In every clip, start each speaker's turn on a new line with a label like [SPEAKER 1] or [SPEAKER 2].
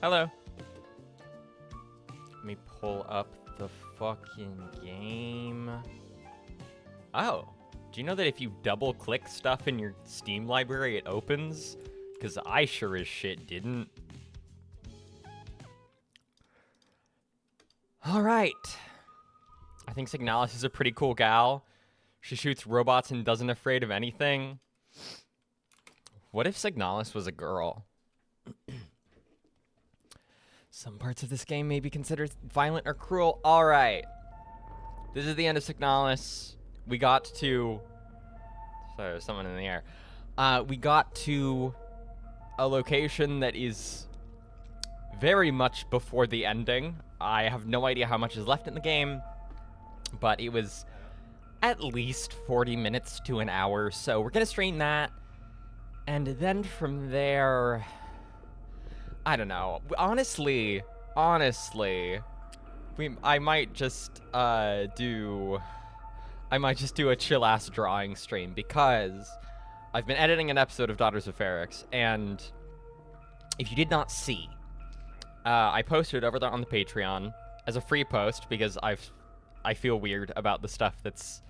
[SPEAKER 1] Hello. Let me pull up the fucking game. Oh, do you know that if you double-click stuff in your Steam library, it opens? Because I sure as shit didn't. Alright. I think SIGNALIS is a pretty cool gal. She shoots robots and doesn't afraid of anything. What if SIGNALIS was a girl? Some parts of this game may be considered violent or cruel. Alright. This is the end of SIGNALIS. We got to... Sorry, there's someone in the air. We got to a location that is very much before the ending. I have no idea how much is left in the game, but it was at least 40 minutes to an hour, so we're gonna stream that. And then from there... I don't know. Honestly, I might just do a chill-ass drawing stream, because I've been editing an episode of Daughters of Feryx, and if you did not see, I posted over there on the Patreon as a free post, because I feel weird about the stuff that's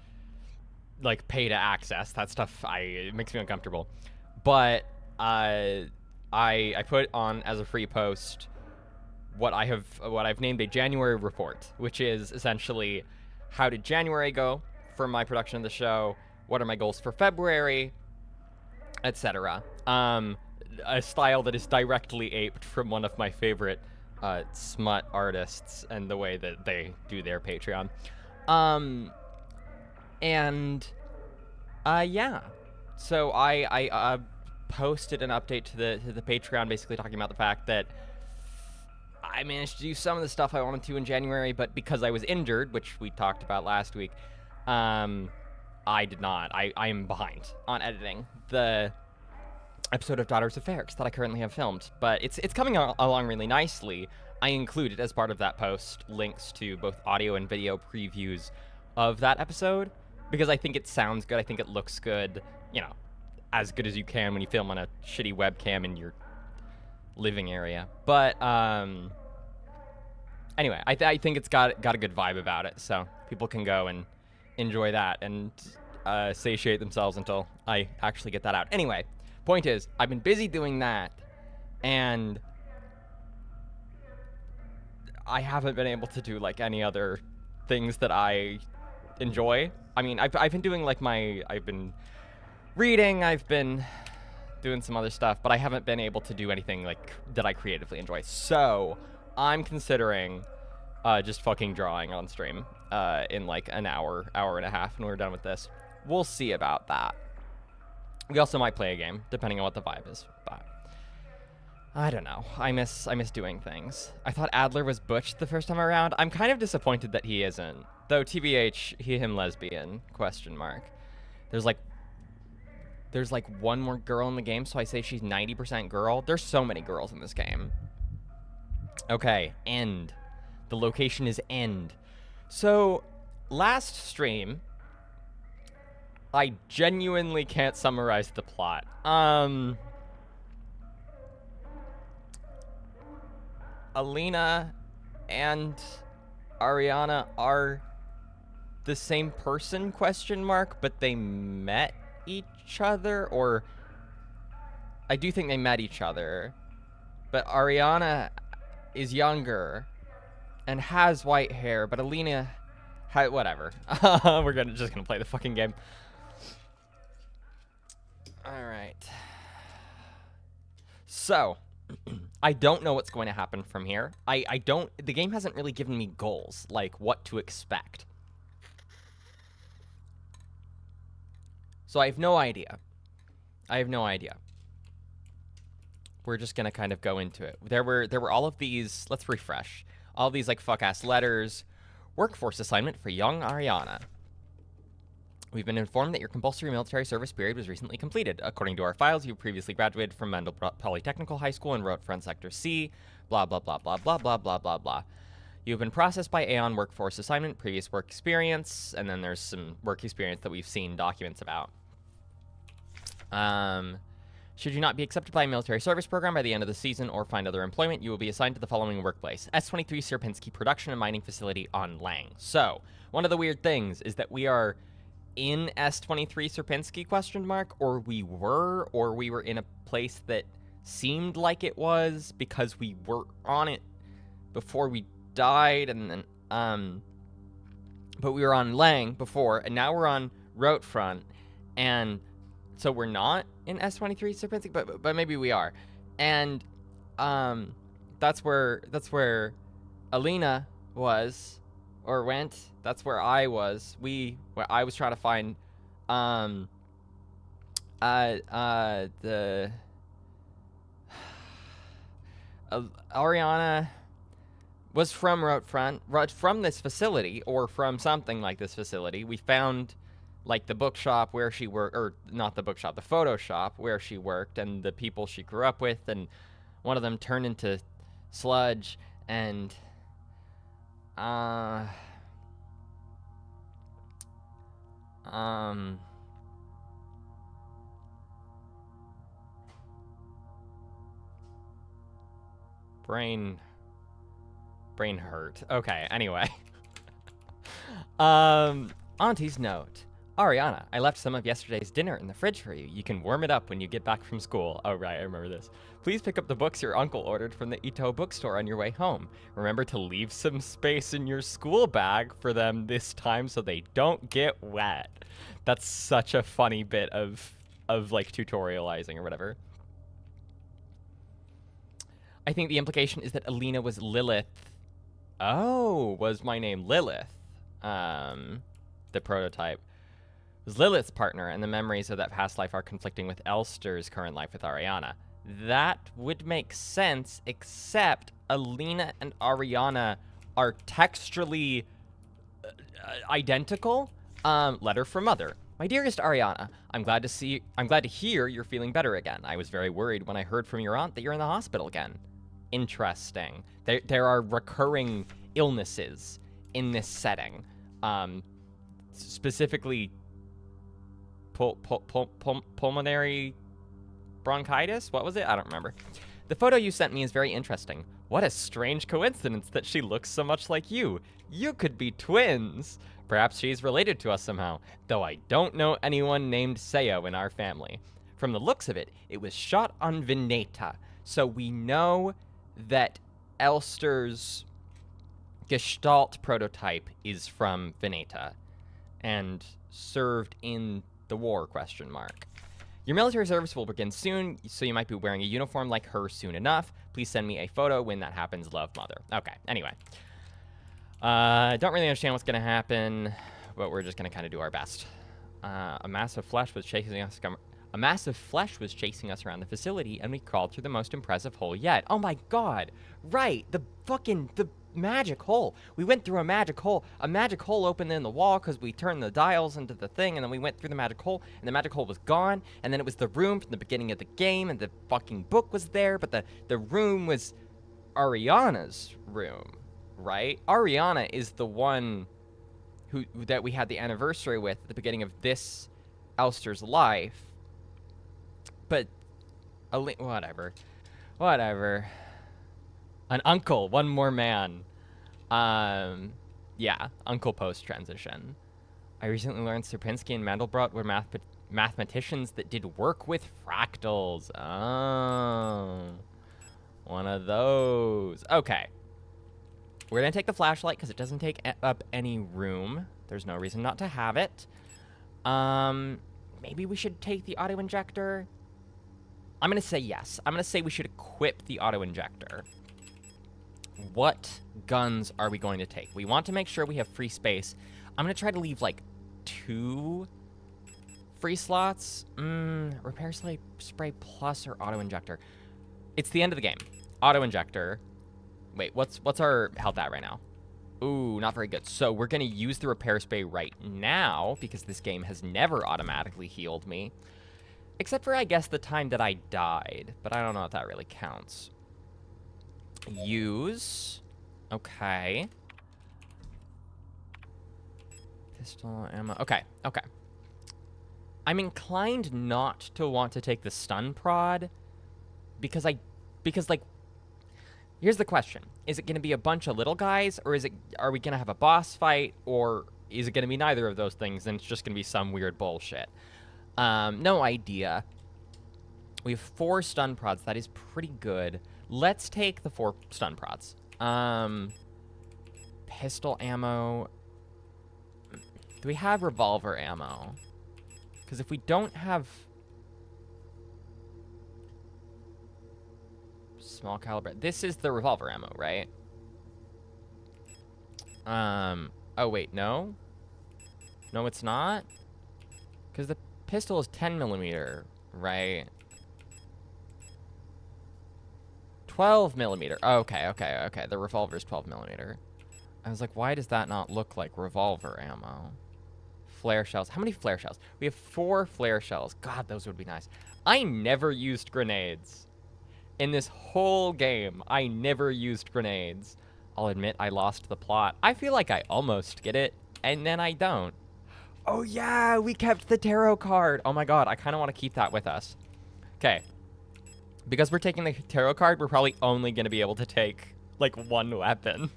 [SPEAKER 1] like pay to access. That stuff it makes me uncomfortable. But I put on as a free post what I've named a January report, which is essentially how did January go for my production of the show, what are my goals for February, etc. A style that is directly aped from one of my favorite smut artists and the way that they do their Patreon. Yeah. So I posted an update to the Patreon, basically talking about the fact that I managed to do some of the stuff I wanted to in January, but because I was injured, which we talked about last week, I did not. I am behind on editing the episode of Daughters of Feryx that I currently have filmed, but it's coming along really nicely. I included, as part of that post, links to both audio and video previews of that episode, because I think it sounds good, I think it looks good, you know, as good as you can when you film on a shitty webcam in your living area. But anyway, I think it's got a good vibe about it, so people can go and enjoy that and satiate themselves until I actually get that out. Anyway, point is, I've been busy doing that, and I haven't been able to do like any other things that I enjoy. I mean, I've been doing like I've been reading, I've been doing some other stuff, but I haven't been able to do anything like that I creatively enjoy. So I'm considering just fucking drawing on stream in like an hour and a half when we're done with this. We'll see about that. We also might play a game, depending on what the vibe is, but I don't know. I miss doing things. I thought Adler was butch the first time around. I'm kind of disappointed that he isn't. Though TBH, he, him, lesbian, question mark. There's like one more girl in the game, so I say she's 90% girl. There's so many girls in this game. Okay, end. The location is end. So, last stream, I genuinely can't summarize the plot. Alina and Ariana are the same person, question mark, but they met each other, or I do think they met each other, but Ariana is younger and has white hair, but Alina whatever. We're just gonna play the fucking game. All right. So, I don't know what's going to happen from here. The game hasn't really given me goals, like what to expect. So I have no idea. We're just gonna kind of go into it. There were all of these, let's refresh. All of these like fuck-ass letters. Workforce assignment for young Ariana. We've been informed that your compulsory military service period was recently completed. According to our files, you previously graduated from Mendel Polytechnical High School and wrote Front Sector C, blah, blah, blah, blah, blah, blah, blah, blah, blah. You've been processed by Aeon Workforce Assignment, previous work experience, and then there's some work experience that we've seen documents about. Should you not be accepted by a military service program by the end of the season or find other employment, you will be assigned to the following workplace. S23 Sierpinski Production and Mining Facility on Lang. So, one of the weird things is that we are in S23 Sierpinski, or we were in a place that seemed like it was because we were on it before we died, and then, but we were on Lang before, and now we're on Roadfront, and so we're not in S23 Sierpinski, but maybe we are. And that's where Alina was or went. That's where I was. Where I was trying to find the Ariana was from Roadfront, from this facility, or from something like this facility. We found, like, the bookshop where she worked, or not the bookshop, the photo shop where she worked, and the people she grew up with, and one of them turned into sludge, and, brain hurt. Okay, anyway. Auntie's note. Ariana, I left some of yesterday's dinner in the fridge for you. You can warm it up when you get back from school. Oh, right, I remember this. Please pick up the books your uncle ordered from the Ito bookstore on your way home. Remember to leave some space in your school bag for them this time so they don't get wet. That's such a funny bit of like, tutorializing or whatever. I think the implication is that Alina was Lilith. Oh, was my name Lilith? The prototype was Lilith's partner, and the memories of that past life are conflicting with Elster's current life with Ariana. That would make sense, except Alina and Ariana are textually identical. Letter from Mother. My dearest Ariana, I'm glad to hear you're feeling better again. I was very worried when I heard from your aunt that you're in the hospital again. Interesting. There are recurring illnesses in this setting. Specifically pulmonary bronchitis? What was it? I don't remember. The photo you sent me is very interesting. What a strange coincidence that she looks so much like you. You could be twins. Perhaps she's related to us somehow, though I don't know anyone named Seo in our family. From the looks of it, it was shot on Veneta, so we know that Elster's Gestalt prototype is from Veneta and served in the war, ? Your military service will begin soon, so you might be wearing a uniform like her soon enough. Please send me a photo when that happens. Love, Mother. Okay, anyway. Don't really understand what's going to happen, but we're just going to kind of do our best. A mass of flesh was chasing us around the facility, and we crawled through the most impressive hole yet. Oh my god! Right! The magic hole. We went through a magic hole. A magic hole opened in the wall because we turned the dials into the thing, and then we went through the magic hole, and the magic hole was gone, and then it was the room from the beginning of the game, and the fucking book was there, but the room was Ariana's room, right? Ariana is the one that we had the anniversary with at the beginning of this Elster's life. But, whatever. An uncle, one more man. Yeah, uncle post-transition. I recently learned Sierpinski and Mandelbrot were mathematicians that did work with fractals. Oh, one of those. Okay. We're going to take the flashlight because it doesn't take up any room. There's no reason not to have it. Maybe we should take the auto-injector. I'm going to say yes. I'm going to say we should equip the auto-injector. What guns are we going to take? We want to make sure we have free space. I'm going to try to leave, like, 2 free slots. Repair spray plus or auto-injector. It's the end of the game. Auto-injector. Wait, what's our health at right now? Ooh, not very good. So we're going to use the repair spray right now because this game has never automatically healed me. Except for, I guess, the time that I died. But I don't know if that really counts. Use. Okay. Pistol ammo. Okay. I'm inclined not to want to take the stun prod because like, here's the question. Is it going to be a bunch of little guys, or are we going to have a boss fight, or is it going to be neither of those things and it's just going to be some weird bullshit? No idea. We have 4 stun prods. That is pretty good. Let's take the 4 stun prods. Pistol ammo. Do we have revolver ammo? Because if we don't have small caliber, this is the revolver ammo, right? Oh wait, no? No, it's not? Because the pistol is 10 millimeter, right? 12 millimeter. Okay. The revolver is 12 millimeter. I was like, why does that not look like revolver ammo? Flare shells. How many flare shells? We have 4 flare shells. God, those would be nice. I never used grenades. In this whole game, I never used grenades. I'll admit I lost the plot. I feel like I almost get it, and then I don't. Oh yeah, we kept the tarot card. Oh my god, I kind of want to keep that with us. Okay. Because we're taking the tarot card, we're probably only going to be able to take, like, 1 weapon.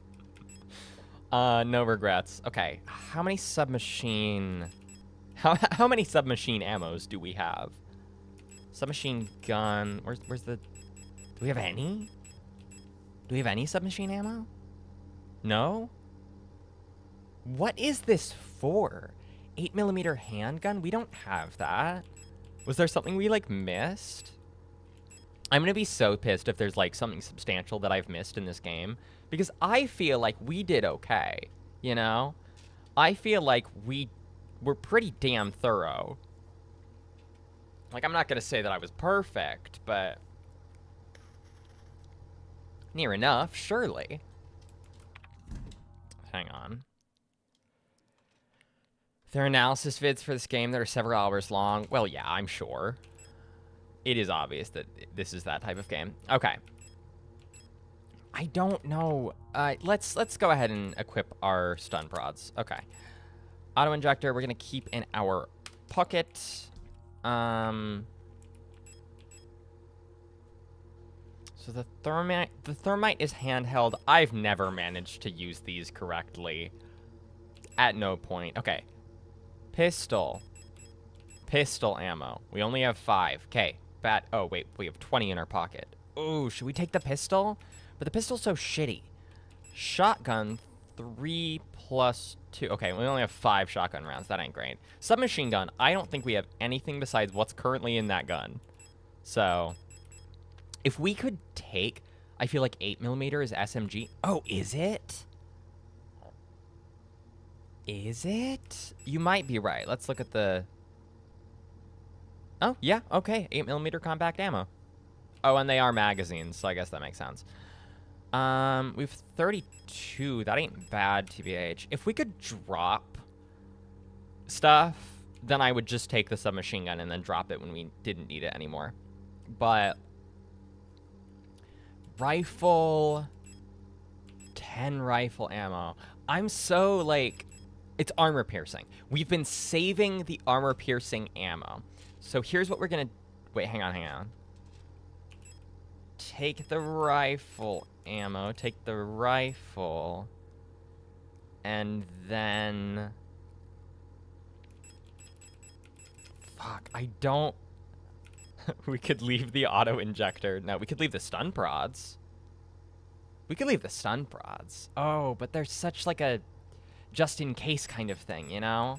[SPEAKER 1] No regrets. Okay, how many submachine... How many submachine ammos do we have? Submachine gun... Where's the... Do we have any? Do we have any submachine ammo? No? What is this for? 8mm handgun? We don't have that. Was there something we, like, missed? I'm gonna be so pissed if there's, like, something substantial that I've missed in this game. Because I feel like we did okay, you know? I feel like we were pretty damn thorough. Like, I'm not gonna say that I was perfect, but... near enough, surely. Hang on. There are analysis vids for this game that are several hours long. Well, yeah, I'm sure. It is obvious that this is that type of game. Okay. I don't know. Let's go ahead and equip our stun prods. Okay. Auto injector, we're gonna keep in our pocket. So the thermite is handheld. I've never managed to use these correctly. At no point. Okay. Pistol ammo. We only have 5. Okay. Oh, wait. We have 20 in our pocket. Ooh, should we take the pistol? But the pistol's so shitty. Shotgun, 3 plus 2. Okay, we only have 5 shotgun rounds. That ain't great. Submachine gun. I don't think we have anything besides what's currently in that gun. So, if we could take... I feel like 8mm is SMG. Oh, is it? Is it? You might be right. Let's look at the... Oh, yeah, okay. 8mm compact ammo. Oh, and they are magazines, so I guess that makes sense. We have 32. That ain't bad, TBH. If we could drop stuff, then I would just take the submachine gun and then drop it when we didn't need it anymore. But... rifle... 10 rifle ammo. I'm so, like... It's armor piercing. We've been saving the armor piercing ammo. So here's what we're gonna... Wait, hang on. Take the rifle ammo. Take the rifle. And then... Fuck, I don't... We could leave the auto injector. No, we could leave the stun prods. Oh, but there's such like a just in case kind of thing, you know?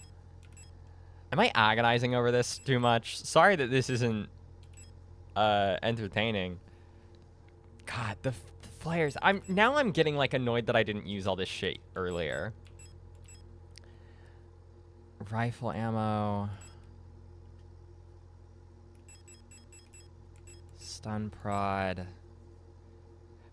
[SPEAKER 1] Am I agonizing over this too much? Sorry that this isn't entertaining. God, the flares. Now I'm getting like annoyed that I didn't use all this shit earlier. Rifle ammo. Stun prod.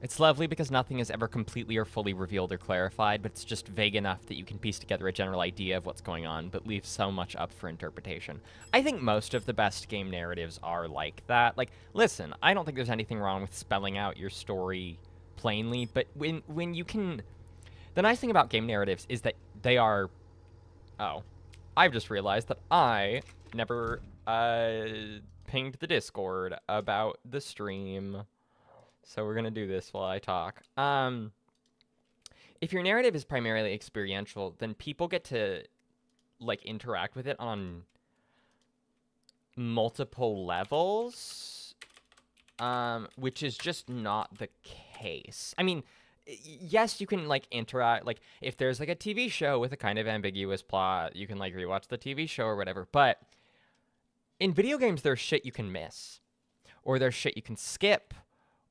[SPEAKER 1] It's lovely because nothing is ever completely or fully revealed or clarified, but it's just vague enough that you can piece together a general idea of what's going on, but leaves so much up for interpretation. I think most of the best game narratives are like that. Like, listen, I don't think there's anything wrong with spelling out your story plainly, but when you can... The nice thing about game narratives is that they are... Oh. I've just realized that I never pinged the Discord about the stream. So we're gonna do this while I talk. If your narrative is primarily experiential, then people get to like interact with it on multiple levels, which is just not the case. I mean, yes, you can like interact, like if there's like a TV show with a kind of ambiguous plot, you can like rewatch the TV show or whatever. But in video games, there's shit you can miss, or there's shit you can skip,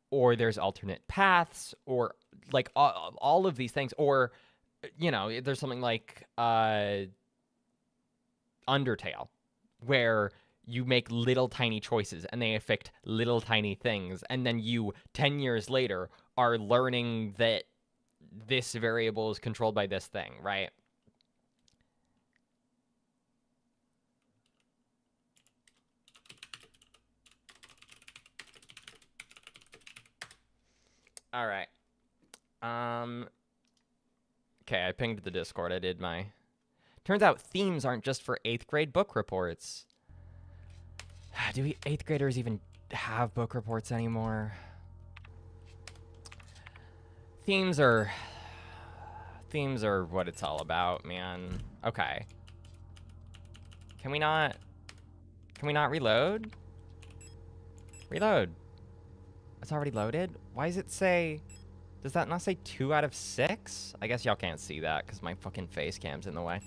[SPEAKER 1] or there's alternate paths, or like all of these things, or you know, there's something like Undertale, where you make little tiny choices and they affect little tiny things, and then you 10 years later are learning that this variable is controlled by this thing, right? All right. Okay, I pinged the Discord. I did my... Turns out themes aren't just for 8th grade book reports. Do 8th graders even have book reports anymore? Themes are what it's all about, man. Okay. Can we not reload? Reload. It's already loaded? Why does it say... Does that not say 2 out of 6? I guess y'all can't see that because my fucking face cam's in the way.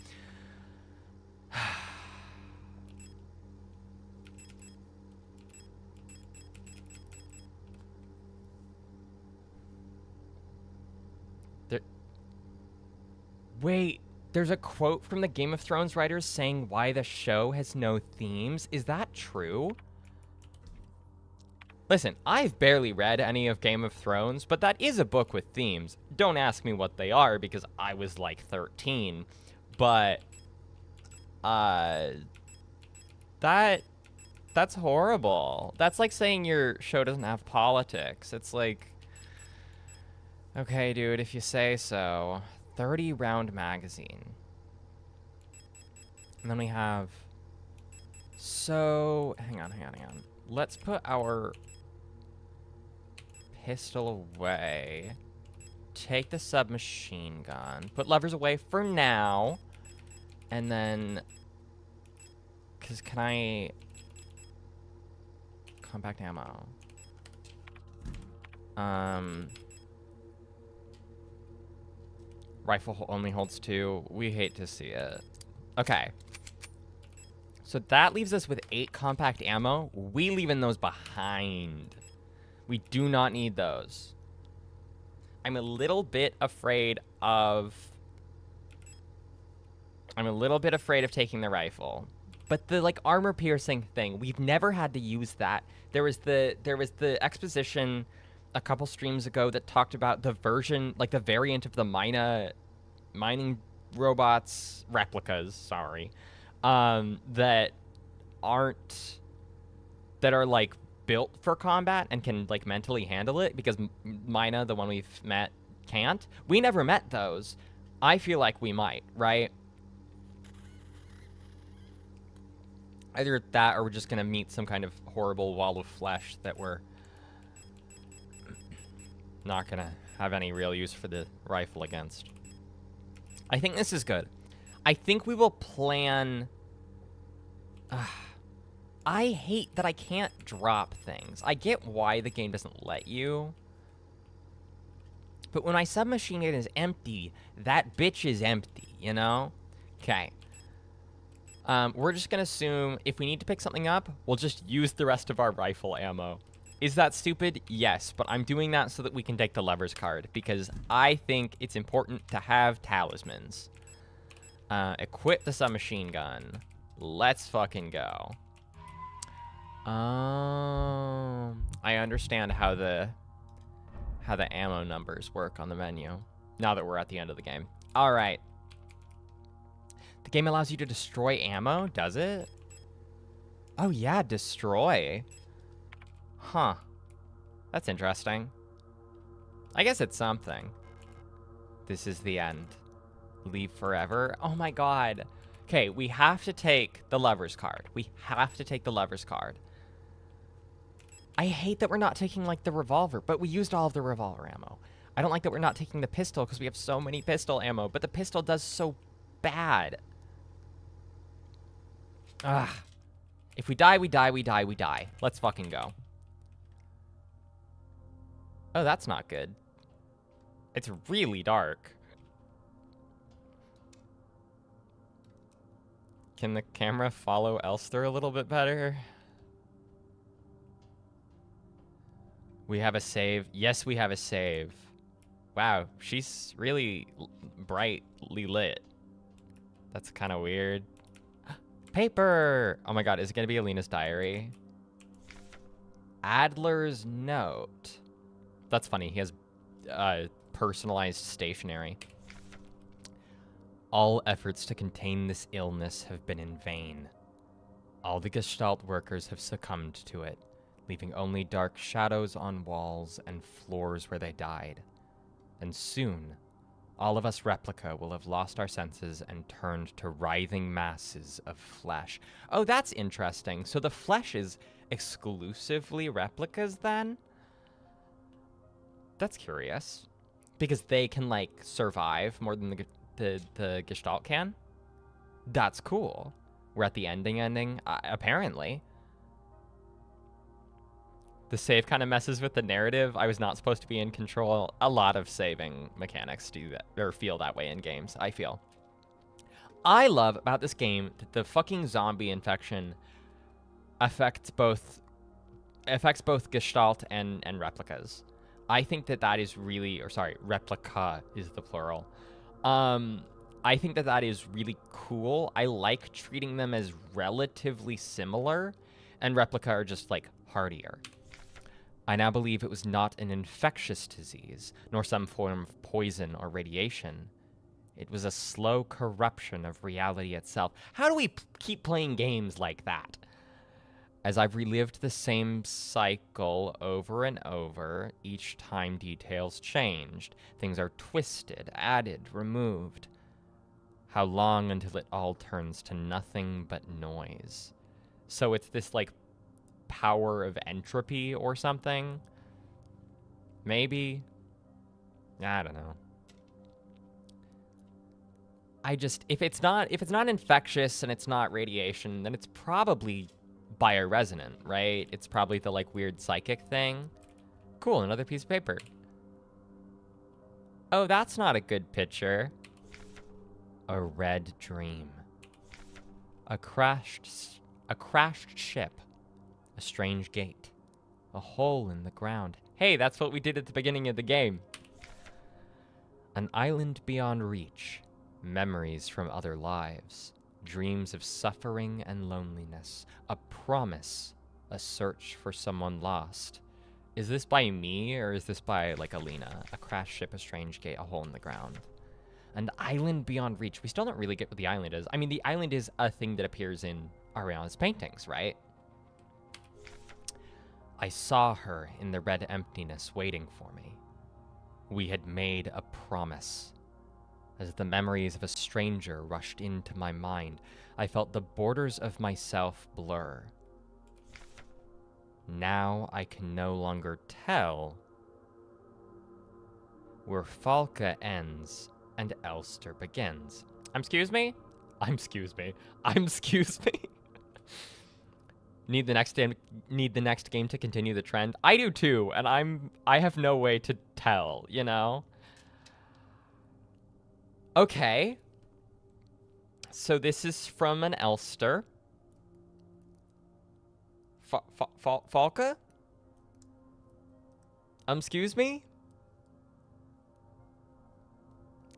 [SPEAKER 1] Wait, there's a quote from the Game of Thrones writers saying why the show has no themes. Is that true? Listen, I've barely read any of Game of Thrones, but that is a book with themes. Don't ask me what they are because I was like 13. But that's horrible. That's like saying your show doesn't have politics. It's like, okay, dude, if you say so. 30 round magazine. And then we have, so, hang on. Let's put our pistol away. Take the submachine gun. Put levers away for now. And then, because can I, compact ammo. Rifle only holds 2. We hate to see it. Okay. So that leaves us with 8 compact ammo. We leaving those behind. We do not need those. I'm a little bit afraid of taking the rifle. But the like armor piercing thing, we've never had to use that. There was the exposition a couple streams ago that talked about the version, like the variant of the mining robots, replicas, sorry, that are like built for combat and can like mentally handle it, because Mina, the one we've met, can't. We never met those. I feel like we might, right? Either that or we're just gonna meet some kind of horrible wall of flesh that we're not gonna have any real use for the rifle against. I think this is good. I think we will plan... I hate that I can't drop things. I get why the game doesn't let you. But when my submachine gun is empty, that bitch is empty, you know? Okay. We're just gonna assume if we need to pick something up, we'll just use the rest of our rifle ammo. Is that stupid? Yes, but I'm doing that so that we can take the levers card, because I think it's important to have talismans. Equip the submachine gun. Let's fucking go. I understand how the ammo numbers work on the menu, now that we're at the end of the game. All right. The game allows you to destroy ammo, does it? Oh yeah, destroy. Huh. That's interesting. I guess it's something. This is the end. Leave forever. Oh my god. Okay, we have to take the lover's card. We have to take the lover's card. I hate that we're not taking, like, the revolver, but we used all of the revolver ammo. I don't like that we're not taking the pistol because we have so many pistol ammo, but the pistol does so bad. Ugh. If we die, we die, we die, we die. Let's fucking go. Oh, that's not good. It's really dark. Can the camera follow Elster a little bit better? We have a save. Yes, we have a save. Wow, she's really brightly lit. That's kind of weird. Paper! Oh my god, is it going to be Alina's diary? Adler's note. That's funny. He has personalized stationery. All efforts to contain this illness have been in vain. All the Gestalt workers have succumbed to it, leaving only dark shadows on walls and floors where they died. And soon, all of us replica will have lost our senses and turned to writhing masses of flesh. Oh, that's interesting. So the flesh is exclusively replicas then? That's curious. Because they can, like, survive more than the Gestalt can? That's cool. We're at the ending, apparently. The save kind of messes with the narrative. I was not supposed to be in control. A lot of saving mechanics do that, or feel that way in games, I feel. I love about this game that the fucking zombie infection affects both Gestalt and replicas. I think that is really, or sorry, replica is the plural. I think that is really cool. I like treating them as relatively similar, and replica are just, like, hardier. I now believe it was not an infectious disease, nor some form of poison or radiation. It was a slow corruption of reality itself. How do we keep playing games like that? As I've relived the same cycle over and over, each time details changed. Things are twisted, added, removed. How long until it all turns to nothing but noise? So it's this, like, power of entropy or something? Maybe? I don't know. If it's not infectious and it's not radiation, then it's probably bioresonant, right? It's probably the, like, weird psychic thing. Cool, another piece of paper. Oh, that's not a good picture. A red dream. A crashed ship. A strange gate. A hole in the ground. Hey, that's what we did at the beginning of the game. An island beyond reach. Memories from other lives. Dreams of suffering and loneliness. A promise. A search for someone lost. Is this by me, or is this by, like, Alina? A crashed ship, a strange gate, a hole in the ground. An island beyond reach. We still don't really get what the island is. I mean, the island is a thing that appears in Ariana's paintings, right? I saw her in the red emptiness waiting for me. We had made a promise. As the memories of a stranger rushed into my mind, I felt the borders of myself blur. Now I can no longer tell where Falca ends and Elster begins. Excuse me? Need the next game to continue the trend? I do too, and I have no way to tell, you know? Okay. So this is from an Elster. Falca? Excuse me?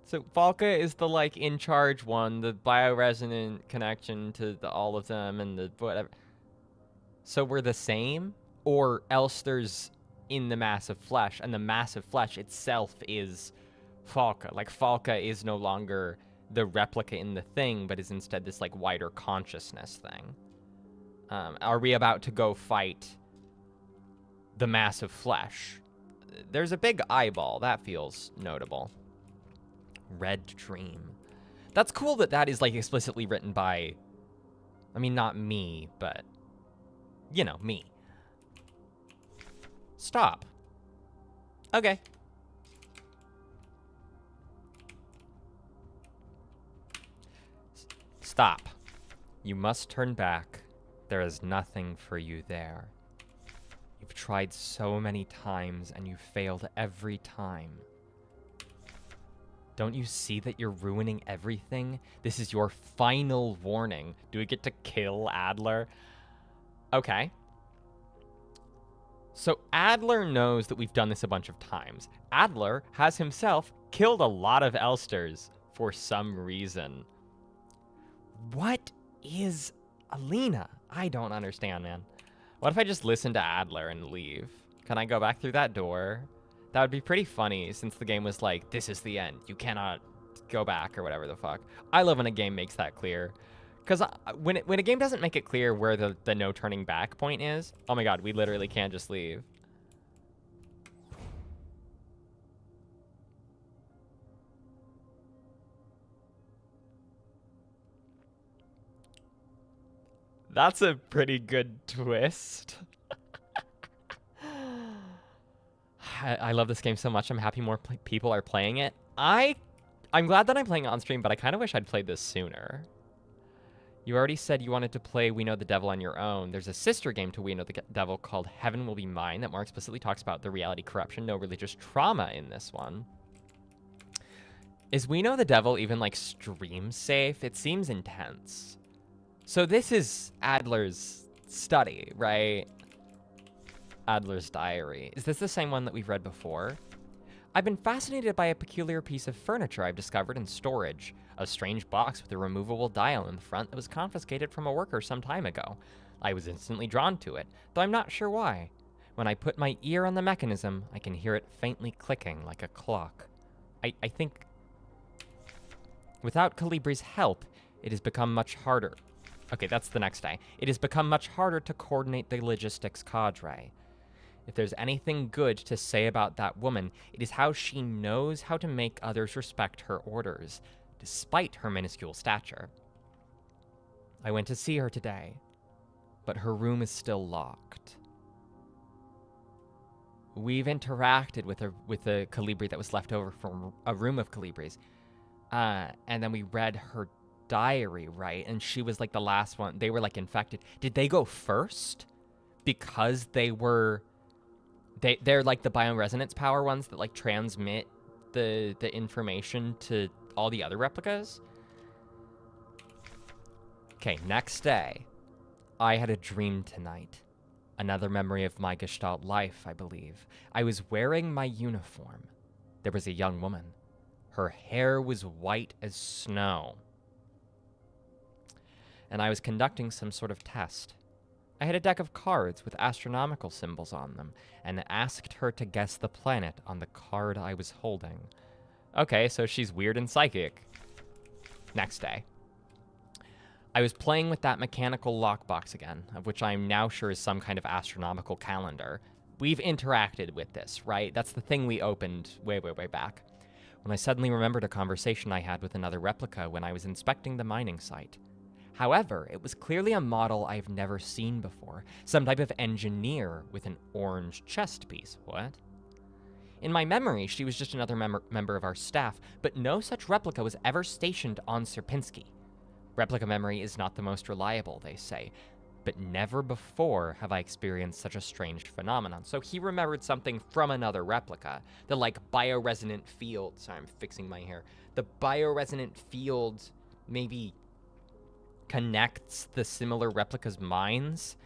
[SPEAKER 1] So Falca is the, like, in charge one, the bioresonant connection to all of them and the whatever. So we're the same? Or Elster's in the massive flesh, and the massive flesh itself is Falca. Like, Falca is no longer the replica in the thing, but is instead this, like, wider consciousness thing. Are we about to go fight the massive flesh? There's a big eyeball. That feels notable. Red dream. That's cool that that is, like, explicitly written by... I mean, not me, but... You know, me. Stop. Okay. Stop. You must turn back. There is nothing for you there. You've tried so many times, and you've failed every time. Don't you see that you're ruining everything? This is your final warning. Do we get to kill Adler? Okay. So Adler knows that we've done this a bunch of times. Adler has himself killed a lot of elsters for some reason. What is Alina? I don't understand, man. What if I just listen to Adler and leave? Can I go back through that door? That would be pretty funny, since the game was like, this is the end. You cannot go back, or whatever the fuck. I love when a game makes that clear. Because when a game doesn't make it clear where the no turning back point is, oh my god, we literally can't just leave. That's a pretty good twist. I love this game so much. I'm happy more people are playing it. I'm glad that I'm playing it on stream, but I kind of wish I'd played this sooner. You already said you wanted to play We Know the Devil on your own. There's a sister game to We Know the Devil called Heaven Will Be Mine that more explicitly talks about the reality corruption, no religious trauma in this one. Is We Know the Devil even, like, stream safe? It seems intense. So this is Adler's study, right? Adler's diary. Is this the same one that we've read before? I've been fascinated by a peculiar piece of furniture I've discovered in storage. A strange box with a removable dial in the front that was confiscated from a worker some time ago. I was instantly drawn to it, though I'm not sure why. When I put my ear on the mechanism, I can hear it faintly clicking like a clock. I think... Without Calibri's help, it has become much harder. Okay, that's the next day. It has become much harder to coordinate the logistics cadre. If there's anything good to say about that woman, it is how she knows how to make others respect her orders, despite her minuscule stature. I went to see her today, but her room is still locked. We've interacted with a Calibri that was left over from a room of Calibri's, and then we read her diary, right? And she was like the last one. They were like infected. Did they go first? Because they were... They're like the bioresonance power ones that like transmit the information to all the other replicas. Okay, next day. I had a dream tonight. Another memory of my Gestalt life, I believe. I was wearing my uniform. There was a young woman. Her hair was white as snow. And I was conducting some sort of test. I had a deck of cards with astronomical symbols on them, and asked her to guess the planet on the card I was holding. Okay, so she's weird and psychic. Next day. I was playing with that mechanical lockbox again, of which I'm now sure is some kind of astronomical calendar. We've interacted with this, right? That's the thing we opened way, way, way back. When I suddenly remembered a conversation I had with another replica when I was inspecting the mining site. However, it was clearly a model I've never seen before. Some type of engineer with an orange chest piece. What? In my memory, she was just another member of our staff, but no such replica was ever stationed on Sierpinski. Replica memory is not the most reliable, they say, but never before have I experienced such a strange phenomenon. So he remembered something from another replica. The, like, bioresonant field. Sorry, I'm fixing my hair. The bioresonant field maybe connects the similar replicas' minds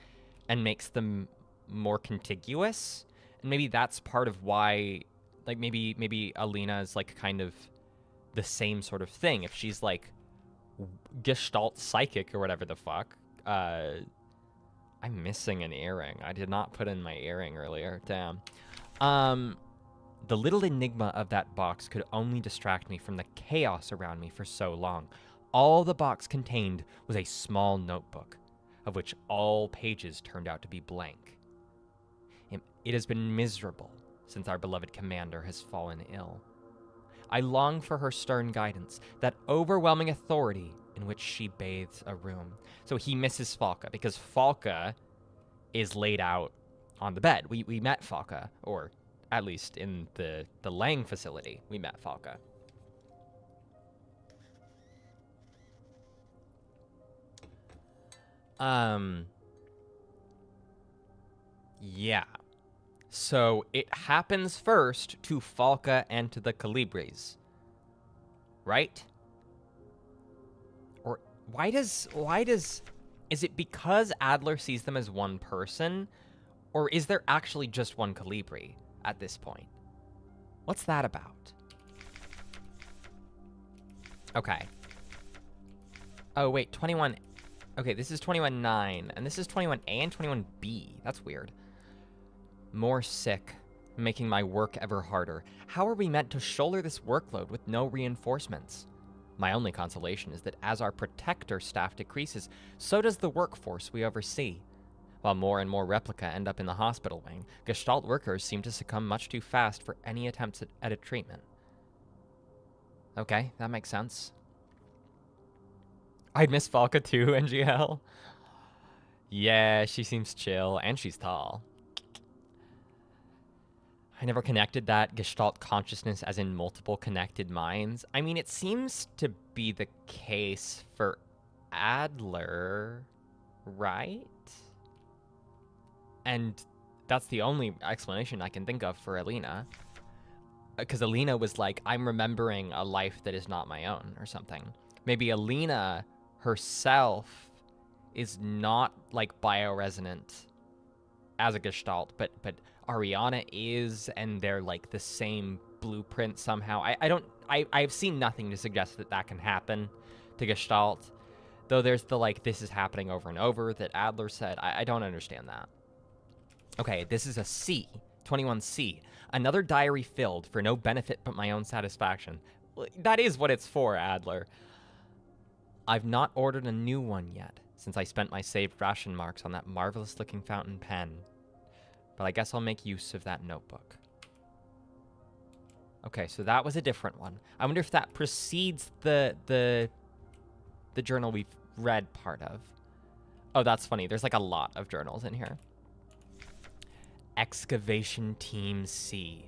[SPEAKER 1] and makes them more contiguous. And maybe that's part of why, like, maybe Alina is, like, kind of the same sort of thing. If she's, like, Gestalt psychic or whatever the fuck. I'm missing an earring. I did not put in my earring earlier. Damn. The little enigma of that box could only distract me from the chaos around me for so long. All the box contained was a small notebook, of which all pages turned out to be blank. It has been miserable since our beloved commander has fallen ill. I long for her stern guidance, that overwhelming authority in which she bathes a room. So he misses Falka because Falka is laid out on the bed. We met Falka, or at least in the Lang facility, we met Falka. Yeah. So it happens first to Falka and to the Calibris. Right? Or is it because Adler sees them as one person? Or is there actually just one Calibri at this point? What's that about? Okay. Oh, wait, 21... Okay, this is 21-9, and this is 21A and 21B. That's weird. More sick, making my work ever harder. How are we meant to shoulder this workload with no reinforcements? My only consolation is that as our protector staff decreases, so does the workforce we oversee. While more and more replica end up in the hospital wing, Gestalt workers seem to succumb much too fast for any attempts at a treatment. Okay, that makes sense. I'd miss Falka too, NGL. Yeah, she seems chill, and she's tall. I never connected that Gestalt consciousness as in multiple connected minds. I mean, it seems to be the case for Adler, right? And that's the only explanation I can think of for Alina. Because Alina was like, I'm remembering a life that is not my own, or something. Maybe Alina herself is not like bioresonant as a Gestalt, but Ariana is, and they're like the same blueprint somehow. I've seen nothing to suggest that that can happen to Gestalt, though there's the like, this is happening over and over that Adler said. I don't understand that. Okay, this is a C, 21C. Another diary filled for no benefit but my own satisfaction. That is what it's for, Adler. I've not ordered a new one yet, since I spent my saved ration marks on that marvelous-looking fountain pen. But I guess I'll make use of that notebook. Okay, so that was a different one. I wonder if that precedes the journal we've read part of. Oh, that's funny. There's like a lot of journals in here. Excavation Team C.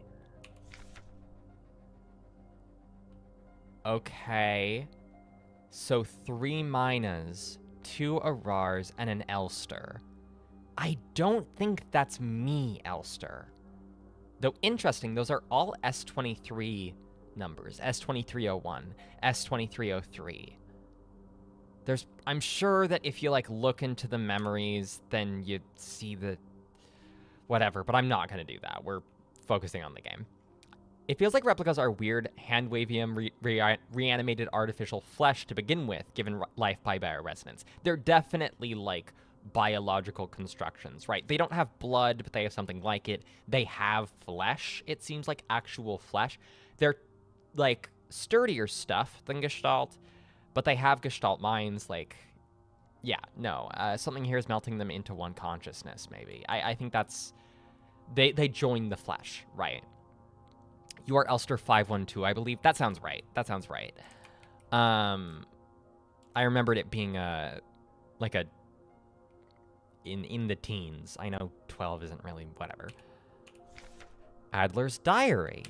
[SPEAKER 1] Okay. So 3 Minas, 2 Arars, and an Elster. I don't think that's me, Elster. Though interesting, those are all S23 numbers. S2301, S2303. I'm sure that if you like look into the memories, then you see the whatever, but I'm not going to do that. We're focusing on the game. It feels like replicas are weird, hand-wavium, reanimated artificial flesh to begin with, given life by bioresonance. They're definitely, like, biological constructions, right? They don't have blood, but they have something like it. They have flesh, it seems like actual flesh. They're, like, sturdier stuff than Gestalt, but they have Gestalt minds, like... Yeah, no, something here is melting them into one consciousness, maybe. I think that's... They join the flesh, right? You are Elster 512, I believe. That sounds right. That sounds right. I remembered it being like a in the teens. I know 12 isn't really whatever. Adler's diary.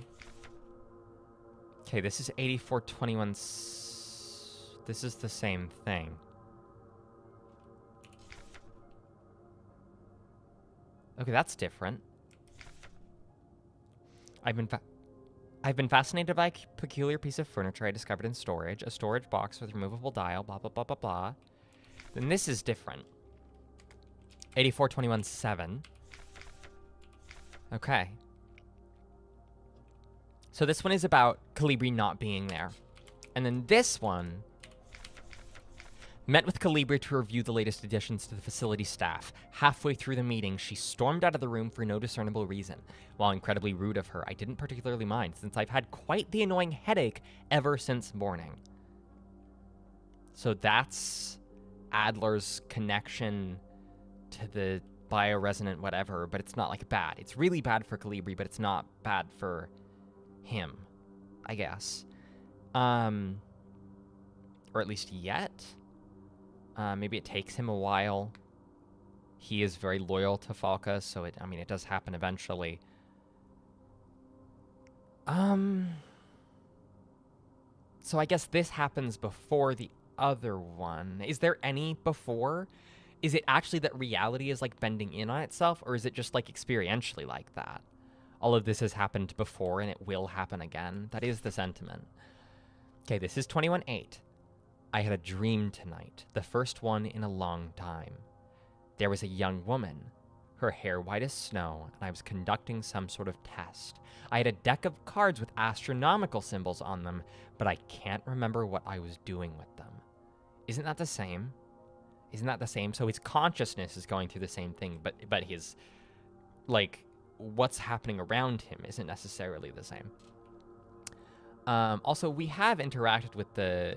[SPEAKER 1] Okay, this is 8421. This is the same thing. Okay, that's different. I've been fascinated by a peculiar piece of furniture I discovered in storage. A storage box with removable dial, blah, blah, blah, blah, blah. Then this is different. 8421-7. Okay. So this one is about Calibri not being there. And then this one... Met with Calibri to review the latest additions to the facility staff. Halfway through the meeting, she stormed out of the room for no discernible reason. While incredibly rude of her, I didn't particularly mind, since I've had quite the annoying headache ever since morning. So that's Adler's connection to the bioresonant whatever, but it's not like bad. It's really bad for Calibri, but it's not bad for him. I guess. Or at least yet. Maybe it takes him a while. He is very loyal to Falca, so it does happen eventually. So I guess this happens before the other one. Is there any before? Is it actually that reality is like bending in on itself, or is it just like experientially like that? All of this has happened before and it will happen again. That is the sentiment. Okay, this is 21-8. I had a dream tonight, the first one in a long time. There was a young woman, her hair white as snow, and I was conducting some sort of test. I had a deck of cards with astronomical symbols on them, but I can't remember what I was doing with them. Isn't that the same? Isn't that the same? So his consciousness is going through the same thing, but his, like, what's happening around him isn't necessarily the same. Also, we have interacted with the...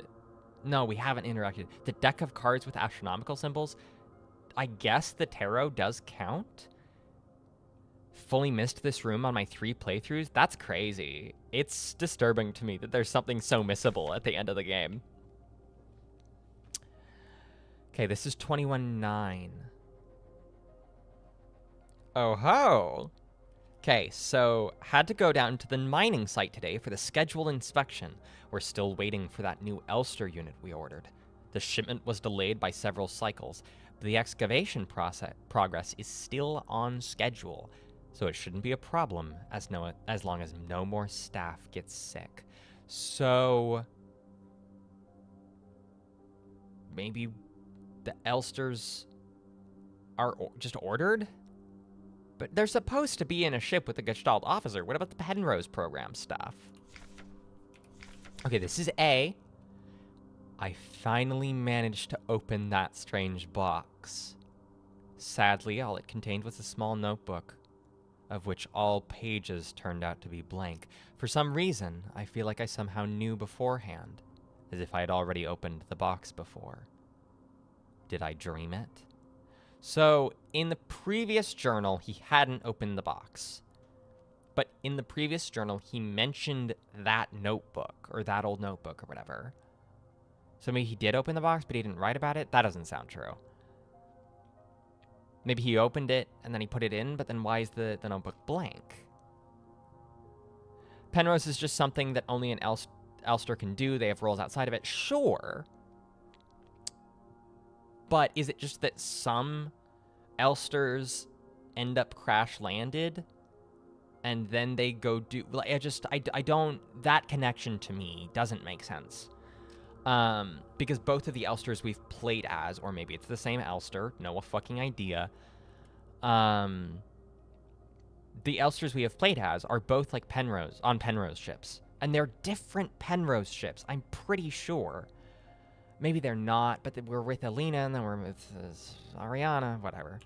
[SPEAKER 1] No, we haven't interacted. The deck of cards with astronomical symbols, I guess the tarot does count. Fully missed this room on my 3 playthroughs? That's crazy. It's disturbing to me that there's something so missable at the end of the game. Okay, this is 21-9. Oh ho! Okay, so had to go down to the mining site today for the scheduled inspection. We're still waiting for that new elster unit we ordered. The shipment was delayed by several cycles, but the excavation progress is still on schedule, so it shouldn't be a problem as long as no more staff gets sick. So maybe the elsters are just ordered? But they're supposed to be in a ship with a Gestalt officer. What about the Penrose program stuff? Okay, this is A. I finally managed to open that strange box. Sadly, all it contained was a small notebook, of which all pages turned out to be blank. For some reason, I feel like I somehow knew beforehand, as if I had already opened the box before. Did I dream it? So, in the previous journal, he hadn't opened the box. But in the previous journal, he mentioned that notebook, or that old notebook, or whatever. So maybe he did open the box, but he didn't write about it? That doesn't sound true. Maybe he opened it, and then he put it in, but then why is the notebook blank? Penrose is just something that only an elster can do. They have roles outside of it. Sure. But is it just that some elsters end up crash-landed, and then they go do... Like, I don't... That connection to me doesn't make sense. Because both of the elsters we've played as, or maybe it's the same elster, no fucking idea. The elsters we have played as are both like Penrose ships. And they're different Penrose ships, I'm pretty sure. Maybe they're not, but we're with Alina, and then we're with Ariana, whatever.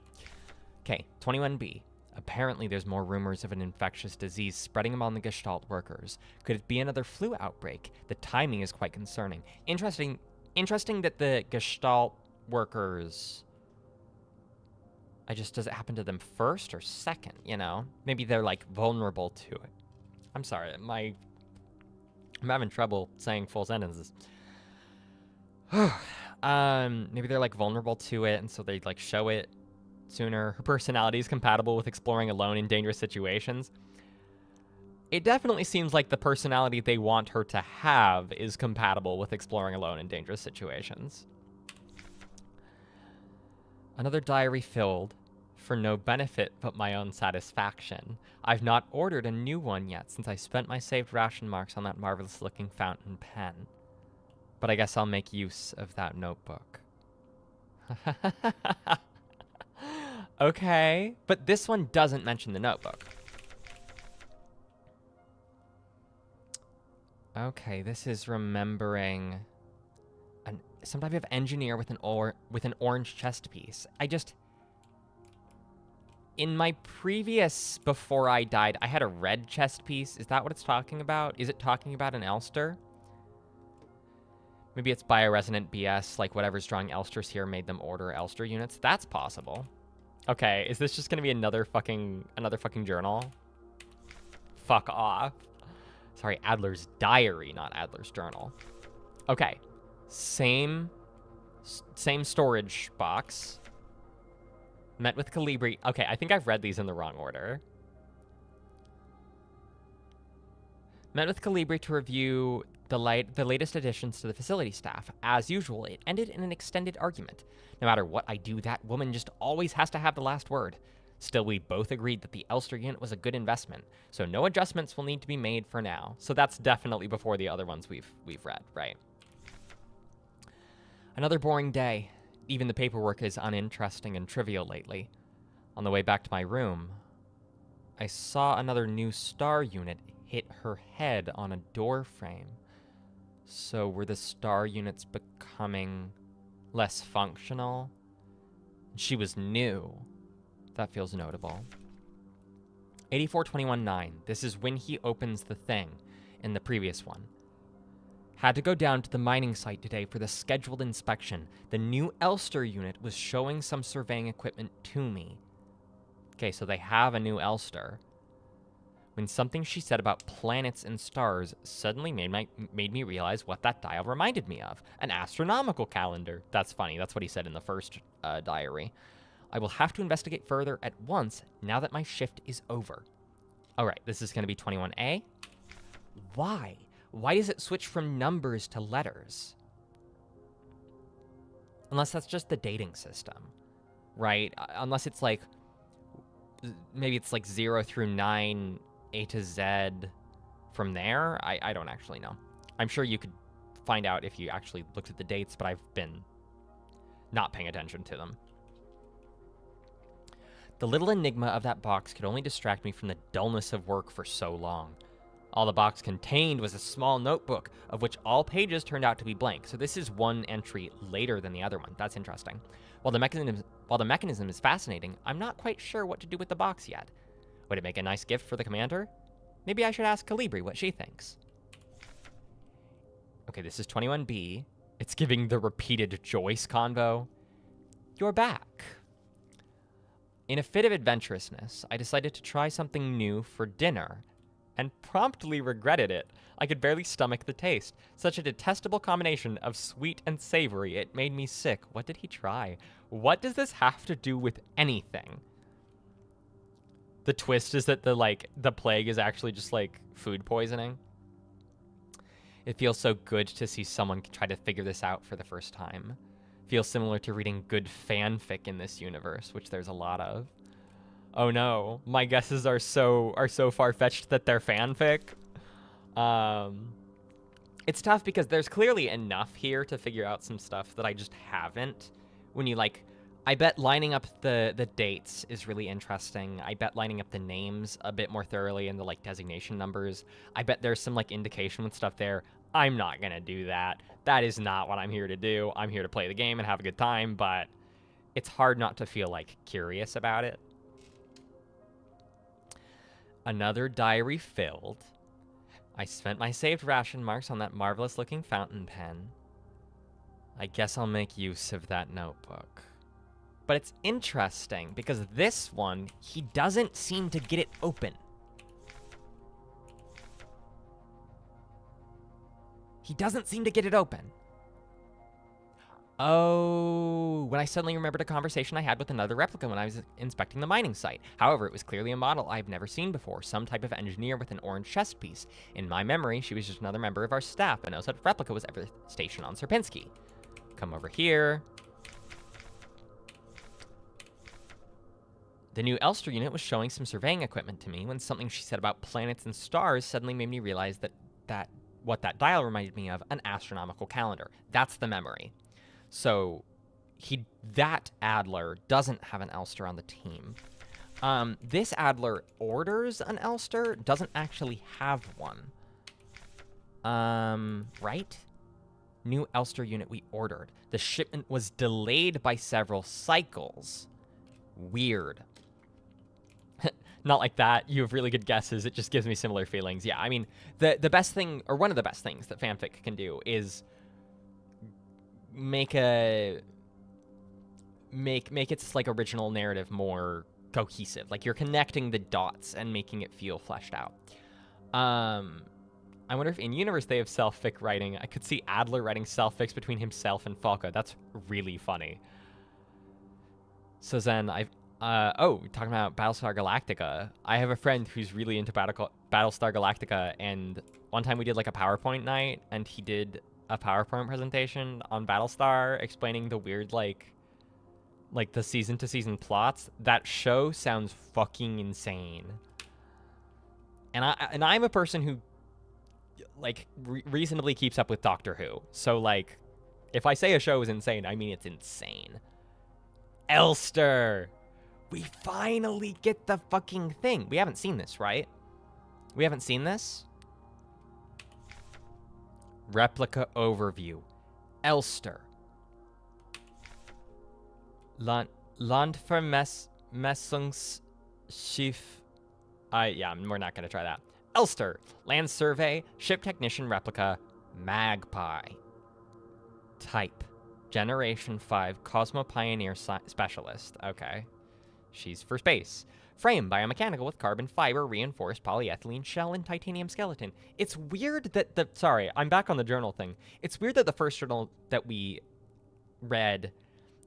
[SPEAKER 1] Okay, 21B. Apparently there's more rumors of an infectious disease spreading among the Gestalt workers. Could it be another flu outbreak? The timing is quite concerning. Interesting that the Gestalt workers... does it happen to them first or second, you know? Maybe they're, like, vulnerable to it. I'm sorry, I'm having trouble saying full sentences. Maybe they're, like, vulnerable to it, and so they, like, show it sooner. Her personality is compatible with exploring alone in dangerous situations. It definitely seems like the personality they want her to have is compatible with exploring alone in dangerous situations. Another diary filled for no benefit but my own satisfaction. I've not ordered a new one yet since I spent my saved ration marks on that marvelous-looking fountain pen. But I guess I'll make use of that notebook. Okay, but this one doesn't mention the notebook. Okay, this is remembering some type of engineer with an orange chest piece. In my previous Before I Died, I had a red chest piece. Is that what it's talking about? Is it talking about an elster? Maybe it's bioresonant BS, like whatever's drawing elsters here made them order elster units. That's possible. Okay, is this just gonna be another fucking journal? Fuck off. Sorry, Adler's diary, not Adler's journal. Okay. Same storage box. Met with Calibri. Okay, I think I've read these in the wrong order. Met with Calibri to review the latest additions to the facility staff. As usual, it ended in an extended argument. No matter what I do, that woman just always has to have the last word. Still, we both agreed that the Elster unit was a good investment, so no adjustments will need to be made for now. So that's definitely before the other ones we've read, right? Another boring day. Even the paperwork is uninteresting and trivial lately. On the way back to my room, I saw another new star unit hit her head on a door frame. So were the star units becoming less functional? She was new. That feels notable. 8421-9. This is when he opens the thing in the previous one. Had to go down to the mining site today for the scheduled inspection. The new Elster unit was showing some surveying equipment to me. Okay, so they have a new Elster. When something she said about planets and stars suddenly made me realize what that dial reminded me of. An astronomical calendar. That's funny. That's what he said in the first diary. I will have to investigate further at once now that my shift is over. All right, this is going to be 21A. Why? Why does it switch from numbers to letters? Unless that's just the dating system, right? Unless it's like, maybe it's like 0 through 9, A to Z from there. I don't actually know. I'm sure you could find out if you actually looked at the dates, but I've been not paying attention to them. The little enigma of that box could only distract me from the dullness of work for so long. All the box contained was a small notebook, of which all pages turned out to be blank. So this is one entry later than the other one. That's interesting. While the mechanism is fascinating, I'm not quite sure what to do with the box yet. Would it make a nice gift for the commander? Maybe I should ask Calibri what she thinks. Okay, this is 21B. It's giving the repeated Joyce convo. You're back. In a fit of adventurousness, I decided to try something new for dinner, and promptly regretted it. I could barely stomach the taste. Such a detestable combination of sweet and savory, it made me sick. What did he try? What does this have to do with anything? The twist is that the plague is actually just like food poisoning. It feels so good to see someone try to figure this out for the first time. Feels similar to reading good fanfic in this universe, which there's a lot of. Oh no, my guesses are so far-fetched that they're fanfic. It's tough because there's clearly enough here to figure out some stuff that I just haven't. When you I bet lining up the dates is really interesting. I bet lining up the names a bit more thoroughly and the designation numbers. I bet there's some indication with stuff there. I'm not gonna do that. That is not what I'm here to do. I'm here to play the game and have a good time, but it's hard not to feel curious about it. Another diary filled. I spent my saved ration marks on that marvelous-looking fountain pen. I guess I'll make use of that notebook. But it's interesting, because this one, he doesn't seem to get it open. He doesn't seem to get it open. Oh, when I suddenly remembered a conversation I had with another replica when I was inspecting the mining site. However, it was clearly a model I've never seen before, some type of engineer with an orange chest piece. In my memory, she was just another member of our staff, but no such replica was ever stationed on Sierpinski. Come over here. The new Elster unit was showing some surveying equipment to me when something she said about planets and stars suddenly made me realize that what that dial reminded me of, an astronomical calendar. That's the memory. So that Adler doesn't have an Elster on the team. This Adler orders an Elster, doesn't actually have one. Right? New Elster unit we ordered. The shipment was delayed by several cycles. Weird. Not like that. You have really good guesses. It just gives me similar feelings. Yeah, I mean, the best thing, or one of the best things that fanfic can do is make its original narrative more cohesive. You're connecting the dots and making it feel fleshed out. I wonder if in-universe they have self-fic writing. I could see Adler writing self-fics between himself and Falco. That's really funny. So then oh, talking about Battlestar Galactica. I have a friend who's really into Battlestar Galactica, and one time we did like a PowerPoint night, and he did a PowerPoint presentation on Battlestar explaining the weird like the season-to-season plots. That show sounds fucking insane. And I'm a person who like reasonably keeps up with Doctor Who. So like if I say a show is insane, I mean it's insane. Elster. We finally get the fucking thing. We haven't seen this, right? We haven't seen this? Replica overview. Elster. Landvermessungsschiff. Yeah, we're not going to try that. Elster. Land survey. Ship technician replica. Magpie. Type. Generation 5. Cosmo Pioneer specialist. Okay. She's for space. Frame. Biomechanical with carbon fiber, reinforced polyethylene shell, and titanium skeleton. It's weird that sorry, I'm back on the journal thing. It's weird that the first journal that we read,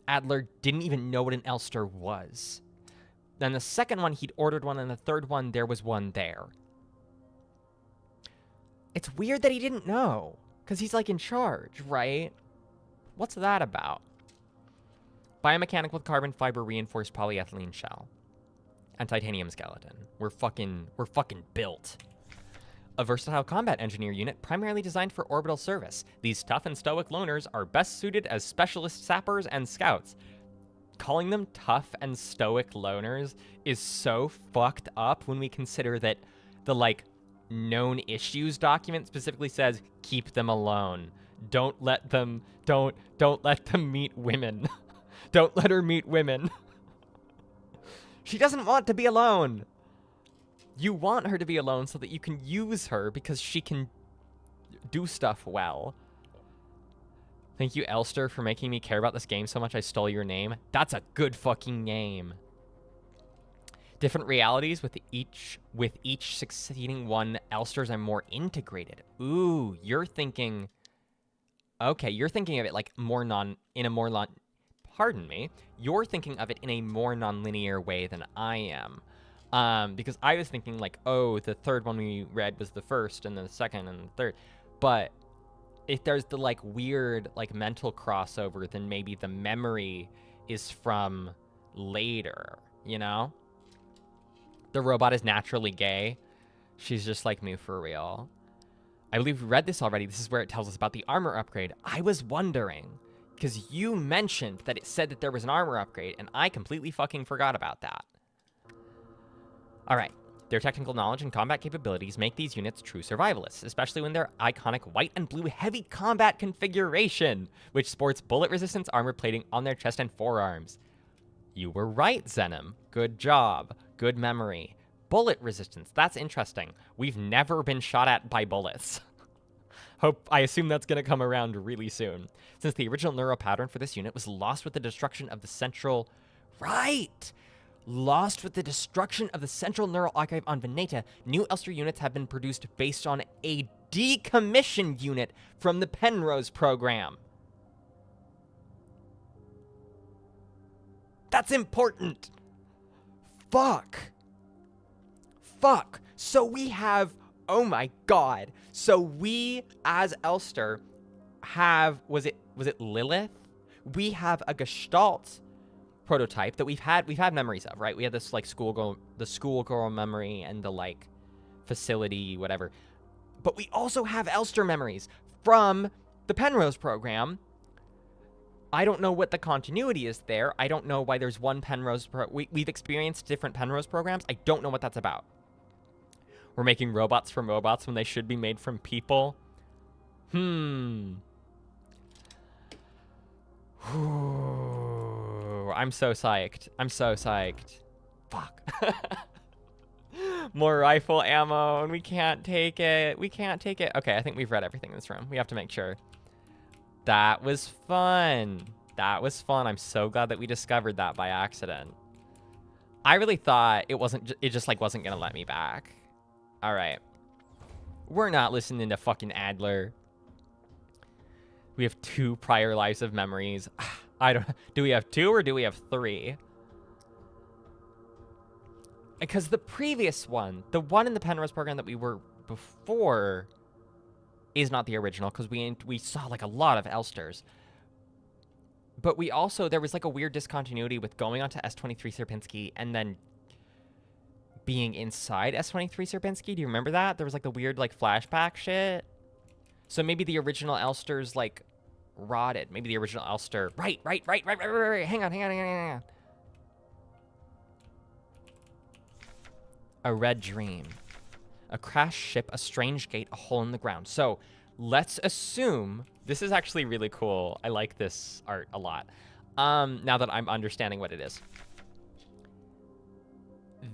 [SPEAKER 1] Adler didn't even know what an Elster was. Then the second one, he'd ordered one, and the third one, there was one there. It's weird that he didn't know, because he's, like, in charge, right? What's that about? Biomechanical with carbon fiber reinforced polyethylene shell. And titanium skeleton. We're fucking built. A versatile combat engineer unit primarily designed for orbital service. These tough and stoic loners are best suited as specialist sappers and scouts. Calling them tough and stoic loners is so fucked up when we consider that the, like, known issues document specifically says, keep them alone. Don't let them meet women. Don't let her meet women. She doesn't want to be alone. You want her to be alone so that you can use her because she can do stuff well. Thank you, Elster, for making me care about this game so much I stole your name. That's a good fucking name. Different realities with each succeeding one, Elsters are more integrated. Ooh, you're thinking... Okay, you're thinking of it like pardon me. You're thinking of it in a more non-linear way than I am. Because I was thinking like, oh, the third one we read was the first, and then the second, and the third. But if there's the like weird like mental crossover, then maybe the memory is from later, you know? The robot is naturally gay. She's just like me for real. I believe we read this already. This is where it tells us about the armor upgrade. I was wondering, because you mentioned that it said that there was an armor upgrade, and I completely fucking forgot about that. All right. Their technical knowledge and combat capabilities make these units true survivalists, especially when their iconic white and blue heavy combat configuration, which sports bullet resistance armor plating on their chest and forearms. You were right, Zenom. Good job. Good memory. Bullet resistance. That's interesting. We've never been shot at by bullets. I assume that's going to come around really soon, since the original neural pattern for this unit was lost with the destruction of the central... Right! Lost with the destruction of the central neural archive on Veneta, new Elster units have been produced based on a decommissioned unit from the Penrose program. That's important! Fuck! So we have... Oh my god. So we, as Elster, have... Was it Lilith? We have a Gestalt prototype that we've had memories of, right? We had this like schoolgirl memory and the like facility, whatever. But we also have Elster memories from the Penrose program. I don't know what the continuity is there. I don't know why there's one Penrose... We've experienced different Penrose programs. I don't know what that's about. We're making robots from robots when they should be made from people. I'm so psyched. I'm so psyched. Fuck. More rifle ammo, and we can't take it. We can't take it. Okay, I think we've read everything in this room. We have to make sure. That was fun. That was fun. I'm so glad that we discovered that by accident. I really thought it just like wasn't gonna let me back. All right. We're not listening to fucking Adler. We have 2 prior lives of memories. I don't... Do we have 2 or do we have 3? Because the previous one, the one in the Penrose program that we were before, is not the original, because we saw, like, a lot of elsters. But we also... There was, like, a weird discontinuity with going onto S23 Sierpinski and then being inside S23 Sierpinski. Do you remember that? There was, like, the weird, like, flashback shit. So maybe the original elsters, like, rotted. Maybe the original elster... Right. Hang on. A red dream. A crashed ship, a strange gate, a hole in the ground. So, let's assume... This is actually really cool. I like this art a lot. Now that I'm understanding what it is.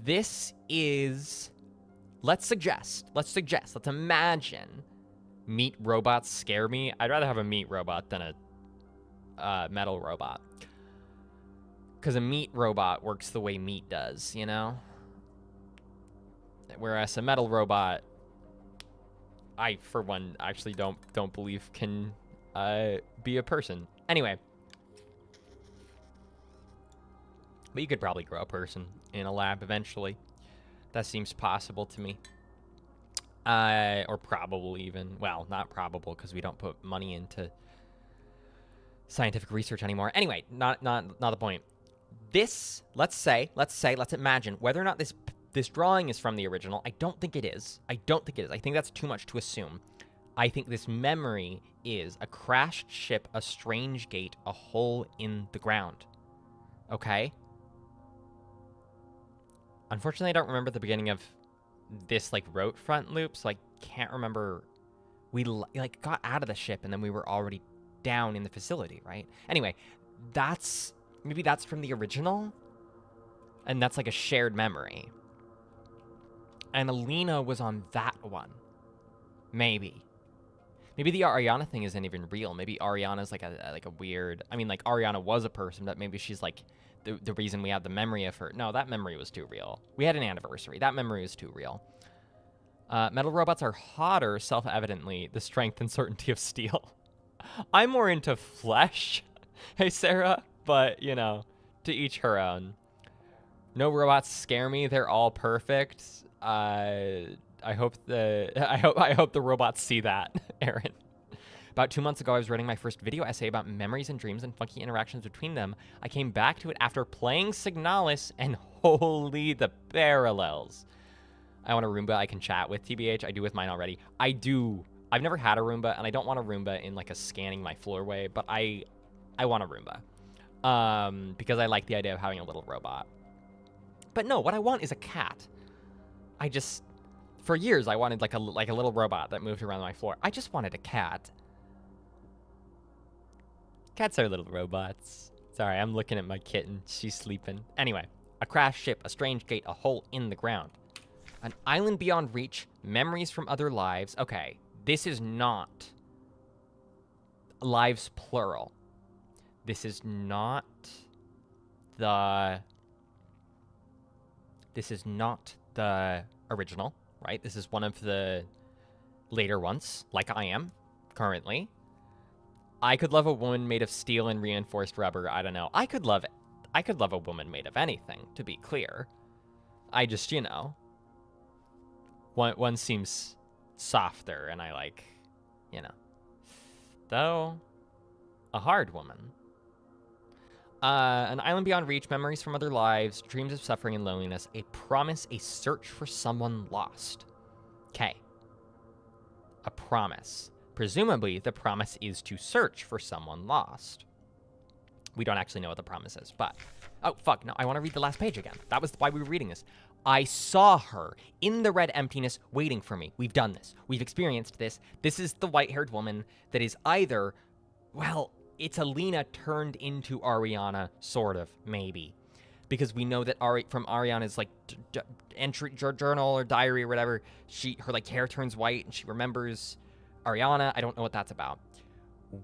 [SPEAKER 1] This is... Let's imagine meat robots scare me. I'd rather have a meat robot than a metal robot. Because a meat robot works the way meat does, you know? Whereas a metal robot, I, for one, actually don't believe can be a person. Anyway. But you could probably grow a person in a lab eventually. That seems possible to me. Or probable even. Well, not probable because we don't put money into scientific research anymore. Anyway, not the point. This, let's imagine whether or not this drawing is from the original. I don't think it is. I think that's too much to assume. I think this memory is a crashed ship, a strange gate, a hole in the ground. Okay? Unfortunately, I don't remember the beginning of this, like, rote front loop, so I can't remember. We, like, got out of the ship, and then we were already down in the facility, right? Anyway, maybe that's from the original, and that's, like, a shared memory. And Alina was on that one. Maybe. Maybe the Ariana thing isn't even real. Maybe Ariana's like a weird... I mean, like, Ariana was a person, but maybe she's, like, the reason we have the memory of her. No, that memory was too real. We had an anniversary. That memory was too real. Metal robots are hotter, self-evidently, the strength and certainty of steel. I'm more into flesh, hey, Sarah, but, you know, to each her own. No robots scare me. They're all perfect. I hope the robots see that, Aaron. About 2 months ago, I was writing my first video essay about memories and dreams and funky interactions between them. I came back to it after playing Signalis, and holy the parallels. I want a Roomba I can chat with, TBH. I do with mine already. I do. I've never had a Roomba, and I don't want a Roomba in, like, a scanning my floor way, but I want a Roomba. Because I like the idea of having a little robot. But no, what I want is a cat. For years, I wanted, like a little robot that moved around my floor. I just wanted a cat. Cats are little robots. Sorry, I'm looking at my kitten. She's sleeping. Anyway, a crashed ship, a strange gate, a hole in the ground. An island beyond reach, memories from other lives. Okay, this is not lives plural. This is not the original, right? This is one of the later ones, like I am currently. I could love a woman made of steel and reinforced rubber. I don't know. I could love a woman made of anything, to be clear. I just, you know, one seems softer, and I like, you know. Though, a hard woman. An island beyond reach, memories from other lives, dreams of suffering and loneliness, a promise, a search for someone lost. Okay. A promise. Presumably, the promise is to search for someone lost. We don't actually know what the promise is, but... Oh, fuck, no, I want to read the last page again. That was why we were reading this. I saw her in the red emptiness waiting for me. We've done this. We've experienced this. This is the white-haired woman that is either... Well, it's Alina turned into Ariana, sort of, maybe. Because we know that from Ariana's, like, entry journal or diary or whatever, her, like, hair turns white and she remembers Ariana. I don't know what that's about.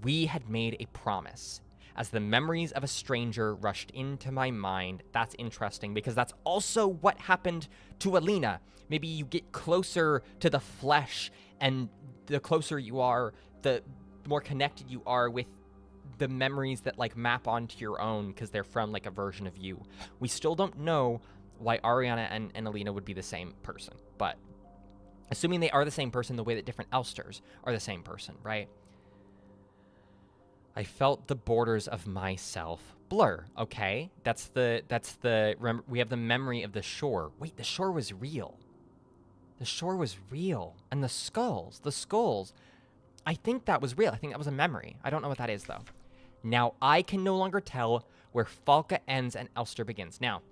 [SPEAKER 1] We had made a promise. As the memories of a stranger rushed into my mind. That's interesting because that's also what happened to Alina. Maybe you get closer to the flesh And the closer you are, the more connected you are with the memories that like map onto your own because they're from like a version of you. We still don't know why Ariana and Alina would be the same person, but assuming they are the same person the way that different elsters are the same person, right? I felt the borders of myself blur. Okay, we have the memory of the shore. Wait, the shore was real. The shore was real. And the skulls. I think that was real. I think that was a memory. I don't know what that is, though. Now, I can no longer tell where Falca ends and Elster begins. Now,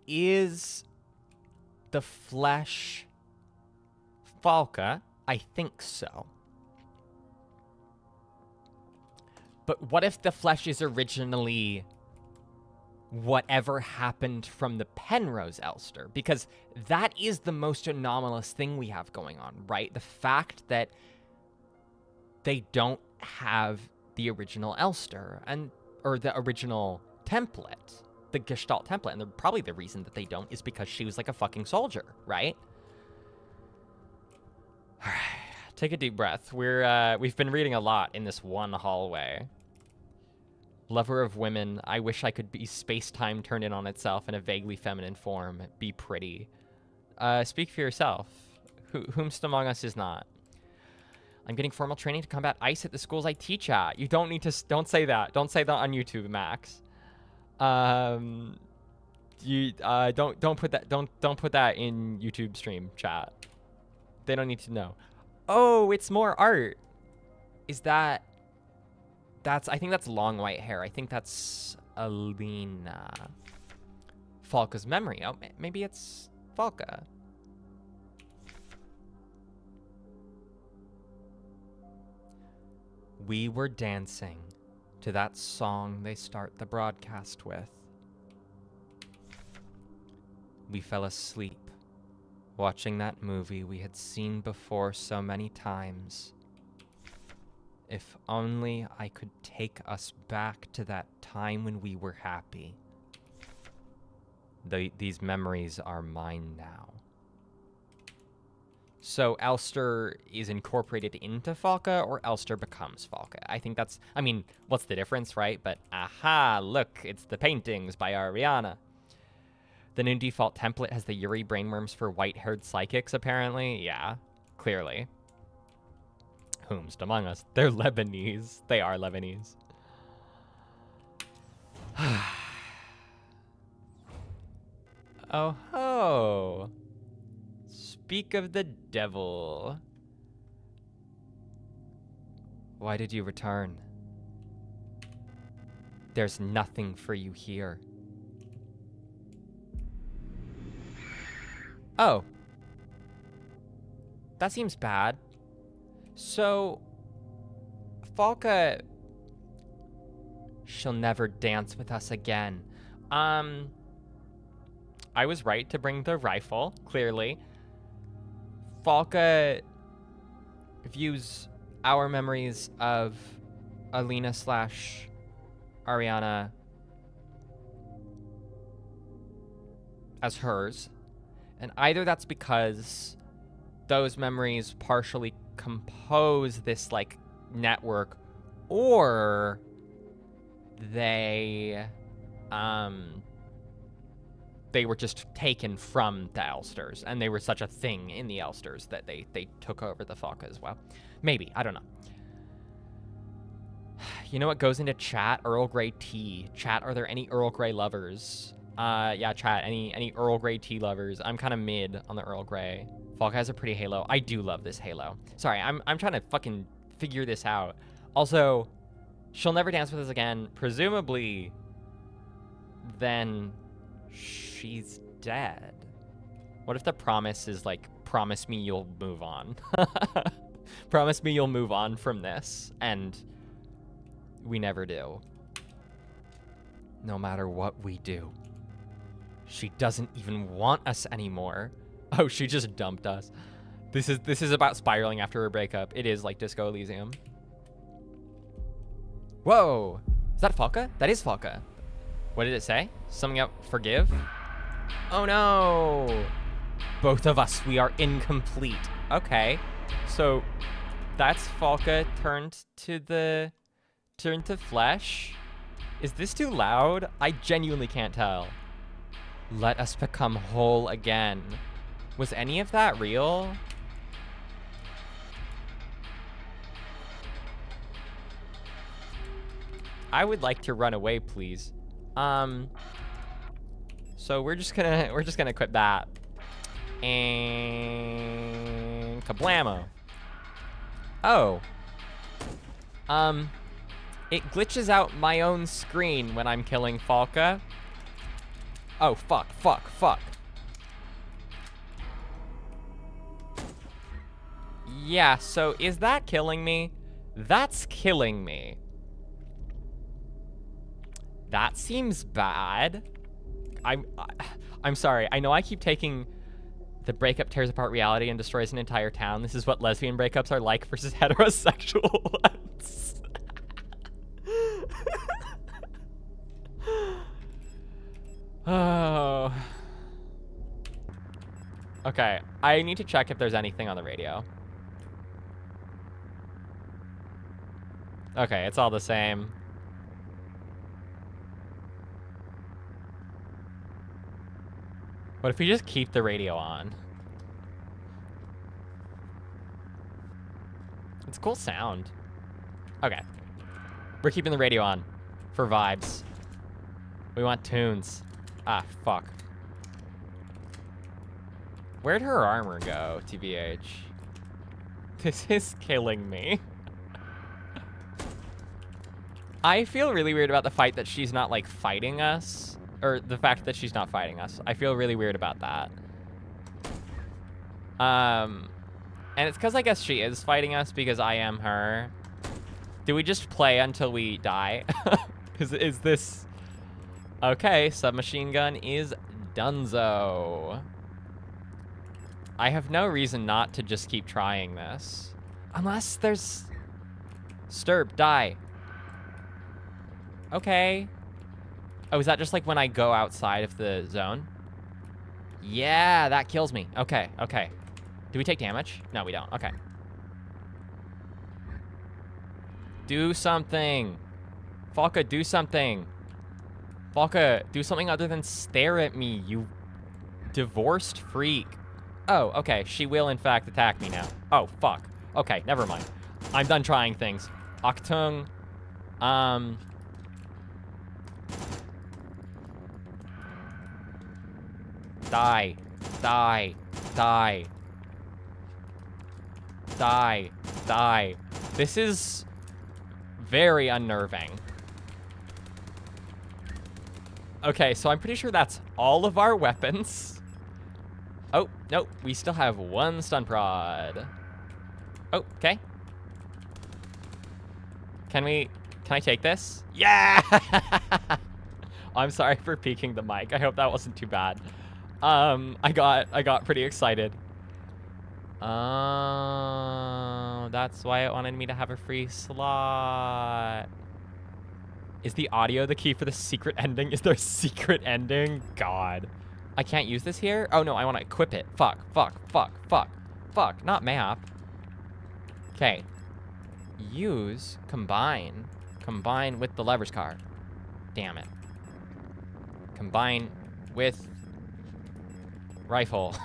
[SPEAKER 1] is the flesh Falca? I think so. But what if the flesh is originally whatever happened from the Penrose Elster? Because that is the most anomalous thing we have going on, right? The fact that they don't have the original Elster or the original template, the Gestalt template. And probably the reason that they don't is because she was like a fucking soldier, right? All right, take a deep breath. We've been reading a lot in this one hallway. Lover of women, I wish I could be space-time turned in on itself in a vaguely feminine form. Be pretty. Speak for yourself. Whomst among us is not? I'm getting formal training to combat ice at the schools I teach at. You don't need to. Don't say that. Don't say that on YouTube, Max. Don't put that. Don't put that in YouTube stream chat. They don't need to know. Oh, it's more art. Is that? I think that's long white hair. I think that's Alina. Falca's memory. Oh, maybe it's Falca. We were dancing to that song they start the broadcast with. We fell asleep, watching that movie we had seen before so many times. If only I could take us back to that time when we were happy. These memories are mine now. So Elster is incorporated into Falca, or Elster becomes Falca? I think that's, I mean, what's the difference, right? But aha, look, it's the paintings by Ariana. The new default template has the Yuri brainworms for white-haired psychics, apparently. Yeah, clearly. Whomst among us? They're Lebanese. They are Lebanese. Oh ho! Speak of the devil. Why did you return? There's nothing for you here. Oh. That seems bad. So, Falca, she'll never dance with us again. I was right to bring the rifle, clearly. Falca views our memories of Alina / Ariana as hers. And either that's because those memories partially compose this like network, or they were just taken from the Elsters, and they were such a thing in the Elsters that they took over the Falca as well. Maybe, I don't know. You know what goes into chat? Earl Grey tea. Chat, are there any Earl Grey lovers? Yeah, chat, any Earl Grey tea lovers? I'm kind of mid on the Earl Grey. Falca has a pretty halo. I do love this halo. Sorry, I'm trying to fucking figure this out. Also, she'll never dance with us again. Presumably, then she's dead. What if the promise is like, promise me you'll move on? Promise me you'll move on from this, and we never do. No matter what we do. She doesn't even want us anymore. Oh, she just dumped us. This is about spiraling after a breakup. It is like Disco Elysium. Whoa! Is that Falca? That is Falca. What did it say? Something about forgive? Oh no! both of us. We are incomplete. Okay. So that's Falca turned to flesh. Is this too loud? I genuinely can't tell. Let us become whole again. Was any of that real? I would like to run away, please. So we're just gonna quit that. And kablamo. Oh. It glitches out my own screen when I'm killing Falca. Oh, fuck. Yeah, so is that killing me? That's killing me. That seems bad. I'm sorry. I know I keep taking the breakup tears apart reality and destroys an entire town. This is what lesbian breakups are like versus heterosexual ones. Oh. Okay, I need to check if there's anything on the radio. Okay, it's all the same. What if we just keep the radio on? It's a cool sound. Okay. We're keeping the radio on for vibes. We want tunes. Ah, fuck. Where'd her armor go, TBH? This is killing me. I feel really weird about the fight that she's not, like, fighting us. Or the fact that she's not fighting us. I feel really weird about that. And it's because I guess she is fighting us because I am her. Do we just play until we die? Is this... Okay, submachine gun is donezo. I have no reason not to just keep trying this. Unless there's... Stirb, die. Okay. Oh, is that just like when I go outside of the zone? Yeah, that kills me. Okay. Do we take damage? No, we don't. Okay. Do something. Falca, do something. Falca, do something other than stare at me, you divorced freak. Oh, okay. She will, in fact, attack me now. Oh, fuck. Okay, never mind. I'm done trying things. Achtung. Die. This is very unnerving. Okay, so I'm pretty sure that's all of our weapons. Oh, nope. We still have one stun prod. Oh, okay. Can I take this? Yeah! I'm sorry for peeking the mic. I hope that wasn't too bad. I got pretty excited. Oh, that's why it wanted me to have a free slot. Is the audio the key for the secret ending? Is there a secret ending? God. I can't use this here? Oh, no, I want to equip it. Fuck. Not map. Okay. Use, combine. Combine with the leverage card. Damn it. Combine with rifle.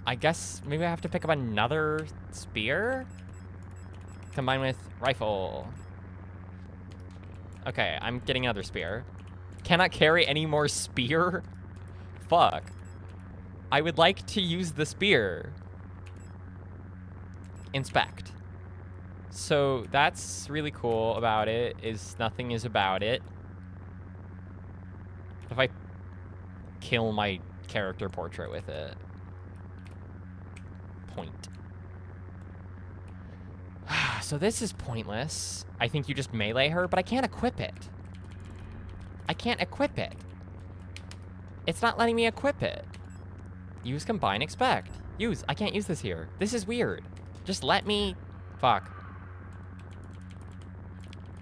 [SPEAKER 1] I guess maybe I have to pick up another spear? Combine with rifle. Okay, I'm getting another spear. Cannot carry any more spear? Fuck. I would like to use the spear. Inspect. So that's really cool about it, is nothing is about it. If I kill my character portrait with it. Point. So this is pointless. I think you just melee her, but I can't equip it. I can't equip it. It's not letting me equip it. Use, combine, expect. Use. I can't use this here. This is weird. Just let me... Fuck.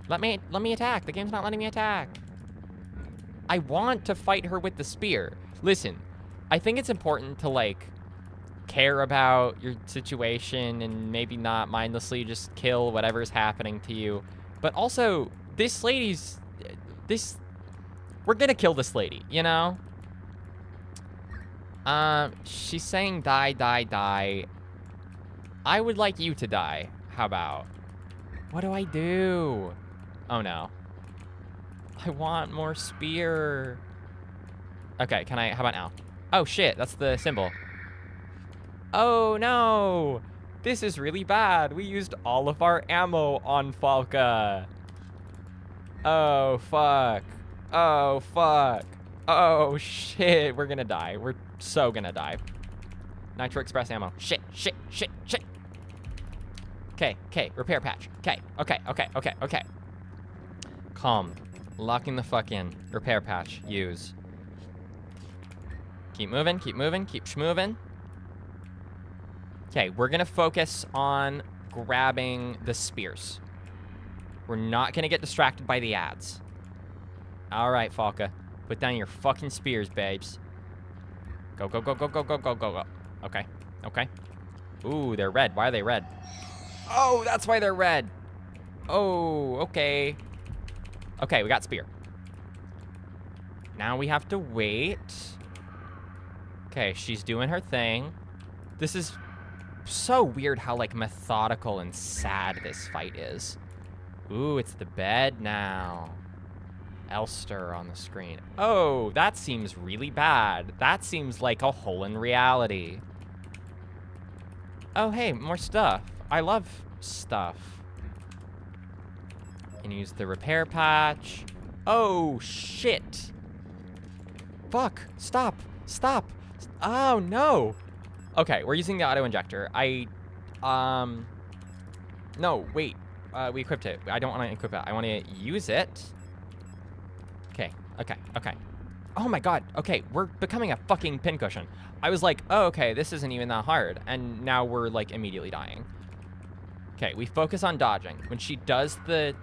[SPEAKER 1] Let me attack. The game's not letting me attack. I want to fight her with the spear. Listen, I think it's important to, like, care about your situation and maybe not mindlessly just kill whatever's happening to you. But also, we're gonna kill this lady, you know? She's saying die, die, die. I would like you to die. How about? What do I do? Oh no. I want more spear. Okay, how about now? Oh shit, that's the symbol. Oh no! This is really bad. We used all of our ammo on Falca. Oh fuck. Oh fuck. Oh shit, we're gonna die. We're so gonna die. Nitro Express ammo. Shit, shit, shit, shit. Okay, repair patch. Okay. Calm. Locking the fuck in. Repair patch. Use. Keep moving, keep schmoving. Okay, we're gonna focus on grabbing the spears. We're not gonna get distracted by the ads. All right, Falca. Put down your fucking spears, babes. Go. Okay. Ooh, they're red. Why are they red? Oh, that's why they're red. Oh, okay. Okay, we got spear. Now we have to wait. Okay, she's doing her thing. This is so weird how, like, methodical and sad this fight is. Ooh, it's the bed now. Elster on the screen. Oh, that seems really bad. That seems like a hole in reality. Oh, hey, more stuff. I love stuff. Can use the repair patch. Oh, shit. Fuck. Stop. Oh, no. Okay, we're using the auto-injector. No, wait. We equipped it. I don't want to equip it. I want to use it. Okay. Oh my god. Okay, we're becoming a fucking pincushion. I was like, oh, okay, this isn't even that hard. And now we're, like, immediately dying. Okay, we focus on dodging. When she does the...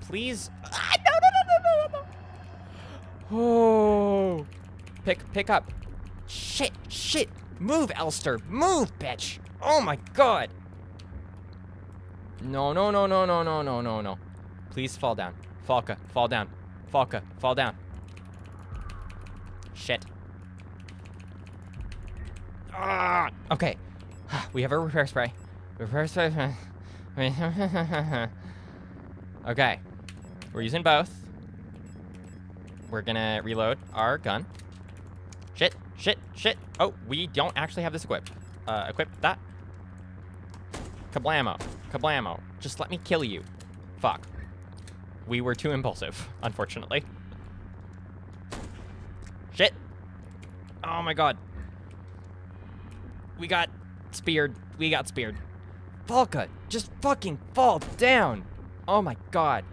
[SPEAKER 1] Please... Ah, no. Oh. Pick up. Shit. Move, Elster. Move, bitch. Oh my god. No. Please fall down. Falca, fall down. Falca, fall down. Shit. Ah. Okay. We have a repair spray. Okay. We're using both. We're gonna reload our gun. Shit. Oh, we don't actually have this equipped. Equip that. Kablamo. Just let me kill you. Fuck. We were too impulsive, unfortunately. Shit. Oh my god. We got speared. Falca, just fucking fall down. Oh my god.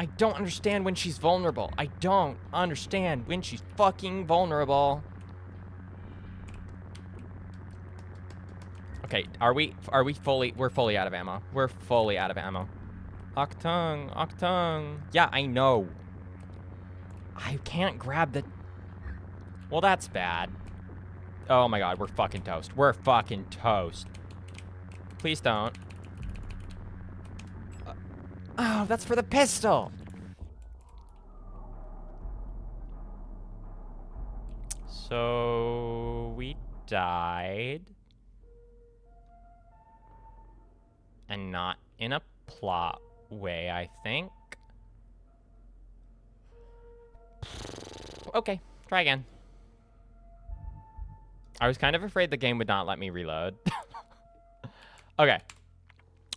[SPEAKER 1] I don't understand when she's vulnerable. I don't understand when she's fucking vulnerable. Okay, we're fully out of ammo. We're fully out of ammo. Octung. Yeah, I know. I can't grab the... Well, that's bad. Oh my god, we're fucking toast. Please don't. Oh, that's for the pistol. So we died. And not in a plot way, I think. Okay, try again. I was kind of afraid the game would not let me reload. Okay.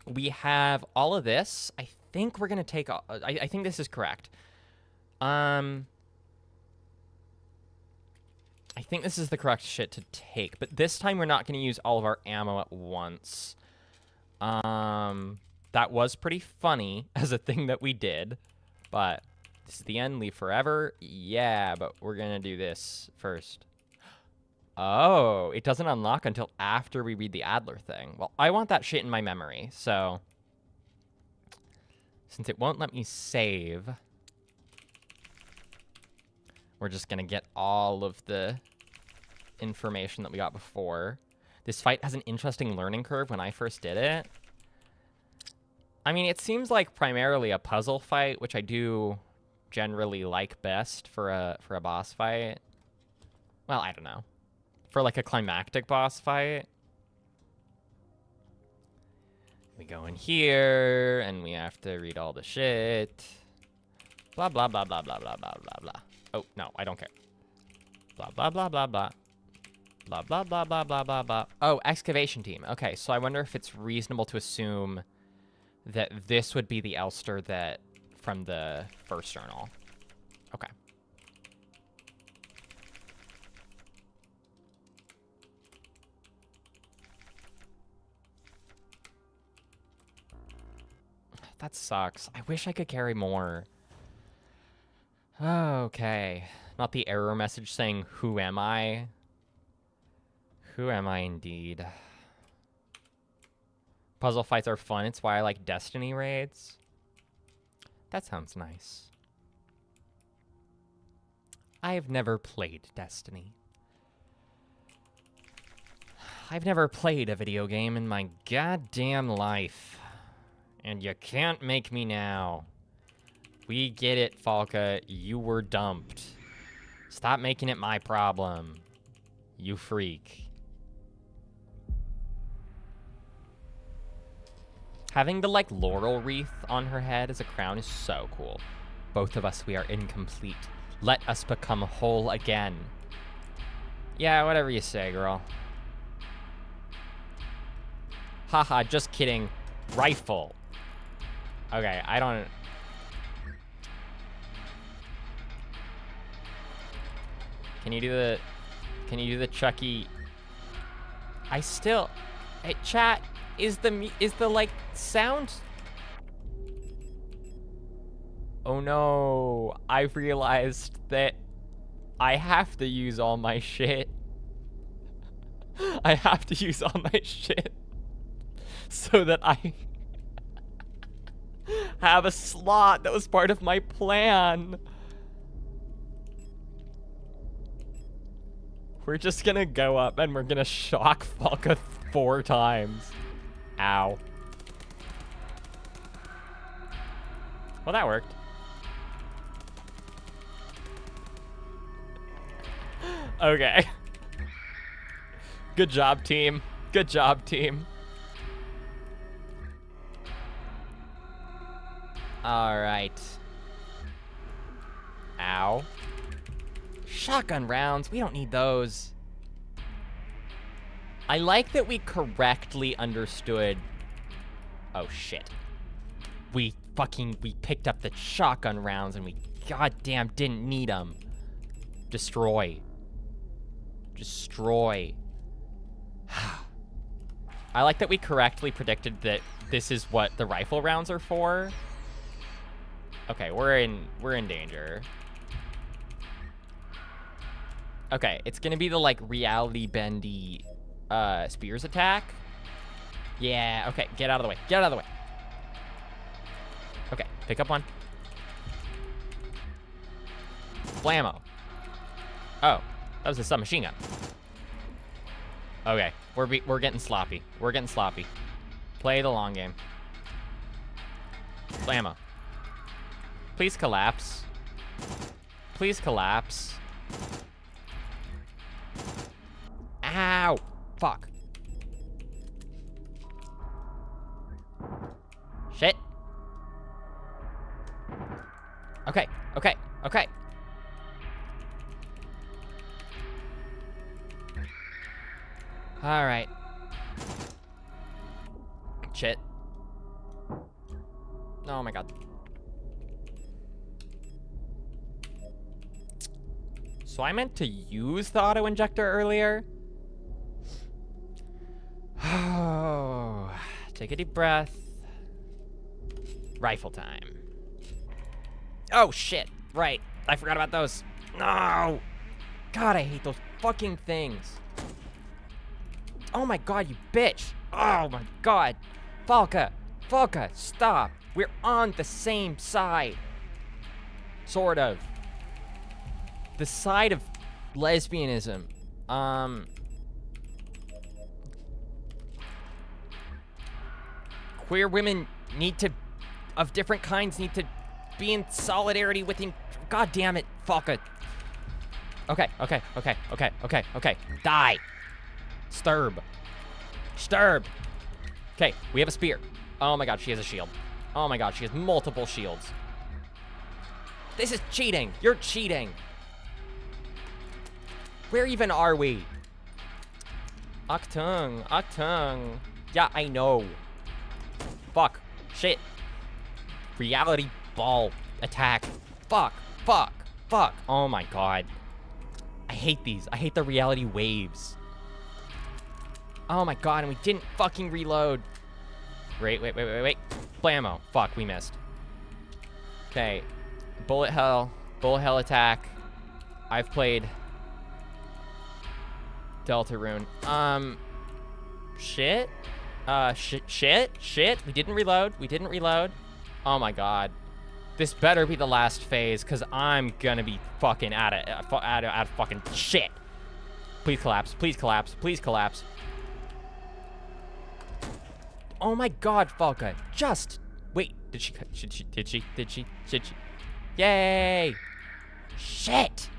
[SPEAKER 1] We have all of this. I think we're gonna take... I think this is correct. I think this is the correct shit to take. But this time we're not gonna use all of our ammo at once. That was pretty funny as a thing that we did. But this is the end. Leave forever. Yeah, but we're gonna do this first. Oh, it doesn't unlock until after we read the Adler thing. Well, I want that shit in my memory, so... Since it won't let me save... We're just gonna get all of the information that we got before. This fight has an interesting learning curve when I first did it. I mean, it seems like primarily a puzzle fight, which I do generally like best for a boss fight. Well, I don't know. For like a climactic boss fight. We go in here, and we have to read all the shit. Blah, blah, blah, blah, blah, blah, blah, blah, blah. Oh, no, I don't care. Blah, blah, blah, blah, blah. Blah, blah, blah, blah, blah, blah, blah. Oh, excavation team. Okay, so I wonder if it's reasonable to assume that this would be the elster that from the first journal. Okay. That sucks. I wish I could carry more. Okay. Not the error message saying, who am I? Who am I indeed? Puzzle fights are fun. It's why I like Destiny raids. That sounds nice. I've never played Destiny. I've never played a video game in my goddamn life. And you can't make me now. We get it, Falca. You were dumped. Stop making it my problem. You freak. Having the, like, laurel wreath on her head as a crown is so cool. Both of us, we are incomplete. Let us become whole again. Yeah, whatever you say, girl. Haha, just kidding. Rifle. Okay, I don't... Can you do the Chucky? I still... Hey, chat, is the, like, sound... Oh no, I've realized that I have to use all my shit. I have to use all my shit so that I have a slot. That was part of my plan. We're just gonna go up and we're gonna shock Falca 4 times. Ow. Well, that worked. Okay. Good job, team. Good job, team. All right. Ow. Shotgun rounds. We don't need those. I like that we correctly understood. Oh, shit. We picked up the shotgun rounds and we goddamn didn't need them. Destroy. Destroy. I like that we correctly predicted that this is what the rifle rounds are for. Okay, we're in danger. Okay, it's gonna be the, like, reality bendy spears attack. Yeah, okay, get out of the way. Get out of the way. Okay, pick up one. Blammo. Oh, that was a submachine gun. Okay, we're getting sloppy. We're getting sloppy. Play the long game. Blammo. Please collapse. Please collapse. Ow! Fuck. Shit. Okay, okay, okay. All right. Shit. Oh my god. So I meant to use the auto-injector earlier? Oh, take a deep breath. Rifle time. Oh, shit. Right. I forgot about those. No. God, I hate those fucking things. Oh my god, you bitch. Oh my god. Falca. Falca, stop. We're on the same side. Sort of. the side of lesbianism. Queer women of different kinds need to be in solidarity with him. God damn it. Fuck it. Okay. Die. Sturb. Okay, we have a spear. Oh my god, she has a shield. Oh my god, she has multiple shields. This is cheating. You're cheating. Where even are we? Achtung. Yeah, I know. Fuck. Shit. Reality ball attack. Fuck. Oh my god. I hate these. I hate the reality waves. Oh my god, and we didn't fucking reload. Wait. Blammo. Fuck, we missed. Okay. Bullet hell attack. I've played Deltarune. Shit. Shit. We didn't reload. Oh my god. This better be the last phase, because I'm gonna be fucking out of fucking shit. Please collapse. Oh my god, Falca. Just wait. Did she? Yay! Shit!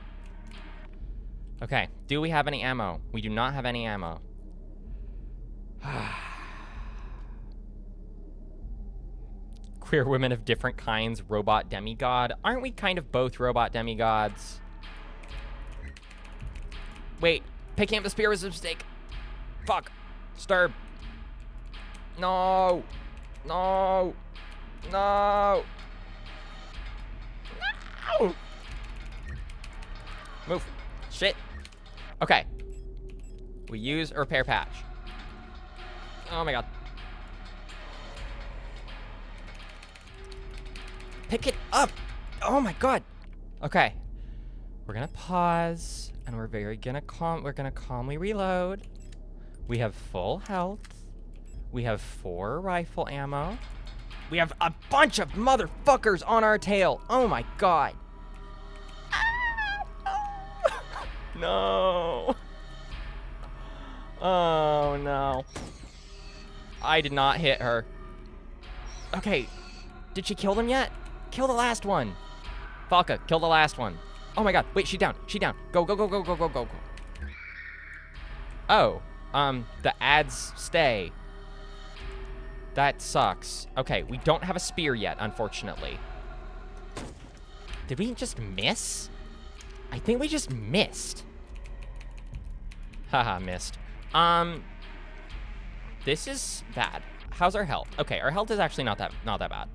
[SPEAKER 1] Okay, do we have any ammo? We do not have any ammo. Queer women of different kinds, robot demigod. Aren't we kind of both robot demigods? Wait, picking up the spear was a mistake. Fuck. Sturb. No. Move. Shit. Okay. We use a repair patch. Oh my god. Pick it up. Oh my god. Okay. We're gonna pause, and we're gonna calmly reload. We have full health. We have 4 rifle ammo. We have a bunch of motherfuckers on our tail. Oh my god. No. Oh no. I did not hit her. Okay. Did she kill them yet? Kill the last one. Falca, kill the last one. Oh my god. Wait, she's down. Go. Oh. The ads stay. That sucks. Okay, we don't have a spear yet, unfortunately. Did we just miss? I think we just missed. Haha, missed. This is bad. How's our health? Okay, our health is actually not that bad.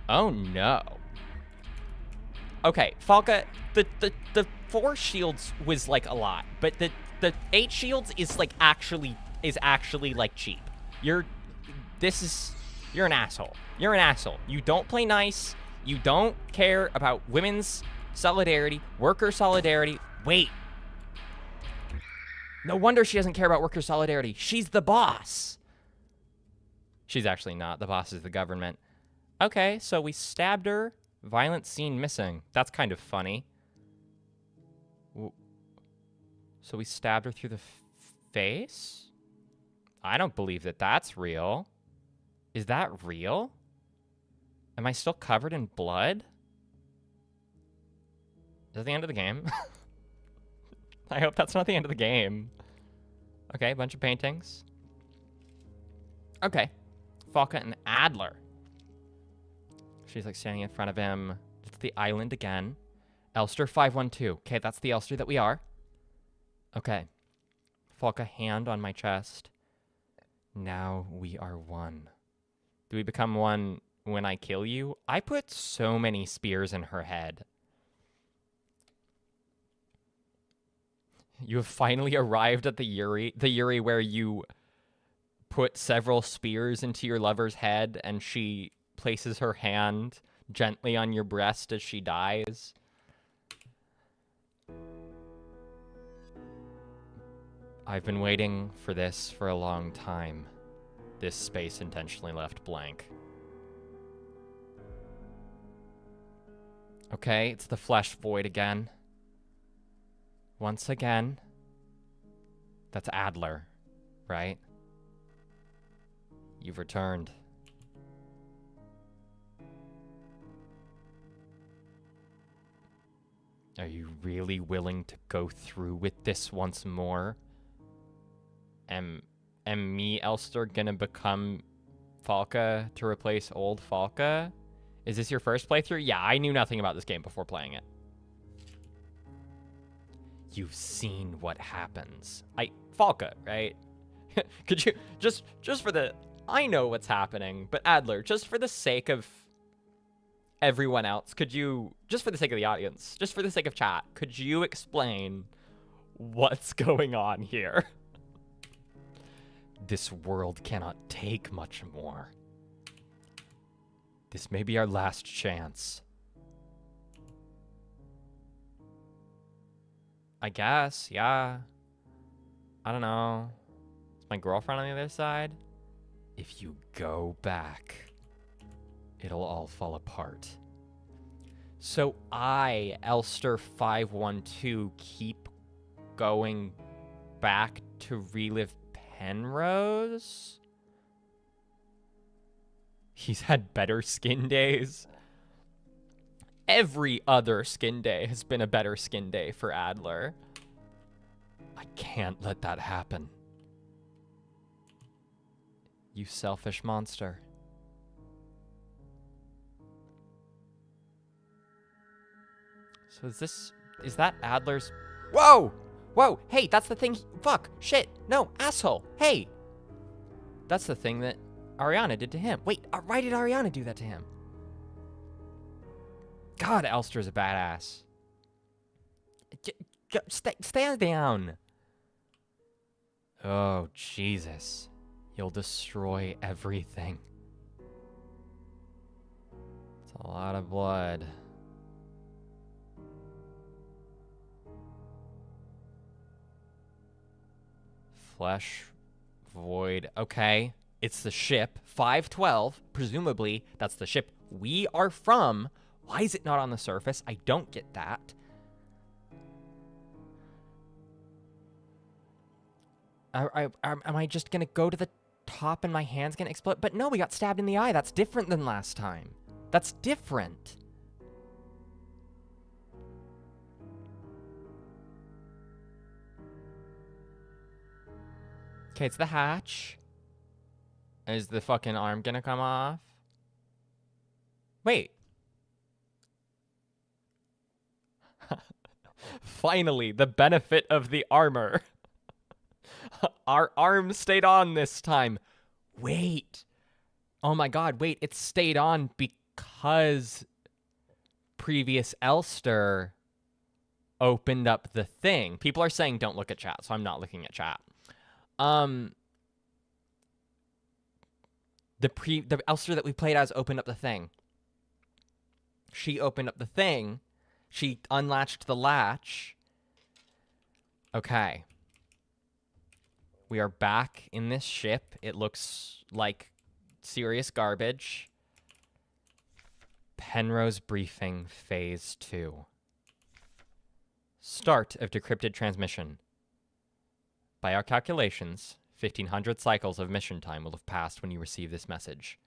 [SPEAKER 1] Oh no. Okay, Falca, the 4 shields was like a lot, but the 8 shields is like actually like cheap. You're an asshole. You're an asshole. You don't play nice. You don't care about women's solidarity, worker solidarity. Wait. No wonder she doesn't care about worker solidarity. She's the boss. She's actually not. The boss is the government. Okay, so we stabbed her. Violent scene missing. That's kind of funny. So we stabbed her through the face? I don't believe that that's real. Is that real? Am I still covered in blood? Is that the end of the game? I hope that's not the end of the game. Okay, a bunch of paintings. Okay. Falca and Adler. She's like standing in front of him. It's the island again. Elster 512. Okay, that's the Elster that we are. Okay. Falca, hand on my chest. Now we are one. Do we become one when I kill you? I put so many spears in her head. You have finally arrived at the Yuri where you put several spears into your lover's head and she places her hand gently on your breast as she dies. I've been waiting for this for a long time. This space intentionally left blank. Okay, it's the flesh void again. Once again. That's Adler, right? You've returned. Are you really willing to go through with this once more? Am me, Elster, gonna become Falca to replace old Falca? Is this your first playthrough? Yeah, I knew nothing about this game before playing it. You've seen what happens. Falca, right? Could you, just for the, I know what's happening, but Adler, just for the sake of everyone else, could you, just for the sake of the audience, just for the sake of chat, could you explain what's going on here? This world cannot take much more. This may be our last chance. I guess, yeah. I don't know. Is my girlfriend on the other side? If you go back, it'll all fall apart. So I, Elster512, keep going back to relive Penrose? He's had better skin days. Every other skin day has been a better skin day for Adler. I can't let that happen. You selfish monster. So is that Adler's? Whoa! Whoa! Hey, that's the thing. Fuck! Shit! No, asshole! Hey! That's the thing that Ariana did to him. Wait, why did Ariana do that to him? God, Elster's a badass. Stand down. Oh, Jesus. You'll destroy everything. It's a lot of blood. Flesh void. Okay. It's the ship 512. Presumably, that's the ship we are from. Why is it not on the surface? I don't get that. Am I just gonna go to the top and my hand's gonna explode? But no, we got stabbed in the eye. That's different than last time. That's different. Okay, it's the hatch. Is the fucking arm gonna come off? Wait. Finally, the benefit of the armor. Our arm stayed on this time. Wait. Oh my god, wait. It stayed on because previous Elster opened up the thing. People are saying don't look at chat, so I'm not looking at chat. The Elster that we played as opened up the thing. She opened up the thing. She unlatched the latch. Okay. We are back in this ship. It looks like serious garbage. Penrose briefing, phase 2. Start of decrypted transmission. By our calculations, 1,500 cycles of mission time will have passed when you receive this message.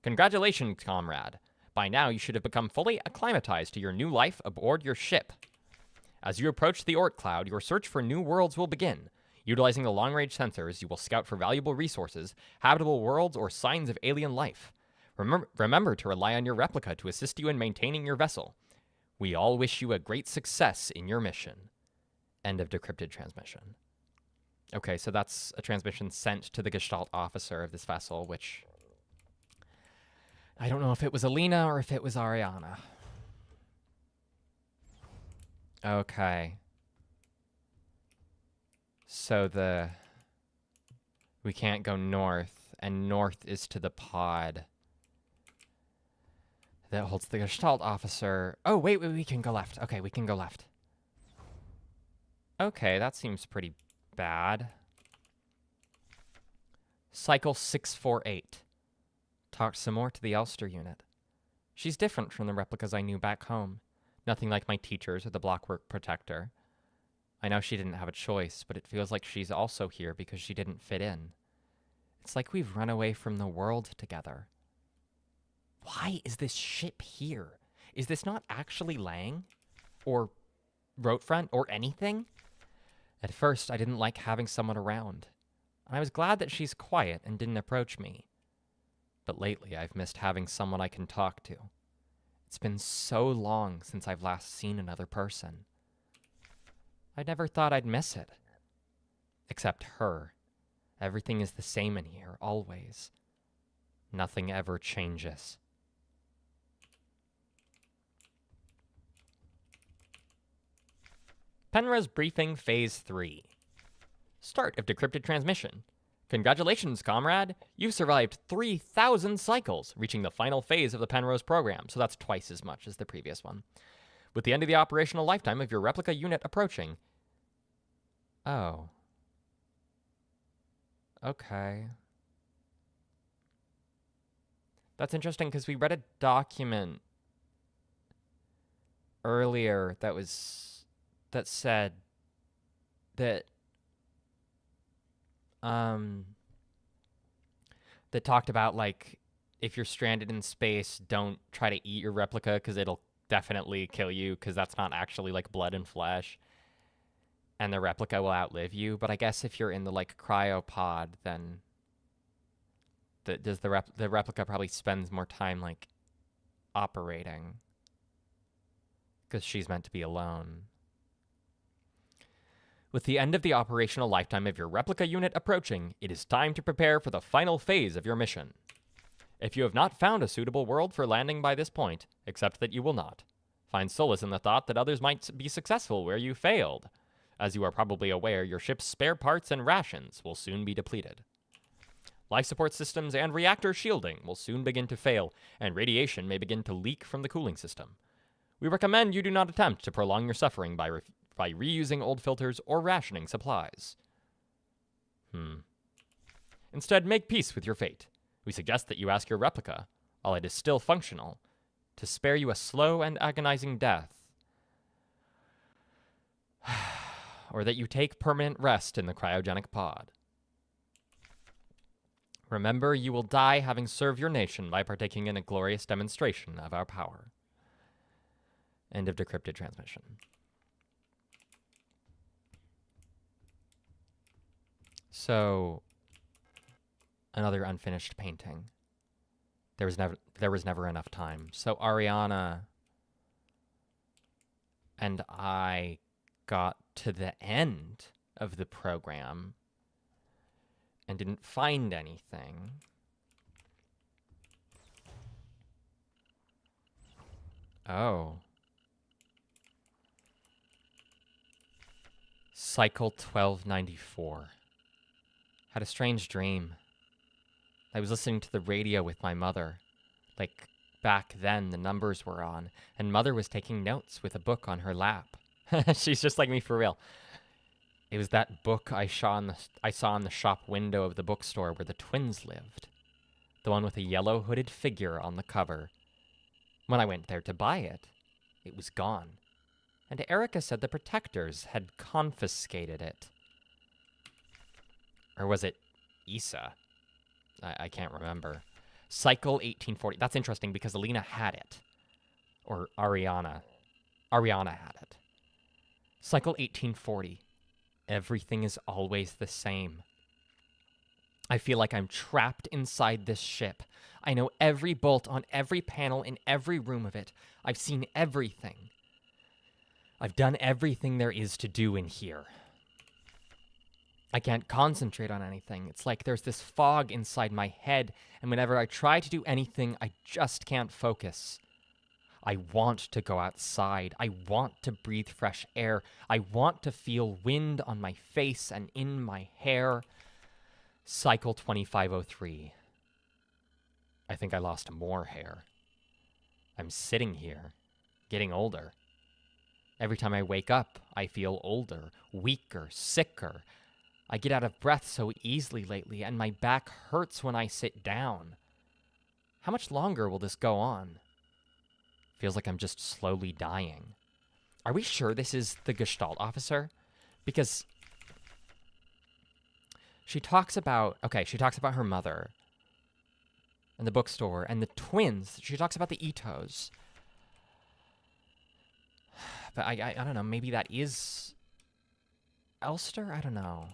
[SPEAKER 1] Congratulations, comrade. By now, you should have become fully acclimatized to your new life aboard your ship. As you approach the Oort Cloud, your search for new worlds will begin. Utilizing the long-range sensors, you will scout for valuable resources, habitable worlds, or signs of alien life. Remember to rely on your replica to assist you in maintaining your vessel. We all wish you a great success in your mission. End of decrypted transmission. Okay, so that's a transmission sent to the Gestalt officer of this vessel, which I don't know if it was Alina or if it was Ariana. Okay. So we can't go north, and north is to the pod that holds the Gestalt officer. Oh, wait, we can go left. Okay, we can go left. Okay, that seems pretty bad. Cycle 648. Talk some more to the Elster unit. She's different from the replicas I knew back home. Nothing like my teachers or the blockwork protector. I know she didn't have a choice, but it feels like she's also here because she didn't fit in. It's like we've run away from the world together. Why is this ship here? Is this not actually Lang? Or Roadfront? Or anything? At first, I didn't like having someone around. And I was glad that she's quiet and didn't approach me. But lately, I've missed having someone I can talk to. It's been so long since I've last seen another person. I never thought I'd miss it. Except her. Everything is the same in here, always. Nothing ever changes. Penra's Briefing Phase 3. Start of decrypted transmission. Congratulations, comrade! You've survived 3,000 cycles, reaching the final phase of the Penrose program, so that's twice as much as the previous one. With the end of the operational lifetime of your replica unit approaching... Oh. Okay. That's interesting, because we read a document earlier that said that that talked about, like, if you're stranded in space, don't try to eat your replica because it'll definitely kill you, because that's not actually, like, blood and flesh. And the replica will outlive you. But I guess if you're in the, like, cryopod, then the replica probably spends more time, like, operating. Because she's meant to be alone. With the end of the operational lifetime of your replica unit approaching, it is time to prepare for the final phase of your mission. If you have not found a suitable world for landing by this point, accept that you will not. Find solace in the thought that others might be successful where you failed. As you are probably aware, your ship's spare parts and rations will soon be depleted. Life support systems and reactor shielding will soon begin to fail, and radiation may begin to leak from the cooling system. We recommend you do not attempt to prolong your suffering by reusing old filters or rationing supplies. Instead, make peace with your fate. We suggest that you ask your replica, while it is still functional, to spare you a slow and agonizing death. Or that you take permanent rest in the cryogenic pod. Remember, you will die having served your nation by partaking in a glorious demonstration of our power. End of decrypted transmission. So, another unfinished painting. There was never enough time. So Ariana and I got to the end of the program and didn't find anything. Oh. Cycle 1294. Had a strange dream. I was listening to the radio with my mother. Like, back then, the numbers were on, and Mother was taking notes with a book on her lap. She's just like me for real. It was that book I saw in the shop window of the bookstore where the twins lived. The one with a yellow hooded figure on the cover. When I went there to buy it, it was gone. And Erica said the protectors had confiscated it. Or was it Issa? I can't remember. Cycle 1840. That's interesting because Alina had it. Or Ariana. Ariana had it. Cycle 1840. Everything is always the same. I feel like I'm trapped inside this ship. I know every bolt on every panel in every room of it. I've seen everything. I've done everything there is to do in here. I can't concentrate on anything. It's like there's this fog inside my head, and whenever I try to do anything, I just can't focus. I want to go outside. I want to breathe fresh air. I want to feel wind on my face and in my hair. Cycle 2503. I think I lost more hair. I'm sitting here, getting older. Every time I wake up, I feel older, weaker, sicker. I get out of breath so easily lately, and my back hurts when I sit down. How much longer will this go on? Feels like I'm just slowly dying. Are we sure this is the Gestalt officer? Because she talks about, okay, she talks about her mother and the bookstore and the twins. She talks about the Itos. But I don't know, maybe that is Elster? I don't know.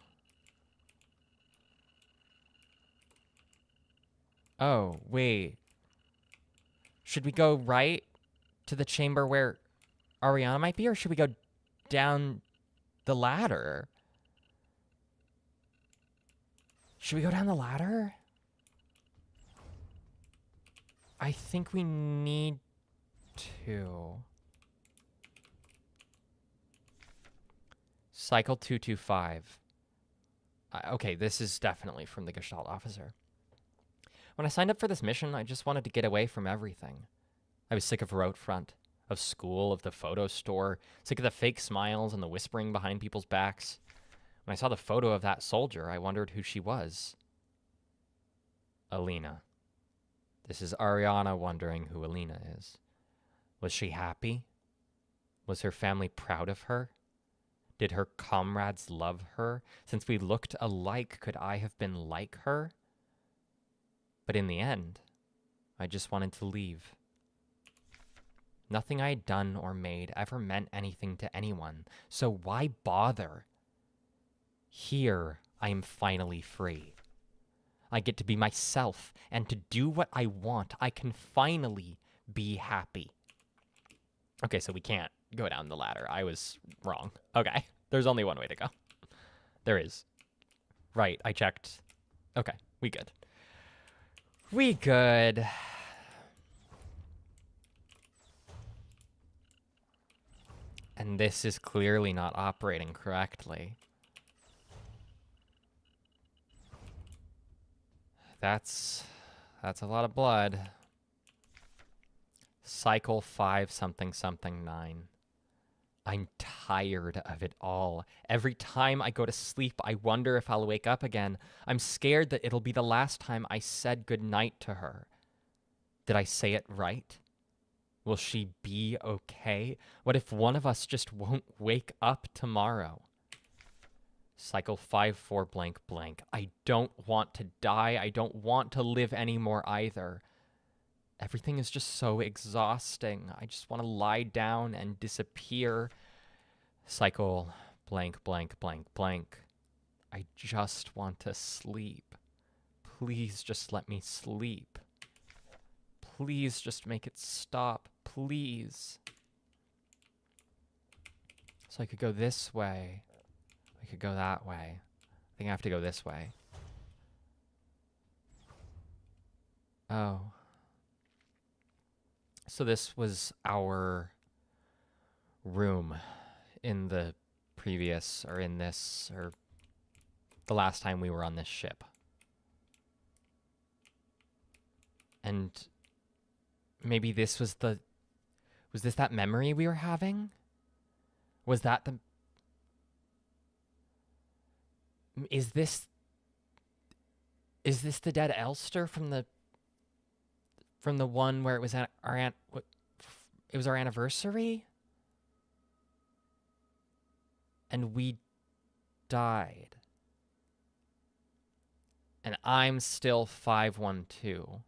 [SPEAKER 1] Oh, wait. Should we go right to the chamber where Ariana might be, or should we go down the ladder? Should we go down the ladder? I think we need to. Cycle 225. Okay, this is definitely from the Gestalt officer. When I signed up for this mission, I just wanted to get away from everything. I was sick of road front, of school, of the photo store, sick of the fake smiles and the whispering behind people's backs. When I saw the photo of that soldier, I wondered who she was. Alina. This is Ariana wondering who Alina is. Was she happy? Was her family proud of her? Did her comrades love her? Since we looked alike, could I have been like her? But in the end, I just wanted to leave. Nothing I had done or made ever meant anything to anyone, so why bother? Here, I am finally free. I get to be myself and to do what I want. I can finally be happy. Okay, so we can't go down the ladder. I was wrong. Okay, there's only one way to go. There is. Right, I checked. Okay, we good. We good. And this is clearly not operating correctly. That's a lot of blood. Cycle 5 something something 9. I'm tired of it all. Every time I go to sleep, I wonder if I'll wake up again. I'm scared that it'll be the last time I said goodnight to her. Did I say it right? Will she be okay? What if one of us just won't wake up tomorrow? Cycle 5-4 blank blank. I don't want to die. I don't want to live anymore either. Everything is just so exhausting. I just want to lie down and disappear. Cycle blank blank blank blank. I just want to sleep. Please just let me sleep. Please just make it stop. Please. So I could go this way. I could go that way. I think I have to go this way. Oh. So this was our room in the previous, or in this, or the last time we were on this ship. And maybe this was was this that memory we were having? Was that the... Is this the dead Elster from the one where it was it was our anniversary? And we died. And I'm still 512.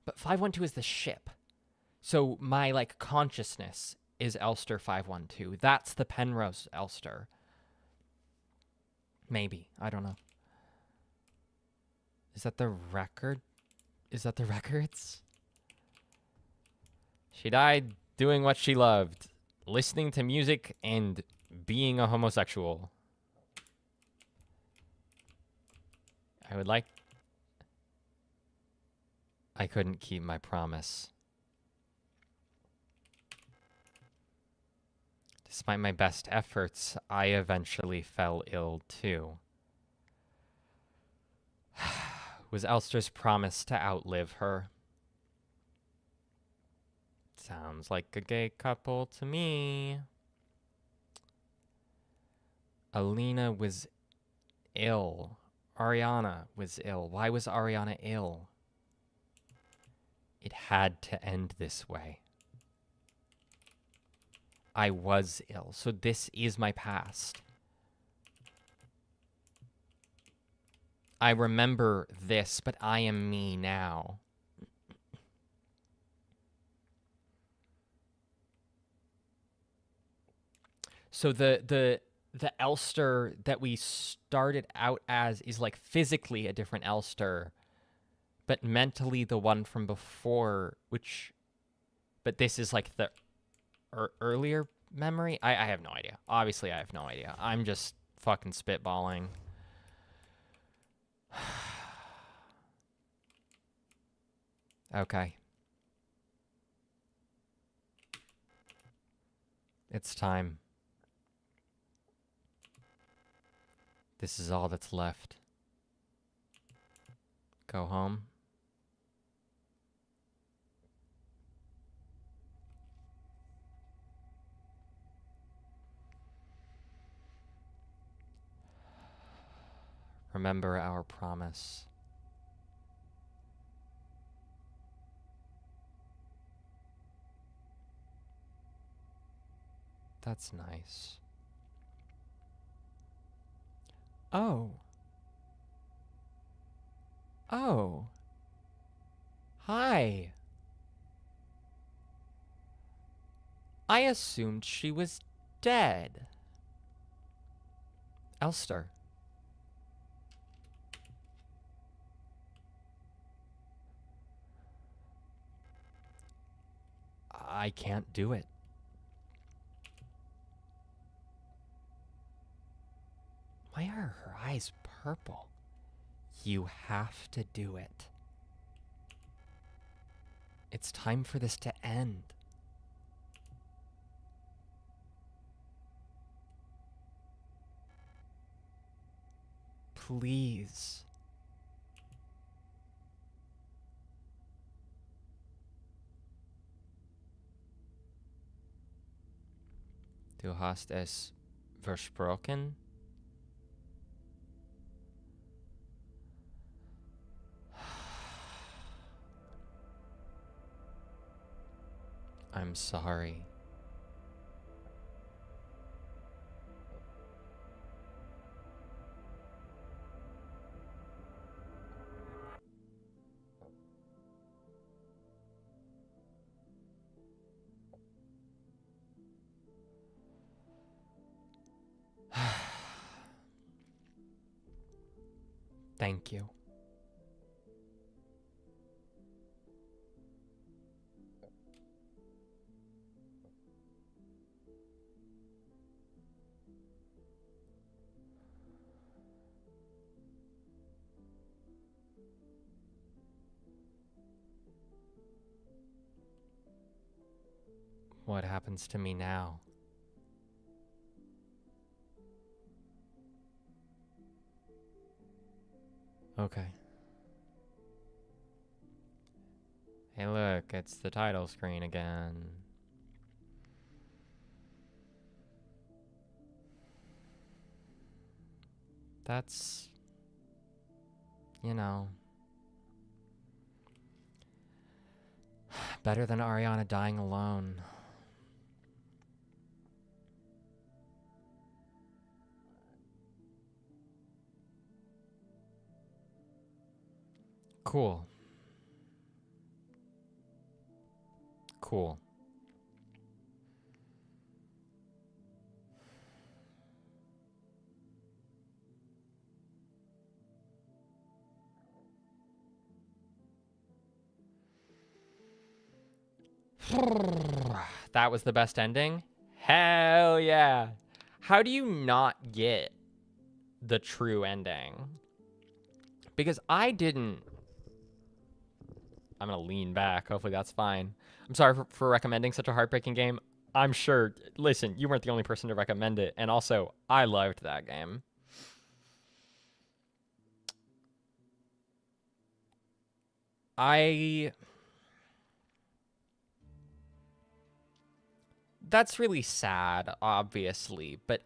[SPEAKER 1] But 512 is the ship. So my, like, consciousness is Elster 512. That's the Penrose Elster. Maybe. I don't know. Is that the record? Is that the records? She died doing what she loved. Listening to music and being a homosexual. I would like... I couldn't keep my promise. Despite my best efforts, I eventually fell ill too. Was Elster's promise to outlive her? Sounds like a gay couple to me. Alina was ill. Ariana was ill. Why was Ariana ill? It had to end this way. I was ill, so this is my past. I remember this, but I am me now. So the elster that we started out as is like physically a different elster, but mentally the one from before, but this is like the earlier memory. I have no idea. Obviously, I have no idea. I'm just fucking spitballing. Okay. It's time. This is all that's left. Go home. Remember our promise. That's nice. Oh. Oh. Hi. I assumed she was dead. Elster. I can't do it. Why are her eyes purple? You have to do it. It's time for this to end. Please. Du hast es versprochen? I'm sorry. Thank you. What happens to me now? Okay. Hey look, it's the title screen again. That's, you know, better than Ariana dying alone. Cool. Cool. That was the best ending? Hell yeah. How do you not get the true ending? Because I didn't. I'm going to lean back. Hopefully that's fine. I'm sorry for recommending such a heartbreaking game. I'm sure. Listen, you weren't the only person to recommend it. And also, I loved that game. That's really sad, obviously, but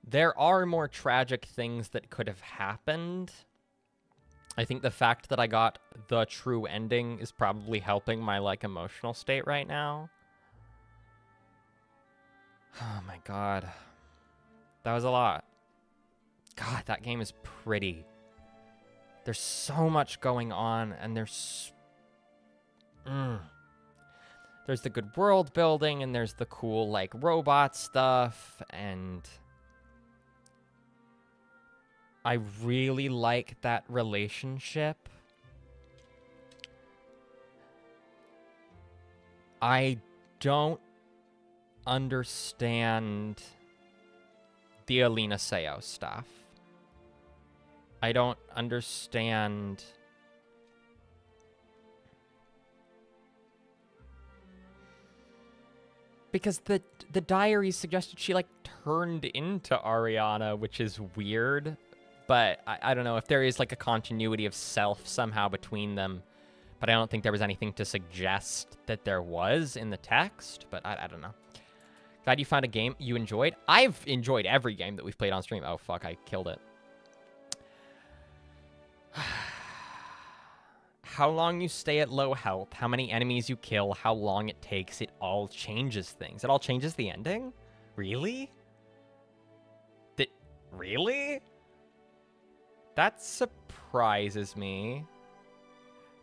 [SPEAKER 1] there are more tragic things that could have happened. I think the fact that I got the true ending is probably helping my, like, emotional state right now. Oh my god. That was a lot. God, that game is pretty. There's so much going on, and there's the good world building, and there's the cool, like, robot stuff, and I really like that relationship. I don't understand the Alina Seo stuff. I don't understand because the diaries suggested she, like, turned into Ariana, which is weird. But I don't know if there is, like, a continuity of self somehow between them. But I don't think there was anything to suggest that there was in the text. But I don't know. Glad you found a game you enjoyed. I've enjoyed every game that we've played on stream. Oh, fuck, I killed it. How long you stay at low health, how many enemies you kill, how long it takes, it all changes things. It all changes the ending? Really? Really? That surprises me.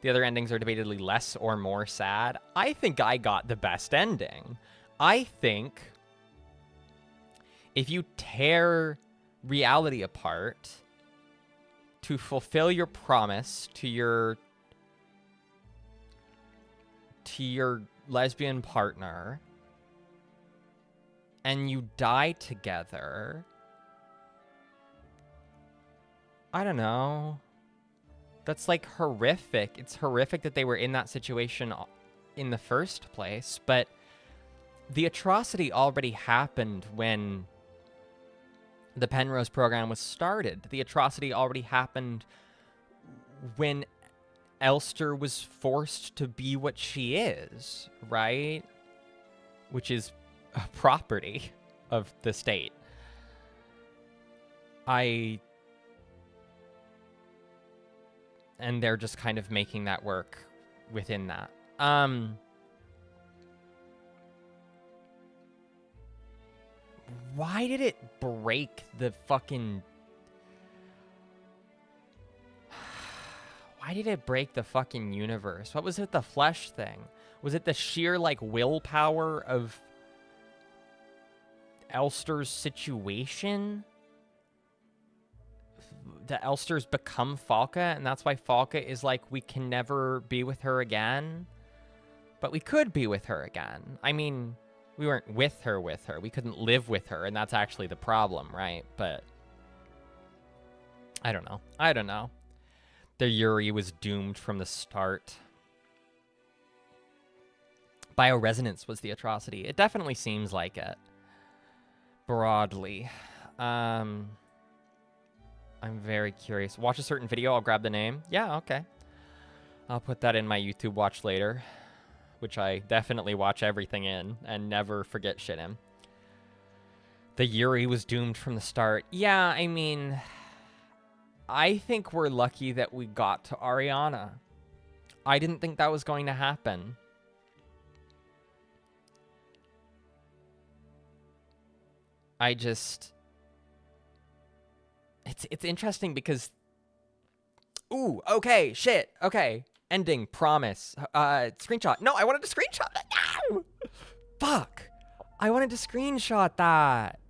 [SPEAKER 1] The other endings are debatedly less or more sad. I think I got the best ending. I think if you tear reality apart to fulfill your promise to your lesbian partner and you die together, I don't know. That's, like, horrific. It's horrific that they were in that situation in the first place, but the atrocity already happened when the Penrose program was started. The atrocity already happened when Elster was forced to be what she is, right? Which is a property of the state. And they're just kind of making that work within that. Why did it break the fucking... Why did it break the fucking universe? What was it, the flesh thing? Was it the sheer, like, willpower of Elster's situation? The Elsters become Falca, and that's why Falca is like, we can never be with her again. But we could be with her again. I mean, we weren't with her. We couldn't live with her, and that's actually the problem, right? But I don't know. The Yuri was doomed from the start. Bioresonance was the atrocity. It definitely seems like it. Broadly. I'm very curious. Watch a certain video, I'll grab the name. Yeah, okay. I'll put that in my YouTube watch later, which I definitely watch everything in and never forget shit in. The Yuri was doomed from the start. Yeah, I mean, I think we're lucky that we got to Ariana. I didn't think that was going to happen. I just... It's interesting because... Ooh, okay, shit, okay. Ending, promise. Screenshot. No, I wanted to screenshot that. No! Fuck. I wanted to screenshot that.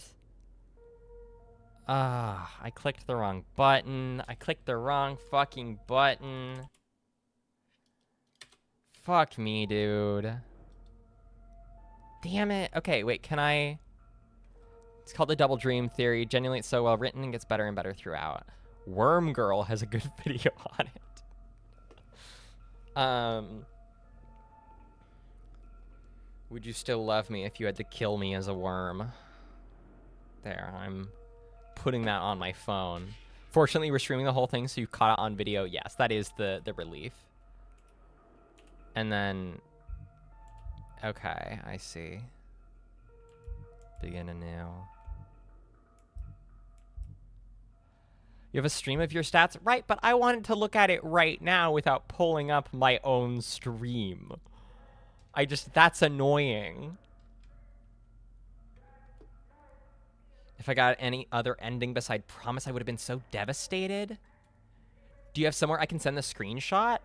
[SPEAKER 1] I clicked the wrong button. I clicked the wrong fucking button. Fuck me, dude. Damn it. Okay, wait, can I... It's called the Double Dream Theory. Genuinely, it's so well written and gets better and better throughout. Worm Girl has a good video on it. Would you still love me if you had to kill me as a worm? There, I'm putting that on my phone. Fortunately, we're streaming the whole thing, so you caught it on video. Yes, that is the relief. And then... Okay, I see. Begin anew. You have a stream of your stats? Right, but I wanted to look at it right now without pulling up my own stream. That's annoying. If I got any other ending beside promise, I would have been so devastated. Do you have somewhere I can send the screenshot?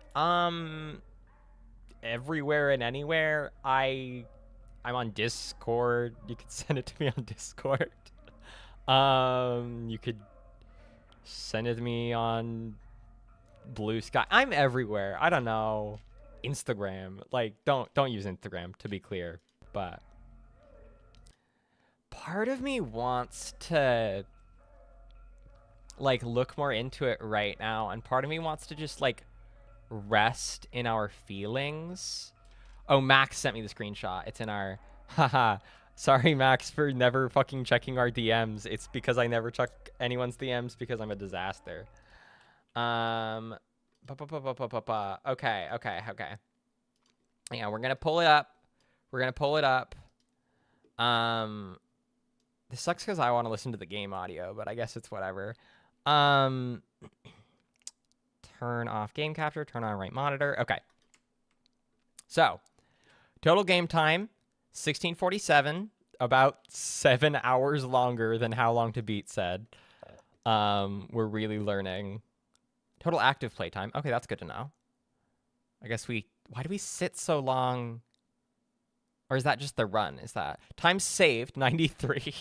[SPEAKER 1] Everywhere and anywhere. I'm on Discord. You could send it to me on Discord. You could send it to me on Blue Sky. I'm everywhere. I don't know. Instagram. Like, don't use Instagram, to be clear. But part of me wants to like look more into it right now, and part of me wants to just like rest in our feelings. Oh, Max sent me the screenshot. It's in our haha. Sorry, Max, for never fucking checking our DMs. It's because I never check anyone's DMs because I'm a disaster. Okay. Yeah, we're gonna pull it up. This sucks because I want to listen to the game audio, but I guess it's whatever. Turn off game capture, turn on right monitor. Okay. So, total game time, 1647, about 7 hours longer than how long to beat said. We're really learning. Total active playtime. Okay, that's good to know. I guess why do we sit so long? Or is that just the run? Is that times saved 93?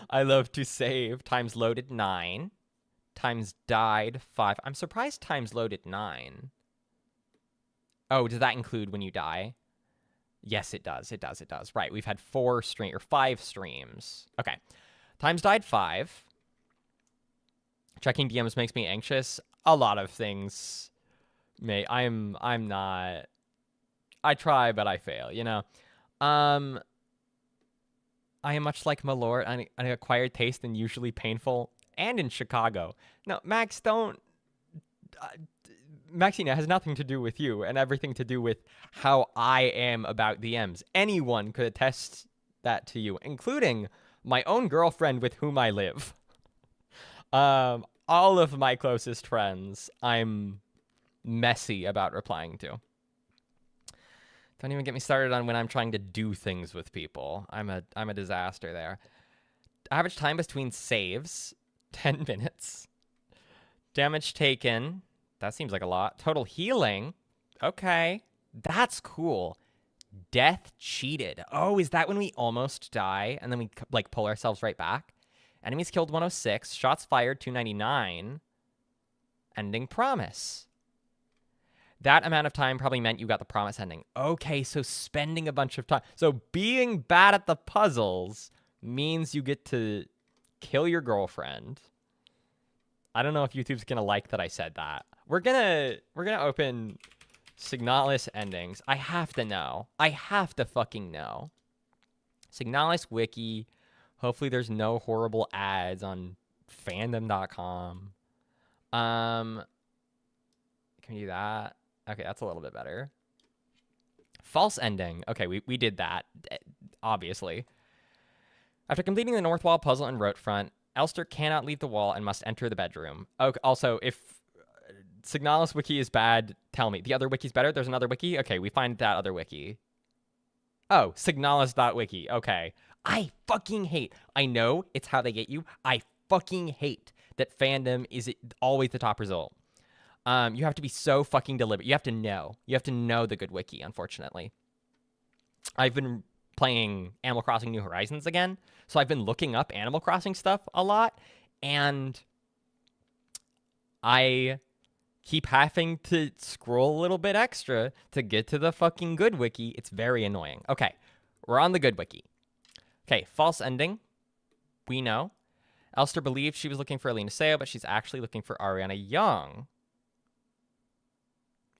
[SPEAKER 1] I love to save. Times loaded 9. Times died 5. I'm surprised times loaded 9. Oh, does that include when you die? Yes, it does. It does. Right, we've had 5 streams. Okay. Times died 5. Checking DMs makes me anxious. A lot of things I'm not. I try, but I fail, you know. I am much like Malort, an acquired taste and usually painful, and in Chicago. No, Max, don't. Maxina has nothing to do with you and everything to do with how I am about DMs. Anyone could attest that to you, including my own girlfriend with whom I live. All of my closest friends, I'm messy about replying to. Don't even get me started on when I'm trying to do things with people. I'm a disaster there. Average time between saves, 10 minutes. Damage taken, that seems like a lot. Total healing, okay. That's cool. Death cheated. Oh, is that when we almost die and then we like pull ourselves right back? Enemies killed 106. Shots fired 299. Ending promise. That amount of time probably meant you got the promise ending. Okay, so spending a bunch of time. So being bad at the puzzles means you get to kill your girlfriend. I don't know if YouTube's gonna like that I said that. We're gonna open SIGNALIS endings. I have to know. I have to fucking know. SIGNALIS wiki. Hopefully there's no horrible ads on fandom.com. Can we do that? Okay, that's a little bit better. False ending. Okay, we did that, obviously. After completing the north wall puzzle in rote front, Elster cannot leave the wall and must enter the bedroom. Okay, also, if SIGNALIS wiki is bad, tell me. The other wiki's better? There's another wiki? Okay, we find that other wiki. Oh, signalis.wiki. Okay. I fucking hate. I know it's how they get you. I fucking hate that fandom is always the top result. You have to be so fucking deliberate. You have to know. You have to know the good wiki, unfortunately. I've been playing Animal Crossing New Horizons again, so I've been looking up Animal Crossing stuff a lot, and I keep having to scroll a little bit extra to get to the fucking good wiki. It's very annoying. Okay, we're on the good wiki. Okay, false ending. We know. Elster believed she was looking for Alina Seo, but she's actually looking for Ariana Young.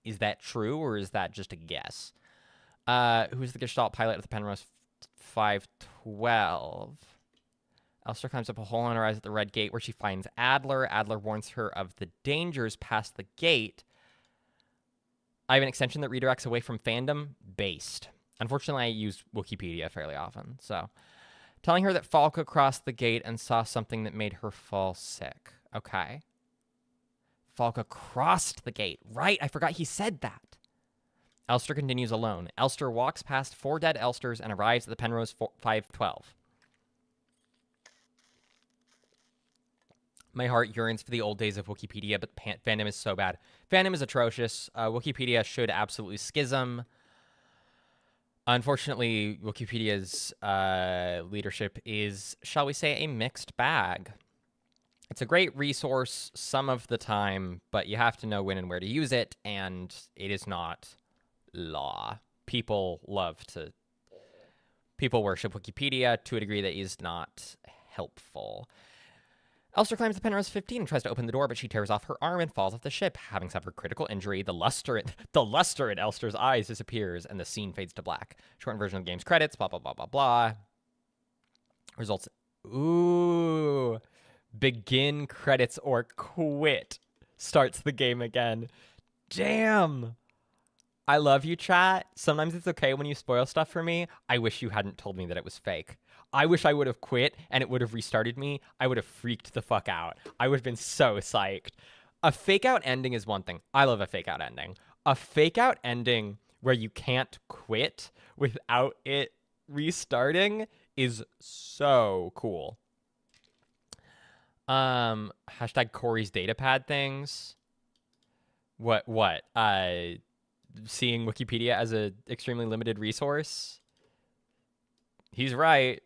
[SPEAKER 1] Is that true, or is that just a guess? Who's the Gestalt pilot of the Penrose 512? Elster climbs up a hole in her eyes at the red gate where she finds Adler. Adler warns her of the dangers past the gate. I have an extension that redirects away from fandom. Based. Unfortunately, I use Wikipedia fairly often, so. Telling her that Falca crossed the gate and saw something that made her fall sick. Okay. Falca crossed the gate. Right, I forgot he said that. Elster continues alone. Elster walks past 4 dead Elsters and arrives at the Penrose 512. My heart yearns for the old days of Wikipedia, but fandom is so bad. Fandom is atrocious. Wikipedia should absolutely schism. Unfortunately, Wikipedia's leadership is, shall we say, a mixed bag. It's a great resource some of the time, but you have to know when and where to use it, and it is not law. People worship Wikipedia to a degree that is not helpful. Elster climbs the Penrose 15 and tries to open the door, but she tears off her arm and falls off the ship. Having suffered critical injury, the luster in Elster's eyes disappears, and the scene fades to black. Shortened version of the game's credits, blah, blah, blah, blah, blah. Results. Ooh. Begin credits or quit. Starts the game again. Damn. I love you, chat. Sometimes it's okay when you spoil stuff for me. I wish you hadn't told me that it was fake. I wish I would have quit and it would have restarted me. I would have freaked the fuck out. I would have been so psyched. A fake out ending is one thing. I love a fake out ending. A fake out ending where you can't quit without it restarting is so cool. Hashtag Corey's datapad things. What? Seeing Wikipedia as an extremely limited resource? He's right.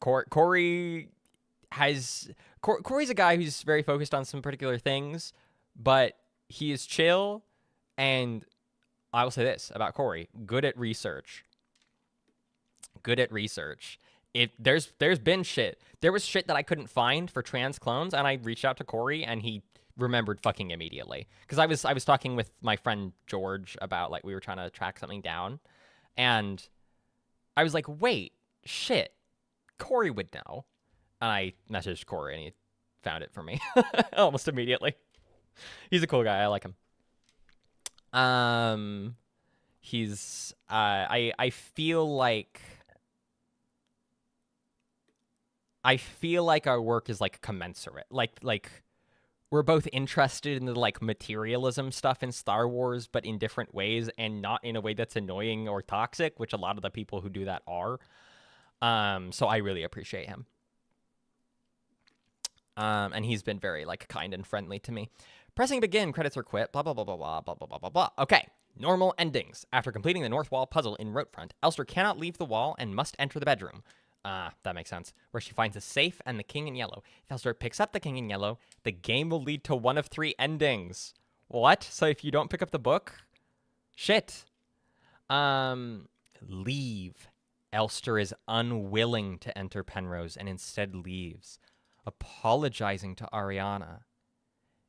[SPEAKER 1] Corey's a guy who's very focused on some particular things, but he is chill, and I will say this about Corey: good at research. Good at research. There's been shit. There was shit that I couldn't find for trans clones, and I reached out to Corey, and he remembered fucking immediately. Because I was talking with my friend George about, like, we were trying to track something down, and I was like, wait, shit, Corey would know. And I messaged Corey, and he found it for me almost immediately. He's a cool guy. I like him. He's I feel like our work is like commensurate. Like we're both interested in the like materialism stuff in Star Wars, but in different ways, and not in a way that's annoying or toxic, which a lot of the people who do that are. So I really appreciate him. And he's been very like kind and friendly to me. Pressing begin, credits or quit, blah, blah, blah, blah, blah, blah, blah, blah, blah, blah. Okay, normal endings. After completing the North Wall puzzle in Roadfront, Elster cannot leave the wall and must enter the bedroom. That makes sense. Where she finds a safe and the King in Yellow. If Elster picks up the King in Yellow, the game will lead to one of 3 endings. What? So if you don't pick up the book? Shit. Leave. Elster is unwilling to enter Penrose and instead leaves, apologizing to Ariana.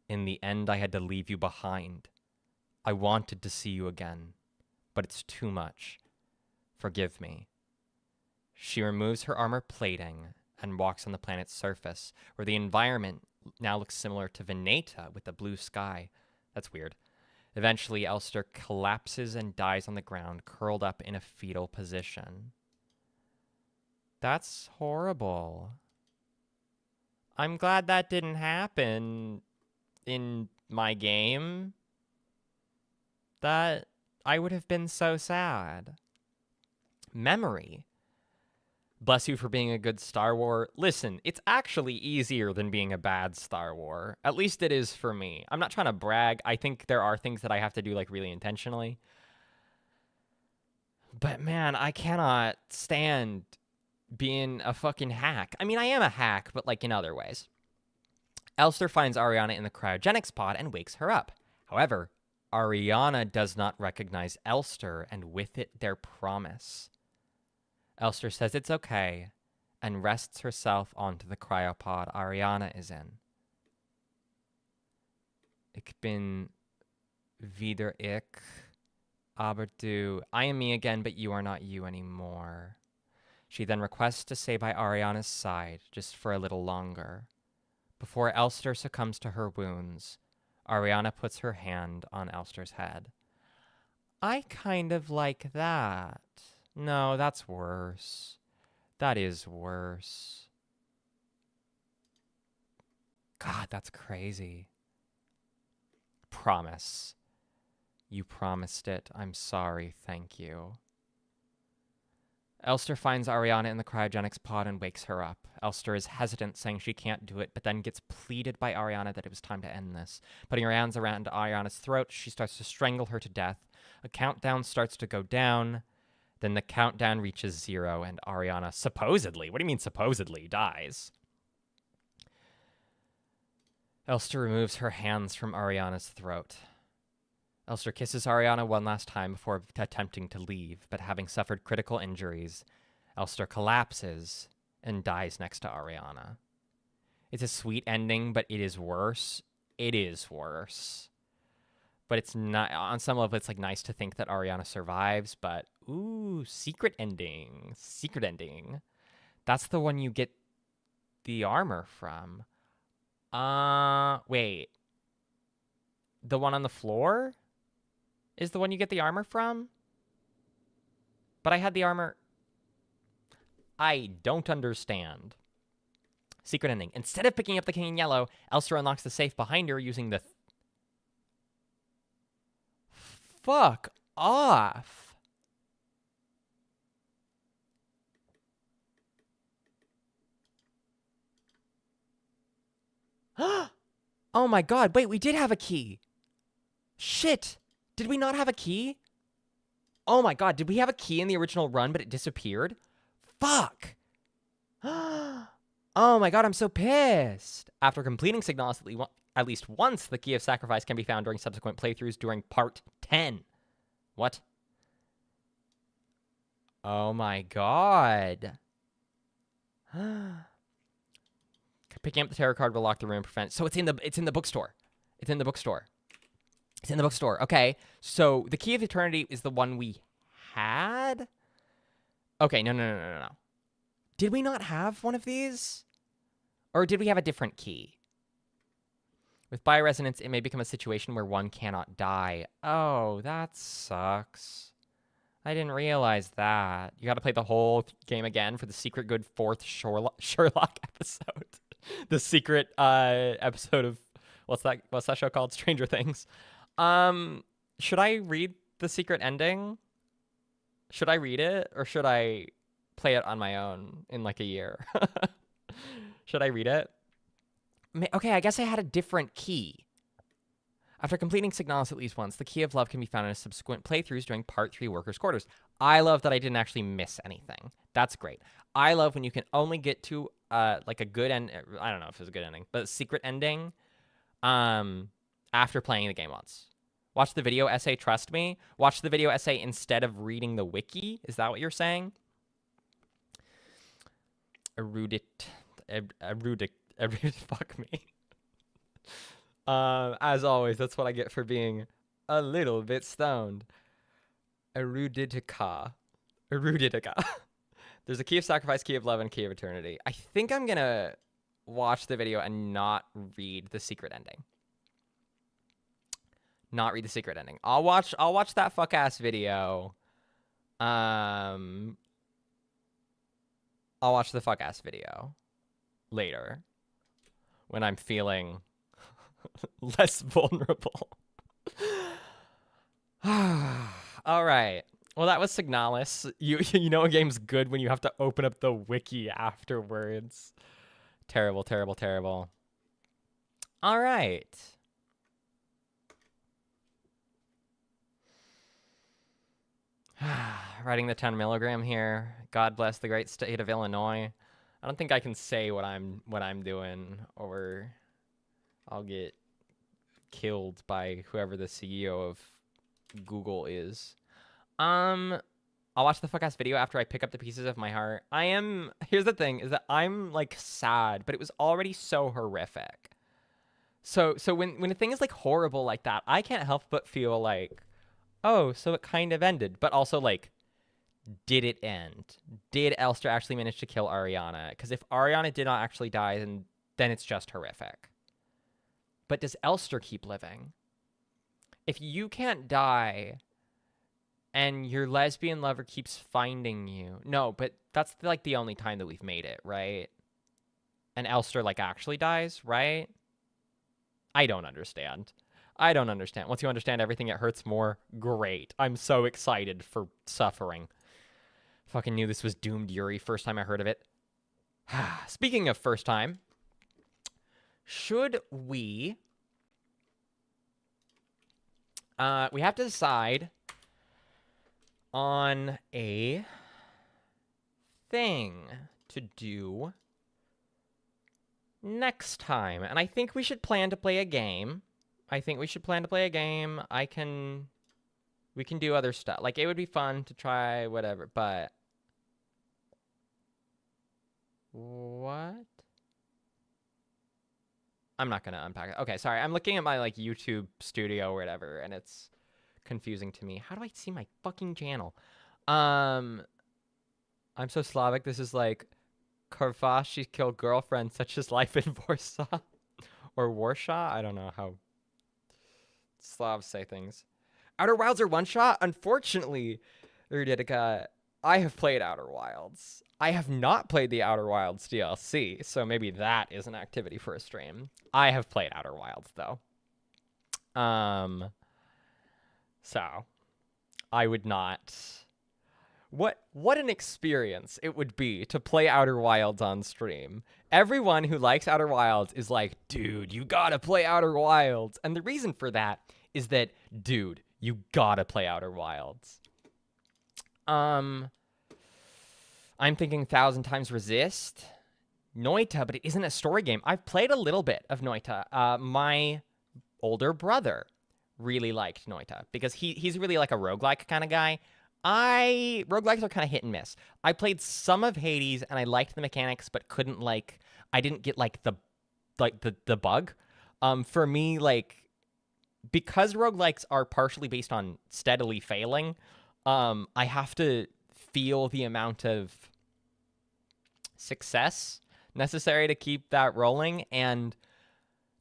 [SPEAKER 1] In the end, I had to leave you behind. I wanted to see you again, but it's too much. Forgive me. She removes her armor plating and walks on the planet's surface, where the environment now looks similar to Veneta with the blue sky. That's weird. Eventually, Elster collapses and dies on the ground, curled up in a fetal position. That's horrible. I'm glad that didn't happen in my game. That I would have been so sad. Memory. Bless you for being a good Star Wars. Listen, it's actually easier than being a bad Star Wars. At least it is for me. I'm not trying to brag. I think there are things that I have to do like really intentionally. But man, I cannot stand being a fucking hack. I mean, I am a hack, but like in other ways. Elster finds Ariana in the cryogenics pod and wakes her up. However, Ariana does not recognize Elster, and with it, their promise. Elster says it's okay and rests herself onto the cryopod Ariana is in. Ich bin wieder ich, aber du. I am me again, but you are not you anymore. She then requests to stay by Ariana's side just for a little longer. Before Elster succumbs to her wounds, Ariana puts her hand on Elster's head. I kind of like that. No, that's worse. That is worse. God, that's crazy. Promise. You promised it. I'm sorry. Thank you. Elster finds Ariana in the cryogenics pod and wakes her up. Elster is hesitant, saying she can't do it, but then gets pleaded by Ariana that it was time to end this. Putting her hands around Ariana's throat, she starts to strangle her to death. A countdown starts to go down. Then the countdown reaches 0, and Ariana supposedly, what do you mean supposedly, dies. Elster removes her hands from Ariana's throat. Elster kisses Ariana one last time before attempting to leave, but having suffered critical injuries, Elster collapses and dies next to Ariana. It's a sweet ending, but it is worse. It is worse. But it's not, on some level, it's like nice to think that Ariana survives, but ooh, secret ending. Secret ending. That's the one you get the armor from. Wait. The one on the floor is the one you get the armor from? But I had the armor. I don't understand. Secret ending. Instead of picking up the king in yellow, Elster unlocks the safe behind her using the... Fuck off. Oh my god, wait, we did have a key. Shit. Did we not have a key? Oh my god, did we have a key in the original run, but it disappeared? Fuck. Oh my god, I'm so pissed. After completing Signalis at least once, the key of sacrifice can be found during subsequent playthroughs during part 10. What? Oh my god. Picking up the tarot card will lock the room and prevent... So it's in the bookstore. It's in the bookstore. It's in the bookstore. Okay. So the key of eternity is the one we had? Okay, no. Did we not have one of these? Or did we have a different key? With bioresonance, it may become a situation where one cannot die. Oh, that sucks. I didn't realize that. You gotta play the whole game again for the secret good 4th Sherlock episode. The secret episode of... What's that show called? Stranger Things. Should I read the secret ending? Should I read it? Or should I play it on my own in like a year? Should I read it? Okay, I guess I had a different key. After completing Signalis at least once, the key of love can be found in subsequent playthroughs during Part 3 Workers' Quarters. I love that I didn't actually miss anything. That's great. I love when you can only get to like a good end. I don't know if it's a good ending, but a secret ending after playing the game once. Watch the video essay, trust me. Watch the video essay instead of reading the wiki. Is that what you're saying? Erudite. Fuck me. As always, that's what I get for being a little bit stoned. Eruditica. There's a key of sacrifice, key of love, and key of eternity. I think I'm gonna watch the video and not read the secret ending. Not read the secret ending. I'll watch that fuck ass video. I'll watch the fuck ass video later when I'm feeling less vulnerable. All right. Well, that was Signalis. You know a game's good when you have to open up the wiki afterwards. Terrible, terrible, terrible. All right. Writing the 10 milligram here. God bless the great state of Illinois. I don't think I can say what I'm doing, or I'll get killed by whoever the CEO of Google is. I'll watch the fuck ass video after I pick up the pieces of my heart. Here's the thing, is that I'm like sad, but it was already so horrific. So when a thing is like horrible like that, I can't help but feel like, oh, so it kind of ended. But also like, did it end? Did Elster actually manage to kill Ariana? Because if Ariana did not actually die, then it's just horrific. But does Elster keep living? If you can't die And your lesbian lover keeps finding you. No, but that's like the only time that we've made it, right? And Elster like actually dies, right? I don't understand. I don't understand. Once you understand everything, it hurts more. Great. I'm so excited for suffering. Fucking knew this was doomed Yuri first time I heard of it. Speaking of first time, should we have to decide on a thing to do next time. And I think we should plan to play a game. We can do other stuff. Like, it would be fun to try whatever, but what? I'm not gonna unpack it. Okay, sorry. I'm looking at my like YouTube studio or whatever, and it's confusing to me. How do I see my fucking channel? I'm so Slavic. This is like Karvashi killed girlfriend, such as life in Warsaw or Warsaw. I don't know how Slavs say things. Outer Wilds are one shot. Unfortunately, Rudica, I have played Outer Wilds. I have not played the Outer Wilds DLC, so maybe that is an activity for a stream. I have played Outer Wilds though. So I would not. What an experience it would be to play Outer Wilds on stream. Everyone who likes Outer Wilds is like, dude, you gotta play Outer Wilds. And the reason for that is that, dude, you gotta play Outer Wilds. I'm thinking 1,000 Times Resist. Noita, but it isn't a story game. I've played a little bit of Noita. My older brother really liked Noita because he's really like a roguelike kind of guy. Roguelikes are kind of hit and miss. I played some of Hades and I liked the mechanics, but I didn't get like the bug. For me, like, because roguelikes are partially based on steadily failing, I have to feel the amount of success necessary to keep that rolling. And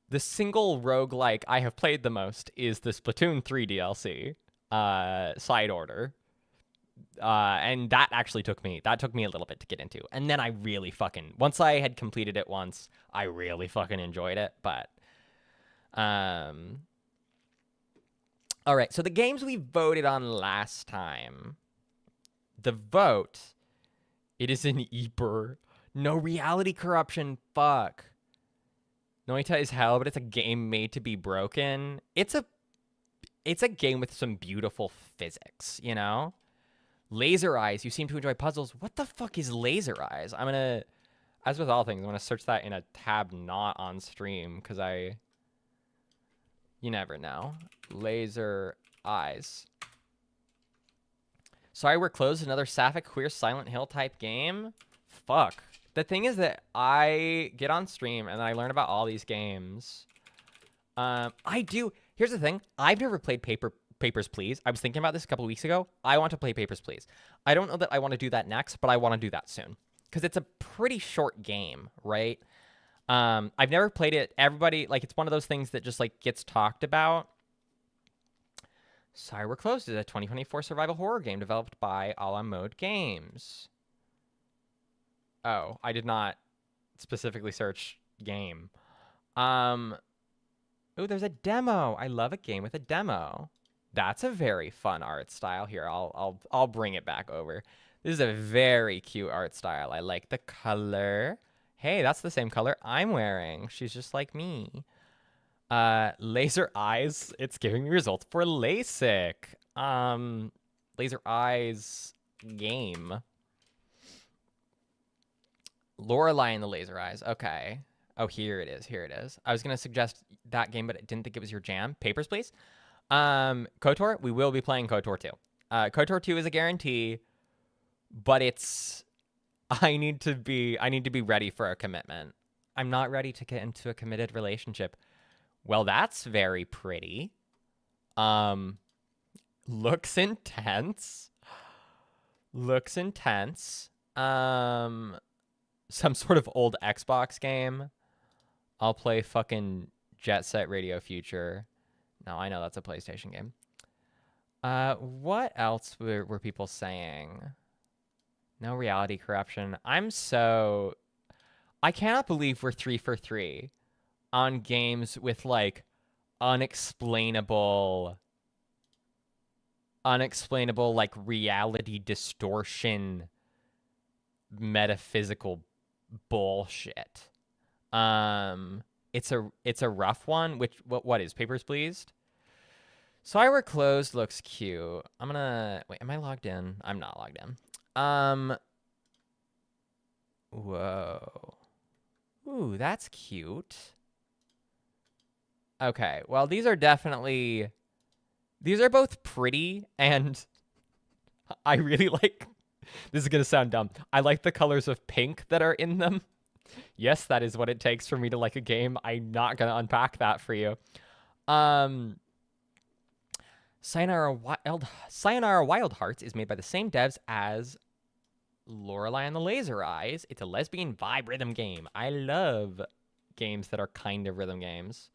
[SPEAKER 1] the single roguelike I have played the most is the Splatoon 3 DLC, Side Order. And that actually took me a little bit to get into. And then I really once I had completed it once, I really fucking enjoyed it. But, all right. So the games we voted on last time, the vote, it is an Eeper. No reality corruption. Fuck. Noita is hell, but it's a game made to be broken. It's a game with some beautiful physics, you know? Laser Eyes, you seem to enjoy puzzles. What the fuck is Laser Eyes? I'm gonna, as with all things, I'm gonna search that in a tab not on stream, because you never know. Laser Eyes. Sorry, we're closed. Another sapphic, queer, Silent Hill type game? Fuck. The thing is that I get on stream and I learn about all these games. Here's the thing. I've never played Papers, Please. I was thinking about this a couple of weeks ago. I want to play Papers, Please. I don't know that I want to do that next, but I want to do that soon. Because it's a pretty short game, right? I've never played it. Everybody, like, it's one of those things that just, like, gets talked about. Sorry, we're closed. It's a 2024 survival horror game developed by A La Mode Games. Oh, I did not specifically search game. Oh, there's a demo. I love a game with a demo. That's a very fun art style. Here, I'll bring it back over. This is a very cute art style. I like the color. Hey, that's the same color I'm wearing. She's just like me. Laser Eyes. It's giving me results for LASIK. Laser Eyes game. Lorelei and the Laser Eyes. Okay. Oh, here it is. Here it is. I was going to suggest that game, but I didn't think it was your jam. Papers, Please. KOTOR. We will be playing KOTOR 2. KOTOR 2 is a guarantee, but I need to be ready for a commitment. I'm not ready to get into a committed relationship. Well, that's very pretty. Looks intense. Looks intense. Some sort of old Xbox game. I'll play fucking Jet Set Radio Future. No, I know that's a PlayStation game. What else were people saying? No reality corruption. I cannot believe we're 3 for 3 on games with like unexplainable like reality distortion metaphysical bullshit. It's a rough one. What is Papers, Please? So I Were Closed looks cute. I'm gonna wait. Am I logged in? I'm not logged in. Whoa. Ooh, that's cute. Okay. Well, these are both pretty, and I really like. This is gonna sound dumb. I like the colors of pink that are in them. Yes, that is what it takes for me to like a game. I'm not gonna unpack that for you. Sayonara Wild Hearts is made by the same devs as Lorelei and the Laser Eyes. It's a lesbian vibe rhythm game. I love games that are kind of rhythm games.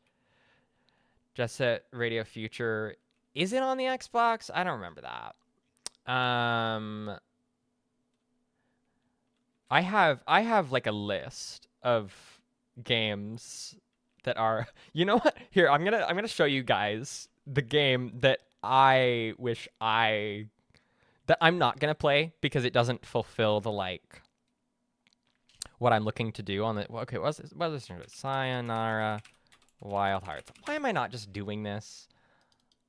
[SPEAKER 1] Jet Set Radio Future. Is it on the Xbox? I don't remember that. I have like a list of games that are, you know what? Here, I'm gonna show you guys the game that I wish that I'm not gonna play because it doesn't fulfill the like what I'm looking to do on the. Okay, what's this? Sayonara Wild Hearts. Why am I not just doing this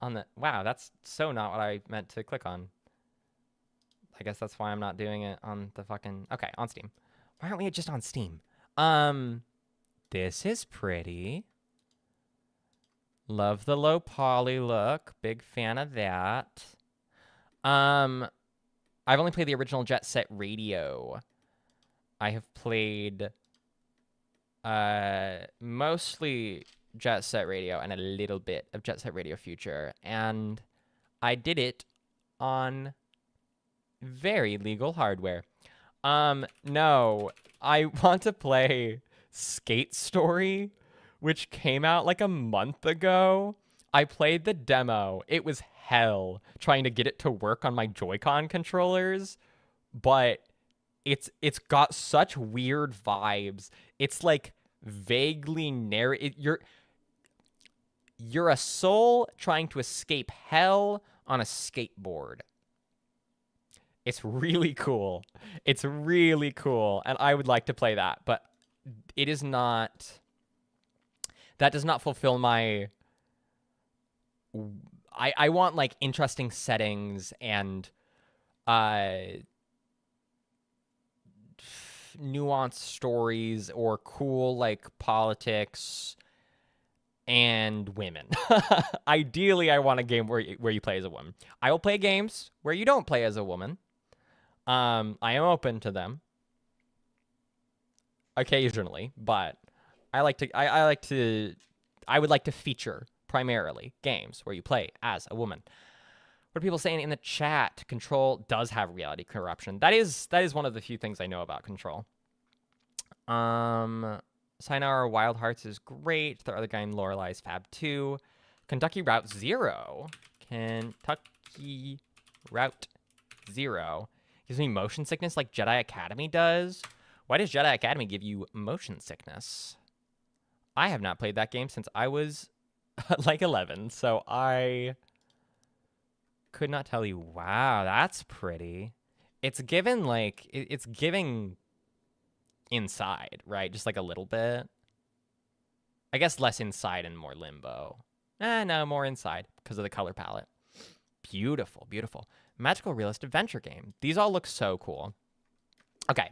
[SPEAKER 1] on the? Wow, that's so not what I meant to click on. I guess that's why I'm not doing it on the fucking. Okay, on Steam. Why aren't we just on Steam? This is pretty. Love the low poly look. Big fan of that. I've only played the original Jet Set Radio. I have played mostly Jet Set Radio and a little bit of Jet Set Radio Future, and I did it on very legal hardware. No, I want to play Skate Story, which came out like a month ago. I played the demo. It was hell trying to get it to work on my Joy-Con controllers, but it's got such weird vibes. It's like vaguely you're a soul trying to escape hell on a skateboard. It's really cool. It's really cool, and I would like to play that, but it is not. That does not fulfill my. I want like interesting settings and nuanced stories or cool like politics and women. Ideally, I want a game where you play as a woman. I will play games where you don't play as a woman. I am open to them occasionally, but I would like to feature primarily games where you play as a woman. What are people saying in the chat? Control does have reality corruption. That is one of the few things I know about Control. Sayonara Wild Hearts is great. The other guy in Lorelei's Fab 2. Kentucky Route Zero. Kentucky Route Zero gives me motion sickness like Jedi Academy does. Why does Jedi Academy give you motion sickness? I have not played that game since I was like 11, so I could not tell you. Wow, that's pretty. It's given like it's giving Inside, right? Just like a little bit. I guess less Inside and more Limbo. No, more Inside because of the color palette. Beautiful, beautiful. Magical realist adventure game. These all look so cool. Okay.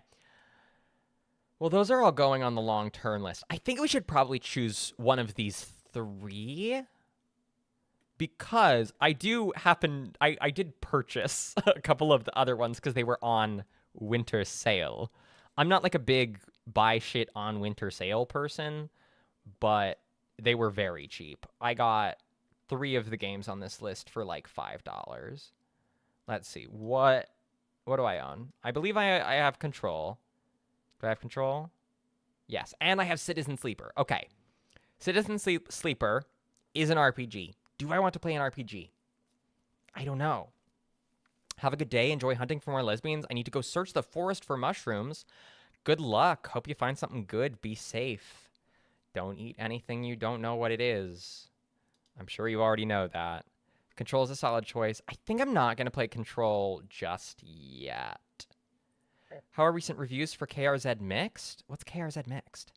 [SPEAKER 1] Well, those are all going on the long turn list. I think we should probably choose one of these three because I did purchase a couple of the other ones because they were on winter sale. I'm not like a big buy shit on winter sale person, but they were very cheap. I got 3 of the games on this list for like $5. Let's see. What do I own? I believe I have Control. Do I have Control? Yes. And I have Citizen Sleeper. Okay. Citizen Sleeper is an RPG. Do I want to play an RPG? I don't know. Have a good day. Enjoy hunting for more lesbians. I need to go search the forest for mushrooms. Good luck. Hope you find something good. Be safe. Don't eat anything you don't know what it is. I'm sure you already know that. Control is a solid choice. I think I'm not going to play Control just yet. How are recent reviews for KRZ Mixed? What's KRZ Mixed?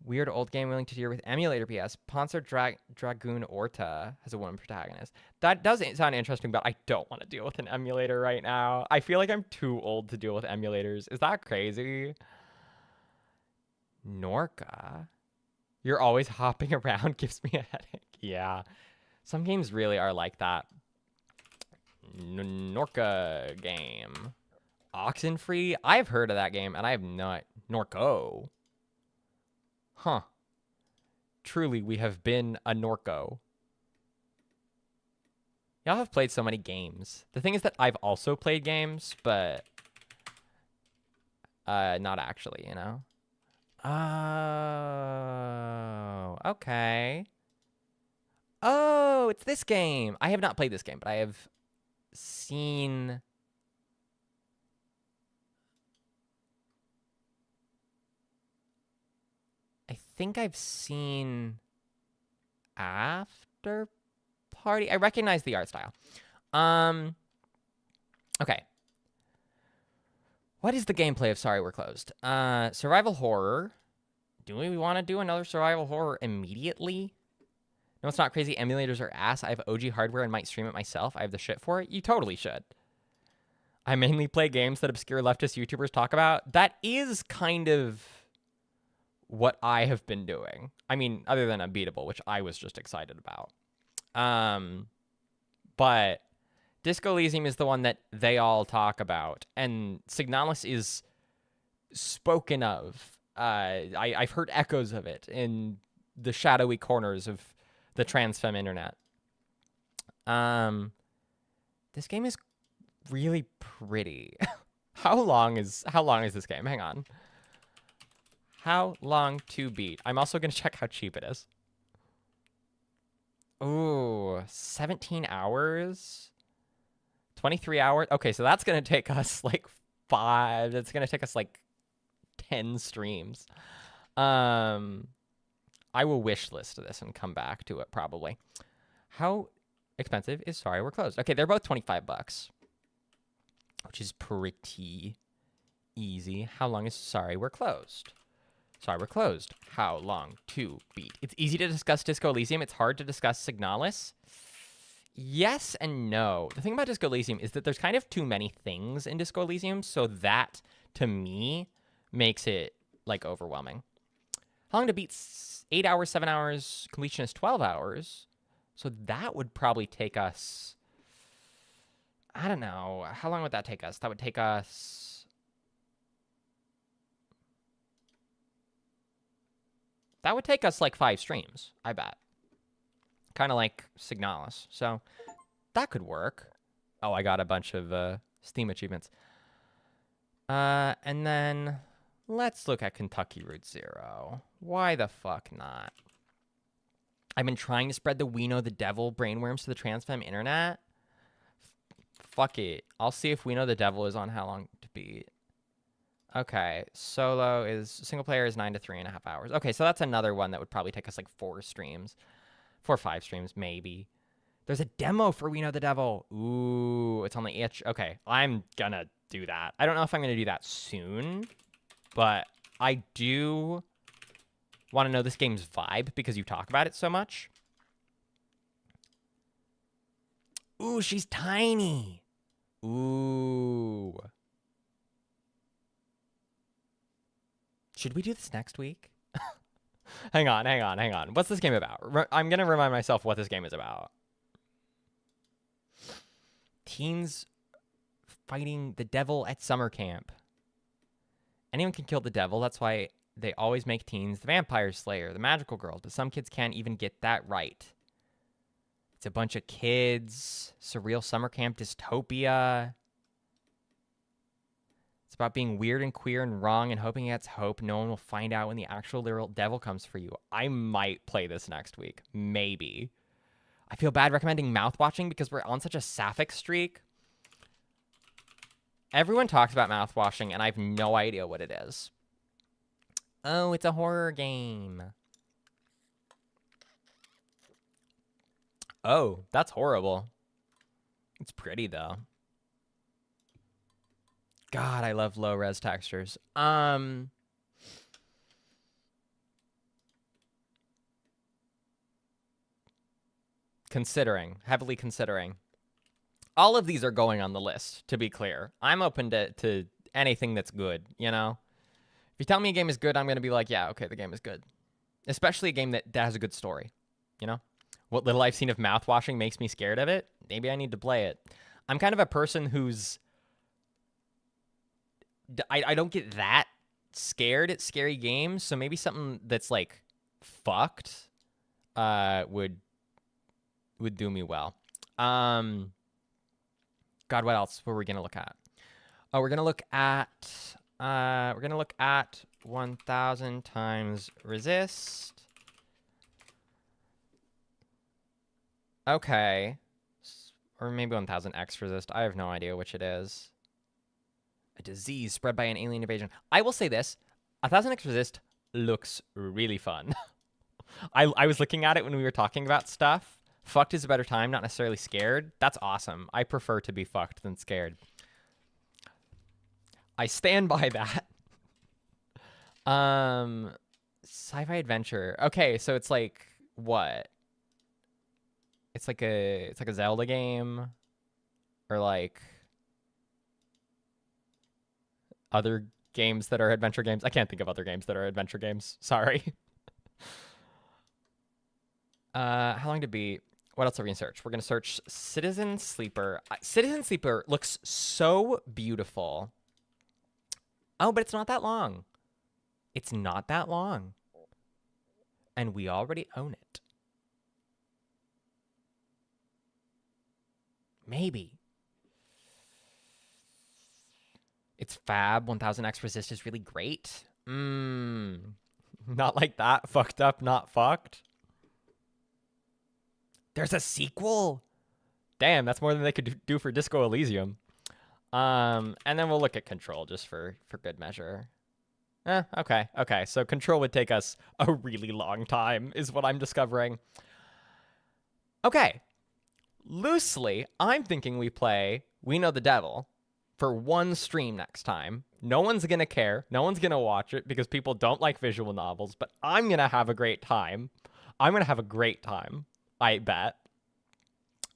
[SPEAKER 1] Weird old game willing to deal with emulator PS. Panzer Dragoon Orta has a woman protagonist. That does sound interesting, but I don't want to deal with an emulator right now. I feel like I'm too old to deal with emulators. Is that crazy? Norca? You're always hopping around gives me a headache. Yeah. Some games really are like that. Norca game. Oxenfree? I've heard of that game, and I have not. Norco. Huh. Truly, we have been a Norco. Y'all have played so many games. The thing is that I've also played games, but not actually, you know? Oh, okay. Oh, it's this game. I have not played this game, but I have seen... I think I've seen After Party. I recognize the art style. Okay. What is the gameplay of Sorry We're Closed? Survival horror. Do we want to do another survival horror immediately? No, it's not crazy. Emulators are ass. I have OG hardware and might stream it myself. I have the shit for it. You totally should. I mainly play games that obscure leftist YouTubers talk about. That is kind of what I have been doing. I mean, other than Unbeatable, which I was just excited about. But Disco Elysium is the one that they all talk about. And Signalis is spoken of. I've heard echoes of it in the shadowy corners of the transfem internet. This game is really pretty. How long is this game? Hang on. How long to beat? I'm also going to check how cheap it is. Ooh, 17 hours? 23 hours? Okay, so that's going to take us like 5. That's going to take us like 10 streams. I will wish list this and come back to it probably. How expensive is Sorry We're Closed? Okay, they're both $25, which is pretty easy. How long is Sorry We're Closed? Sorry We're Closed. How long to beat? It's easy to discuss Disco Elysium. It's hard to discuss Signalis. Yes and no. The thing about Disco Elysium is that there's kind of too many things in Disco Elysium, so that, to me, makes it, like, overwhelming. How long to beat? 8 hours, 7 hours. Completion is 12 hours. So that would probably take us... I don't know. How long would that take us? That would take us... That would take us like 5 streams, I bet. Kind of like Signalis. So that could work. Oh, I got a bunch of Steam achievements. And then let's look at Kentucky Route Zero. Why the fuck not? I've been trying to spread the We Know the Devil brainworms to the transfem internet. Fuck it. I'll see if We Know the Devil is on How Long to Beat. Okay, solo is, single player is 9 to 3.5 hours. Okay, so that's another one that would probably take us like 4 streams. 4 or 5 streams, maybe. There's a demo for We Know the Devil. Ooh, it's on the itch. Okay, I'm gonna do that. I don't know if I'm gonna do that soon, but I do want to know this game's vibe because you talk about it so much. Ooh, she's tiny. Ooh. Should we do this next week? hang on. What's this game about? I'm going to remind myself what this game is about. Teens fighting the devil at summer camp. Anyone can kill the devil. That's why they always make teens the vampire slayer, the magical girls. But some kids can't even get that right. It's a bunch of kids. Surreal summer camp dystopia. It's about being weird and queer and wrong and hoping against hope. No one will find out when the actual literal devil comes for you. I might play this next week. Maybe. I feel bad recommending mouth watching because we're on such a sapphic streak. Everyone talks about mouth washing, and I have no idea what it is. Oh, it's a horror game. Oh, that's horrible. It's pretty, though. God, I love low-res textures. Heavily considering. All of these are going on the list, to be clear. I'm open to anything that's good, you know? If you tell me a game is good, I'm going to be like, yeah, okay, the game is good. Especially a game that has a good story, you know? What little I've seen of mouthwashing makes me scared of it. Maybe I need to play it. I'm kind of a person who's... I don't get that scared at scary games, so maybe something that's, like, fucked would do me well. God, what else were we going to look at? Oh, we're going to look at 1000 times resist. Okay. Or maybe 1000x resist. I have no idea which it is. A disease spread by an alien invasion. I will say this. 1000x resist looks really fun. I was looking at it when we were talking about stuff. Fucked is a better time, not necessarily scared. That's awesome. I prefer to be fucked than scared. I stand by that. Sci-fi adventure. Okay, so it's like what? It's like a Zelda game, or like other games that are adventure games. I can't think of other games that are adventure games. Sorry. How long to beat? What else are we gonna search? We're gonna search Citizen Sleeper. Citizen Sleeper looks so beautiful. Oh, but it's not that long. It's not that long. And we already own it. Maybe. It's fab. 1000x resist is really great. Not like that. Fucked up, not fucked. There's a sequel? Damn, that's more than they could do for Disco Elysium. And then we'll look at Control just for good measure. Okay. So Control would take us a really long time, is what I'm discovering. Okay. Loosely, I'm thinking we play We Know the Devil for one stream next time. No one's going to care. No one's going to watch it because people don't like visual novels, but I'm going to have a great time. I bet.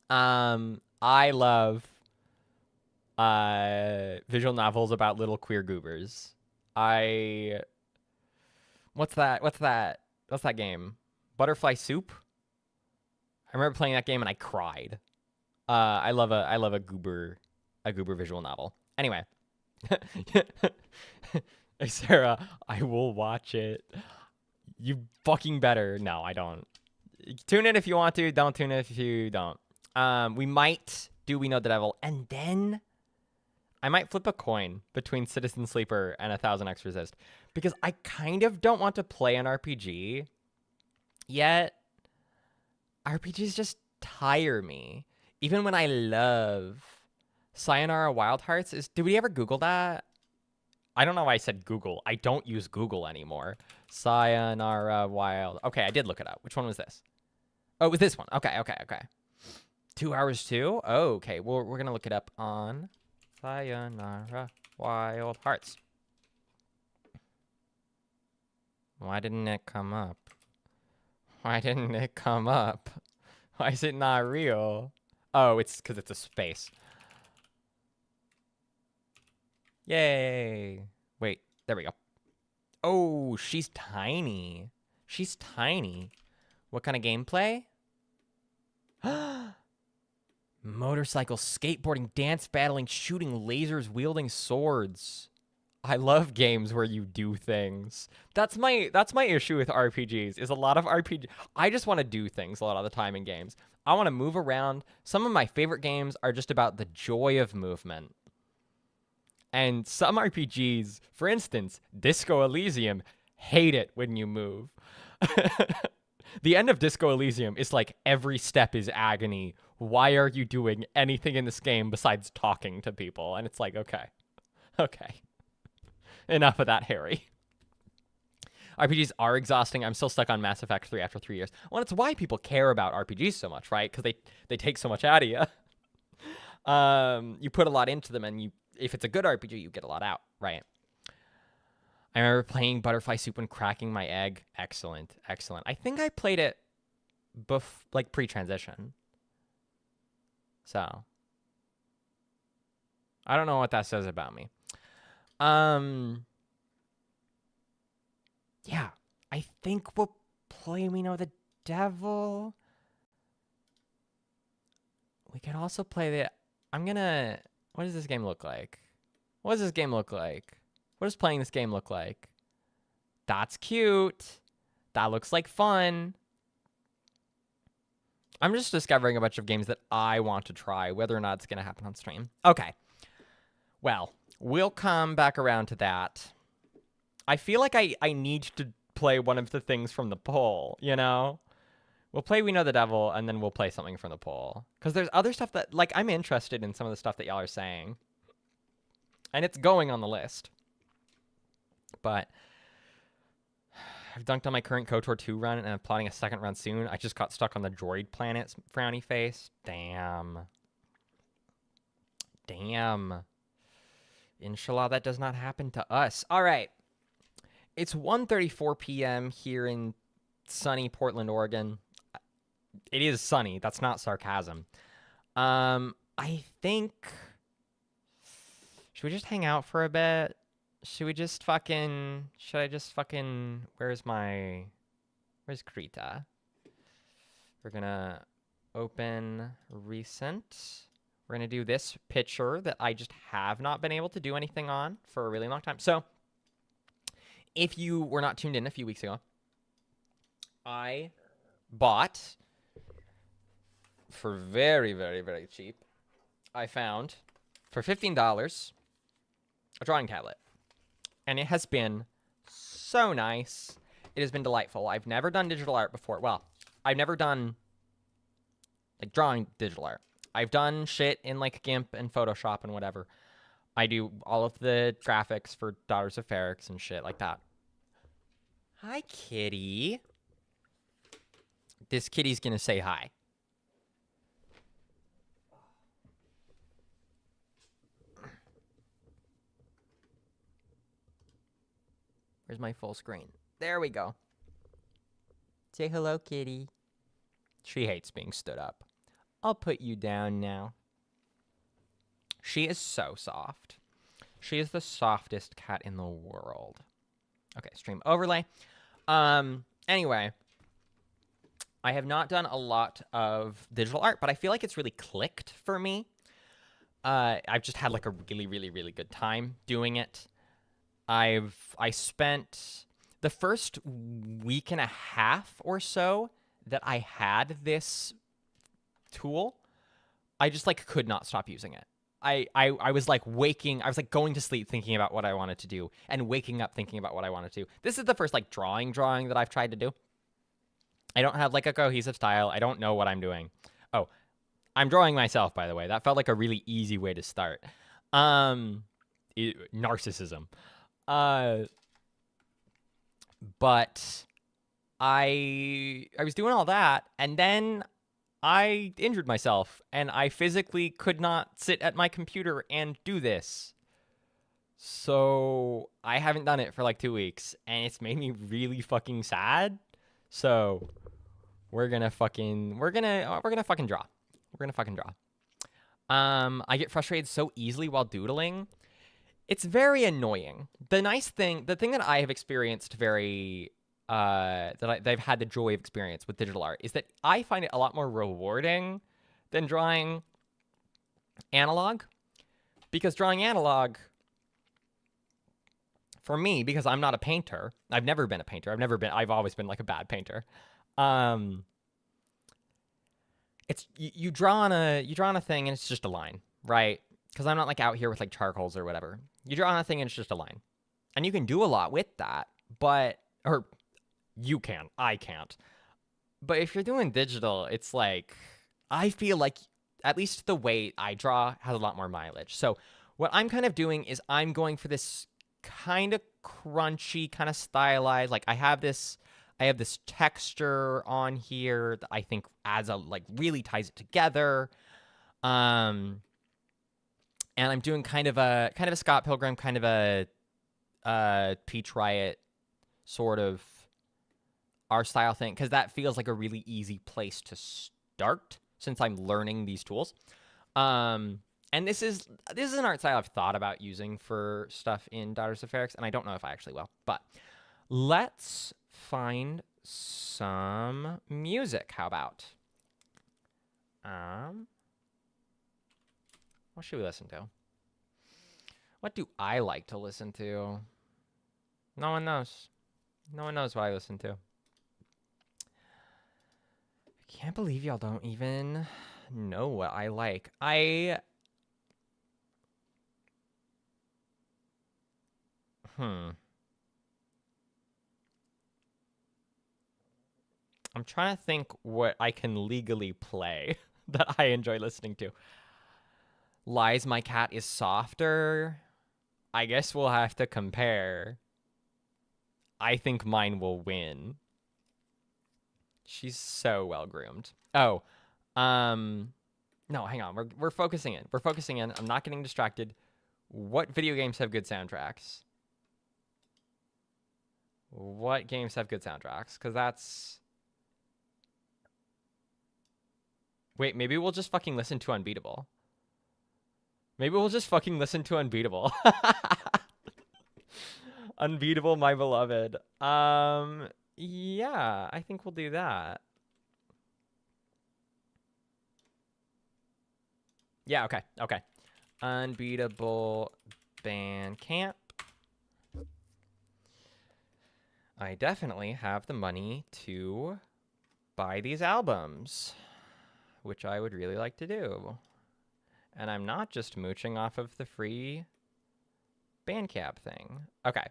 [SPEAKER 1] I love visual novels about little queer goobers. What's that game? Butterfly Soup? I remember playing that game and I cried. I love a goober visual novel. Anyway. Hey, Sarah, I will watch it. You fucking better. No, I don't. Tune in if you want to. Don't tune in if you don't. We might do We Know the Devil, and then I might flip a coin between Citizen Sleeper and 1000x Resist, because I kind of don't want to play an RPG yet. RPGs just tire me. Even when I love Sayonara Wild Hearts. Did we ever Google that? I don't know why I said Google. I don't use Google anymore. Sayonara Wild. Okay, I did look it up. Which one was this? Oh, it was this one. Okay. 2 hours too? Oh, okay. Well, we're going to look it up on Sayonara Wild Hearts. Why didn't it come up? Why is it not real? Oh, it's because it's a space. Yay. Wait, there we go. Oh, she's tiny. What kind of gameplay? Motorcycle, skateboarding, dance battling, shooting lasers, wielding swords. I love games where you do things. That's my issue with RPGs, is a lot of RPG. I just want to do things a lot of the time in games. I want to move around. Some of my favorite games are just about the joy of movement. And some RPGs, for instance, Disco Elysium, hate it when you move. The end of Disco Elysium is like every step is agony. Why are you doing anything in this game besides talking to people? And it's like, okay. Enough of that, Harry. RPGs are exhausting. I'm still stuck on Mass Effect 3 after 3 years. Well, it's why people care about RPGs so much, right? Because they take so much out of you. You put a lot into them, and if it's a good RPG, you get a lot out, right? I remember playing Butterfly Soup and cracking my egg. Excellent. I think I played it like pre-transition. So I don't know what that says about me. Yeah, I think we'll play We Know the Devil. We could also play what does this game look like? What does playing this game look like? That's cute. That looks like fun. I'm just discovering a bunch of games that I want to try, whether or not it's going to happen on stream. Okay. Well, we'll come back around to that. I feel like I need to play one of the things from the poll, you know? We'll play We Know the Devil, and then we'll play something from the poll. Because there's other stuff that, like, I'm interested in some of the stuff that y'all are saying. And it's going on the list. But I've dunked on my current KOTOR 2 run, and I'm plotting a second run soon. I just got stuck on the droid planet's frowny face. Damn. Inshallah, that does not happen to us. All right. It's 1:34 p.m. here in sunny Portland, Oregon. It is sunny. That's not sarcasm. I think... Should we just hang out for a bit? Should I just fucking... Where's Krita? We're gonna open recent. We're gonna do this picture that I just have not been able to do anything on for a really long time. So, if you were not tuned in a few weeks ago, I bought, for very, very, very cheap, I found, for $15, a drawing tablet. And it has been so nice. It has been delightful. I've never done digital art before. Well, I've never done, like, drawing digital art. I've done shit in, like, GIMP and Photoshop and whatever. I do all of the graphics for Daughters of Ferrix and shit like that. Hi, kitty. This kitty's gonna say hi. Where's my full screen? There we go. Say hello, kitty. She hates being stood up. I'll put you down now. She is so soft. She is the softest cat in the world. Okay, stream overlay. Anyway, I have not done a lot of digital art, but I feel like it's really clicked for me. I've just had like a really, really, really good time doing it. I spent the first week and a half or so that I had this tool, I just like could not stop using it. I was like I was like going to sleep thinking about what I wanted to do and waking up thinking about what I wanted to do. This is the first like drawing that I've tried to do. I don't have like a cohesive style. I don't know what I'm doing. Oh, I'm drawing myself, by the way. That felt like a really easy way to start. Narcissism. But I was doing all that, and then I injured myself, and I physically could not sit at my computer and do this. So I haven't done it for like 2 weeks, and it's made me really fucking sad. So we're gonna fucking draw. We're gonna fucking draw. I get frustrated so easily while doodling. It's very annoying. The thing that I have experienced that I've had the joy of experience with digital art is that I find it a lot more rewarding than drawing analog. Because drawing analog, for me, because I'm not a painter, I've never been a painter. I've always been like a bad painter. It's you draw on a thing and it's just a line, right? Because I'm not like out here with like charcoals or whatever. You draw on a thing and it's just a line. And you can do a lot with that, or you can. I can't. But if you're doing digital, it's like, I feel like at least the way I draw has a lot more mileage. So what I'm kind of doing is I'm going for this kind of crunchy, kind of stylized. Like I have this texture on here that I think adds a like really ties it together. And I'm doing kind of a Scott Pilgrim, kind of a Peach Riot sort of art style thing, because that feels like a really easy place to start since I'm learning these tools. And this is an art style I've thought about using for stuff in Daughters of Feryx, and I don't know if I actually will. But let's find some music. How about? What should we listen to? What do I like to listen to? No one knows. No one knows what I listen to. I can't believe y'all don't even know what I like. I'm trying to think what I can legally play that I enjoy listening to. Lies My Cat is Softer. I guess we'll have to compare. I think mine will win. She's so well groomed. Oh, no, hang on. We're focusing in. We're focusing in. I'm not getting distracted. What video games have good soundtracks? What games have good soundtracks? Because that's... Wait, maybe we'll just fucking listen to Unbeatable. Maybe we'll just fucking listen to Unbeatable. Unbeatable, My Beloved. Yeah, I think we'll do that. Yeah, okay. Unbeatable Bandcamp. I definitely have the money to buy these albums, which I would really like to do. And I'm not just mooching off of the free Bandcamp thing. Okay.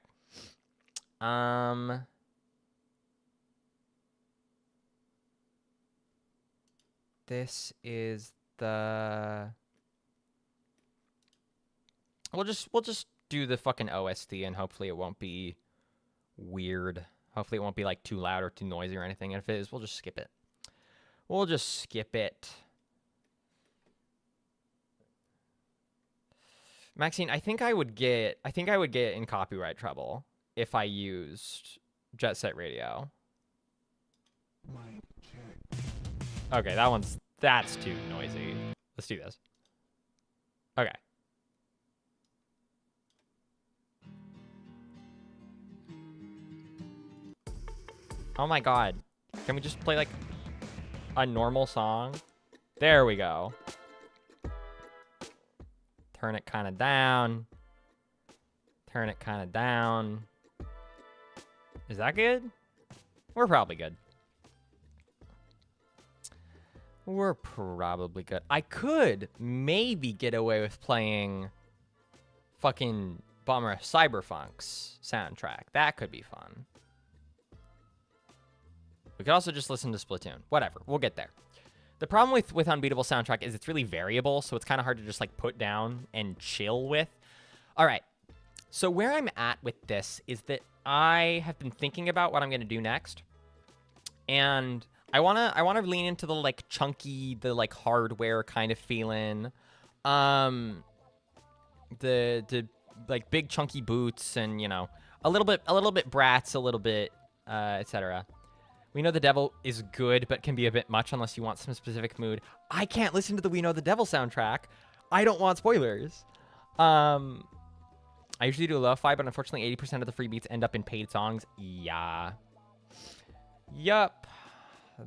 [SPEAKER 1] This is the... We'll just do the fucking OST, and hopefully it won't be weird. Hopefully it won't be like too loud or too noisy or anything. And if it is, we'll just skip it. We'll just skip it. Maxine, I think I would get in copyright trouble if I used Jet Set Radio. Okay, that's too noisy. Let's do this. Okay. Oh my god. Can we just play like a normal song? There we go. Turn it kind of down. Turn it kind of down. Is that good? We're probably good. We're probably good. I could maybe get away with playing fucking Bummer Cyberfunk's soundtrack. That could be fun. We could also just listen to Splatoon. Whatever. We'll get there. The problem with Unbeatable soundtrack is it's really variable, so it's kind of hard to just like put down and chill with. All right. So where I'm at with this is that I have been thinking about what I'm going to do next. And I want to lean into the like chunky, the like hardware kind of feeling. The like big chunky boots and, you know, a little bit Bratz, a little bit etc. We Know the Devil is good, but can be a bit much unless you want some specific mood. I can't listen to the We Know the Devil soundtrack. I don't want spoilers. I usually do a lo-fi, but unfortunately 80% of the free beats end up in paid songs. Yeah. Yup.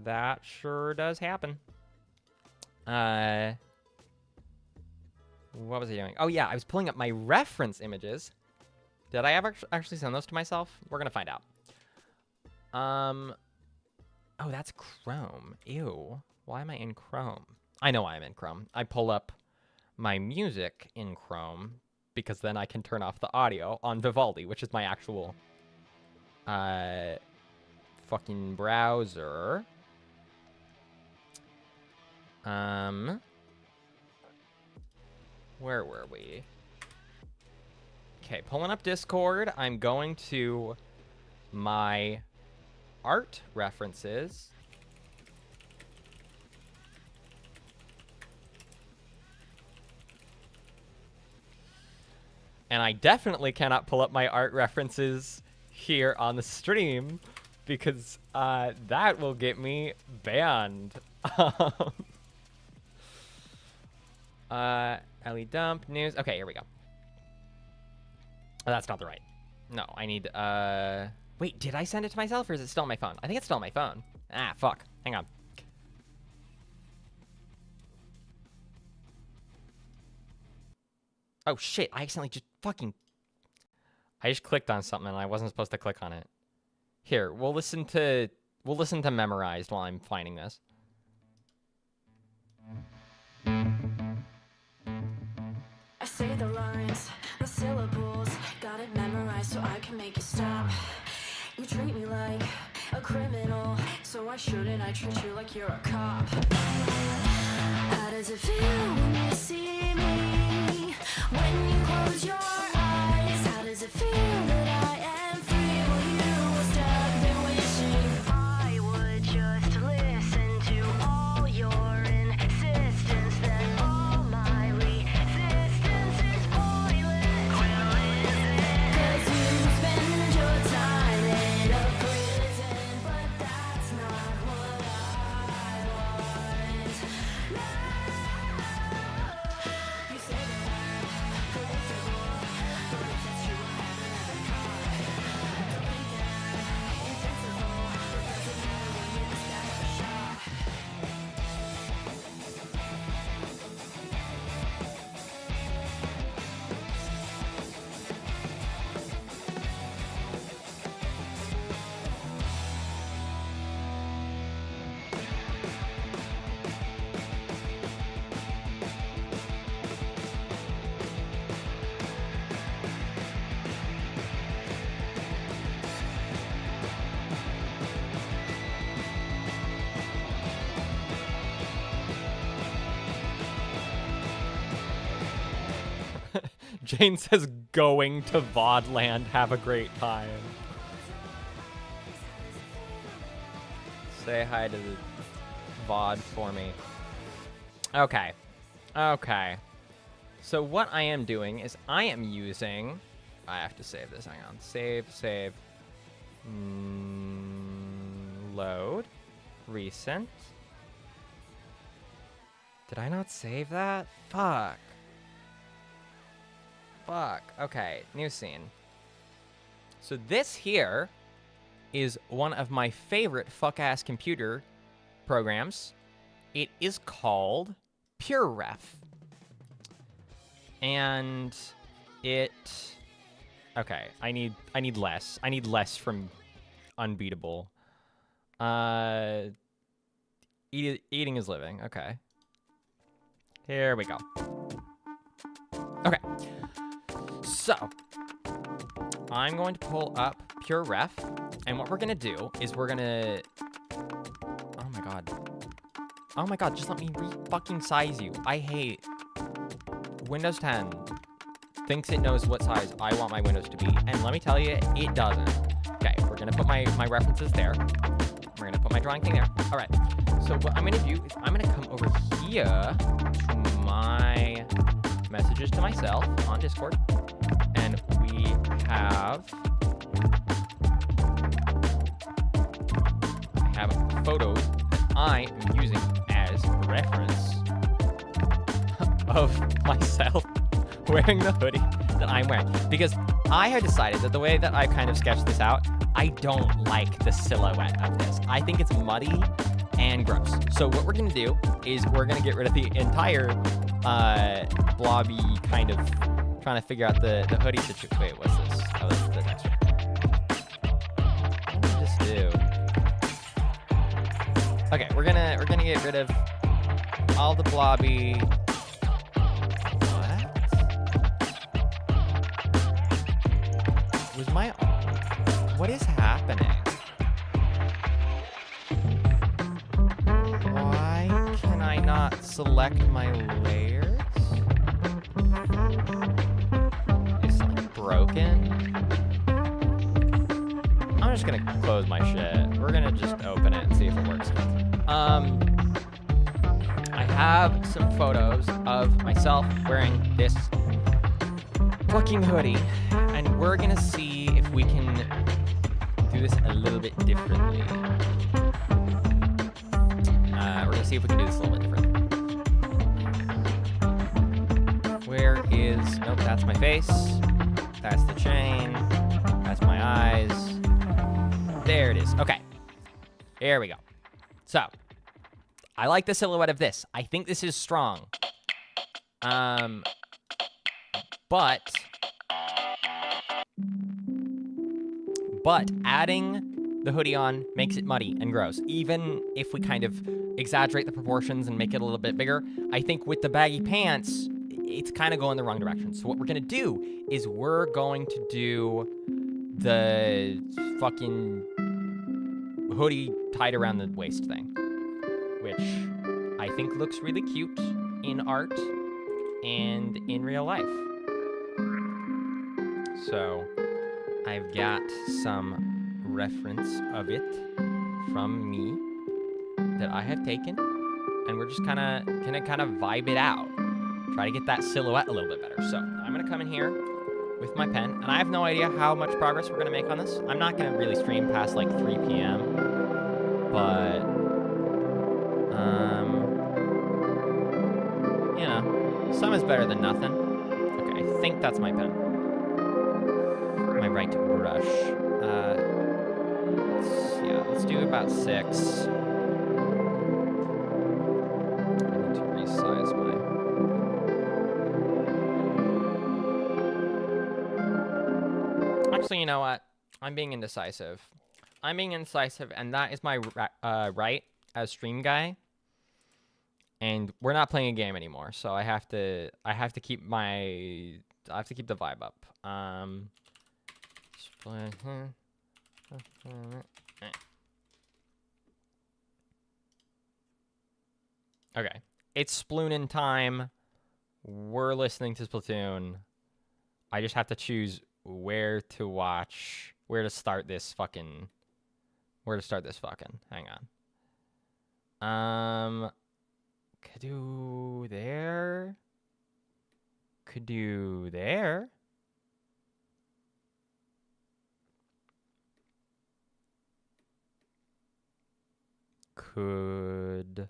[SPEAKER 1] That sure does happen. What was I doing? Oh, yeah, I was pulling up my reference images. Did I ever actually send those to myself? We're going to find out. Oh, that's Chrome. Ew. Why am I in Chrome? I know why I'm in Chrome. I pull up my music in Chrome because then I can turn off the audio on Vivaldi, which is my actual fucking browser. Where were we? Okay, pulling up Discord. I'm going to my art references. And I definitely cannot pull up my art references here on the stream because that will get me banned. Ellie dump news. Okay, here we go. Oh, that's not the right. No, I need wait, did I send it to myself or is it still on my phone? I think it's still on my phone. Ah, fuck. Hang on. Oh shit, I accidentally just I just clicked on something and I wasn't supposed to click on it. Here, we'll listen to Memorized while I'm finding this.
[SPEAKER 2] I say the lines, the syllables, got it memorized so I can make you stop. You treat me like a criminal, so why shouldn't I treat you like you're a cop? How does it feel when you see me? When you close your eyes, how does it feel that I am free? Will you stop me wishing I would just listen to all your insistence, that all my resistance is pointless? Well, is it? 'Cause you spend your time in a prison, but that's not what I want. No. You say that I'm predictable, but if that's true, I haven't ever caught. Don't think that I'm invincible, but doesn't matter when you're the star of a shot.
[SPEAKER 1] Jane says, going to Vodland. Have a great time. Say hi to the VOD for me. Okay. Okay. So what I am doing is I am using... I have to save this. Hang on. Save, save. Load. Recent. Did I not save that? Fuck. Fuck. Okay, new scene. So this here is one of my favorite fuck-ass computer programs. It is called PureRef. And it... Okay, I need less. I need less from Unbeatable. Eating is living. Okay. Here we go. Okay. So, I'm going to pull up PureRef, and what we're going to do is we're going to... Oh my god. Oh my god, just let me fucking size you. I hate... Windows 10 thinks it knows what size I want my windows to be, and let me tell you, it doesn't. Okay, we're going to put my references there. We're going to put my drawing thing there. Alright, so what I'm going to do is I'm going to come over here to my messages to myself on Discord. And we have photos that I am using as reference of myself wearing the hoodie that I'm wearing. Because I have decided that the way that I kind of sketched this out, I don't like the silhouette of this. I think it's muddy and gross. So what we're going to do is we're going to get rid of the entire blobby kind of... Trying to figure out the hoodie situation. Wait, what's this? Oh, that's the next one. What did I just do? Okay, we're gonna get rid of all the blobby. What? Was my... What is happening? Why can I not... not select my layers. It's like broken. I'm just gonna close my shit. We're gonna just open it and see if it works. I have some photos of myself wearing this fucking hoodie, and we're gonna see if we can do this a little bit differently. We're gonna see if we can do this a little bit differently. Where is... Nope, that's my face. That's the chain. That's my eyes. There it is. Okay. There we go. So, I like the silhouette of this. I think this is strong. But adding the hoodie on makes it muddy and gross. Even if we kind of exaggerate the proportions and make it a little bit bigger, I think with the baggy pants, it's kind of going the wrong direction. So what we're going to do is we're going to do the fucking hoodie tied around the waist thing, which I think looks really cute in art and in real life. So I've got some reference of it from me that I have taken, and we're just gonna vibe it out. Try to get that silhouette a little bit better. So I'm gonna come in here with my pen, and I have no idea how much progress we're gonna make on this. I'm not gonna really stream past like 3 p.m., but you know, some is better than nothing. Okay, I think that's my pen. My right brush. Let's do about 6. I need to resize my... Actually, you know what? I'm being indecisive. And that is my right as stream guy. And we're not playing a game anymore, so I have to keep the vibe up. Okay, it's Sploonin' time. We're listening to Splatoon. I just have to choose where to watch, where to start this fucking. Hang on. Could do there. Could do there. Could.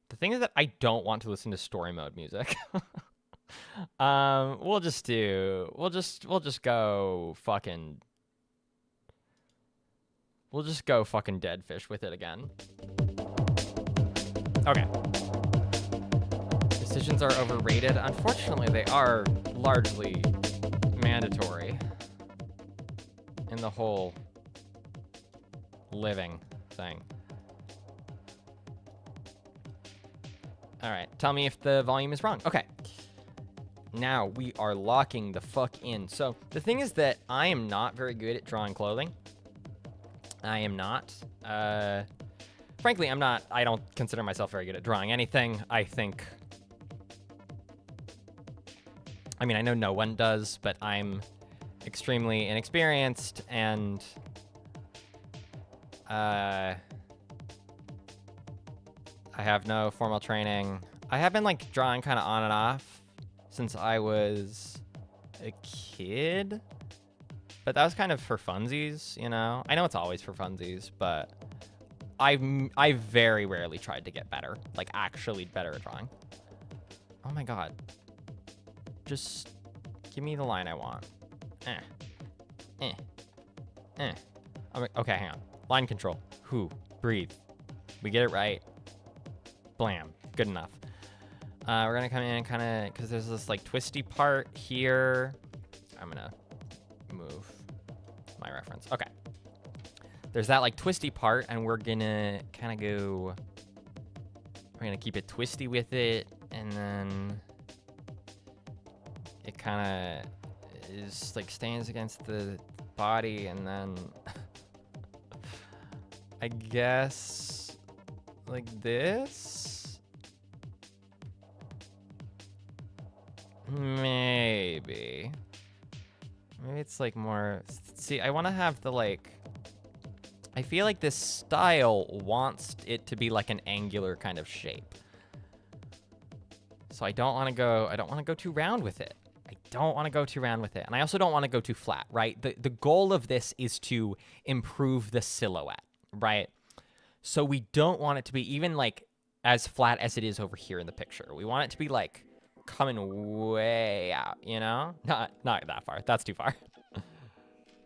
[SPEAKER 1] The thing is that I don't want to listen to story mode music. We'll just go fucking. We'll just go fucking dead fish with it again. Okay. Decisions are overrated. Unfortunately, they are largely mandatory in the whole living thing. All right, tell me if the volume is wrong. Okay. Now we are locking the fuck in. So the thing is that I am not very good at drawing clothing. I am not. Frankly, I'm not. I don't consider myself very good at drawing anything. I mean, I know no one does, but I'm extremely inexperienced, and I have no formal training. I have been like drawing kind of on and off since I was a kid, but that was kind of for funsies, you know? I know it's always for funsies, but I very rarely tried to get better, like actually better at drawing. Oh my God. Just give me the line I want. Okay, hang on. Line control. Who? Breathe. We get it right. Blam. Good enough. We're gonna come in kind of, because there's this like twisty part here. I'm gonna move my reference. Okay. There's that like twisty part, and we're gonna kind of go, we're gonna keep it twisty with it, and then it kind of is like stands against the body, and then I guess like this? Maybe. Maybe it's like more, see, I want to have the like, I feel like this style wants it to be like an angular kind of shape. So I don't want to go too round with it. I don't want to go too round with it. And I also don't want to go too flat, right? The goal of this is to improve the silhouette, right? So we don't want it to be even like as flat as it is over here in the picture. We want it to be like coming way out, you know? Not that far. That's too far.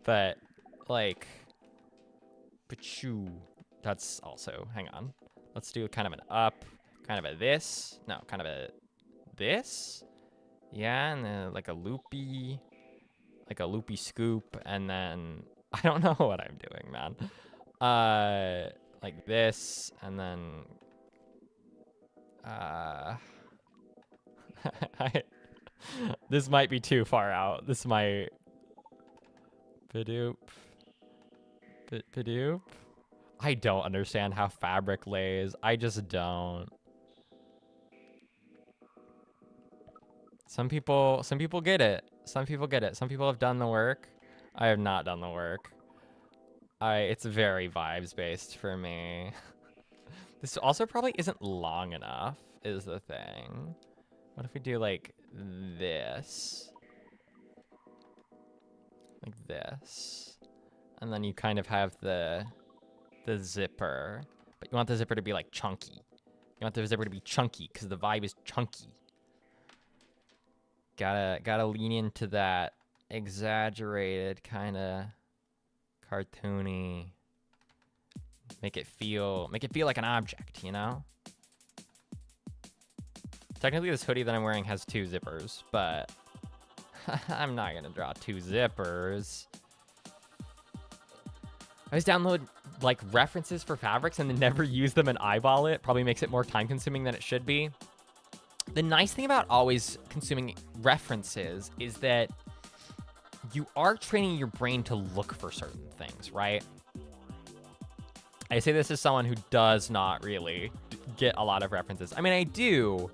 [SPEAKER 1] But like, that's also, hang on. Let's do kind of an up, kind of a this. No, kind of a this. Yeah, and then like a loopy scoop, and then I don't know what I'm doing, man. Like this, and then this might be too far out. This might Padoop. I don't understand how fabric lays. I just don't. Some people get it. Some people get it. Some people have done the work. I have not done the work. It's very vibes based for me. This also probably isn't long enough, is the thing. What if we do like this? Like this. And then you kind of have the zipper. But you want the zipper to be like chunky. You want the zipper to be chunky because the vibe is chunky. Gotta lean into that exaggerated kind of cartoony. Make it feel like an object, you know? Technically this hoodie that I'm wearing has 2 zippers, but I'm not gonna draw 2 zippers. I always download like references for fabrics and then never use them and eyeball it. Probably makes it more time consuming than it should be. The nice thing about always consuming references is that you are training your brain to look for certain things, right? I say this as someone who does not really get a lot of references. I mean, I do,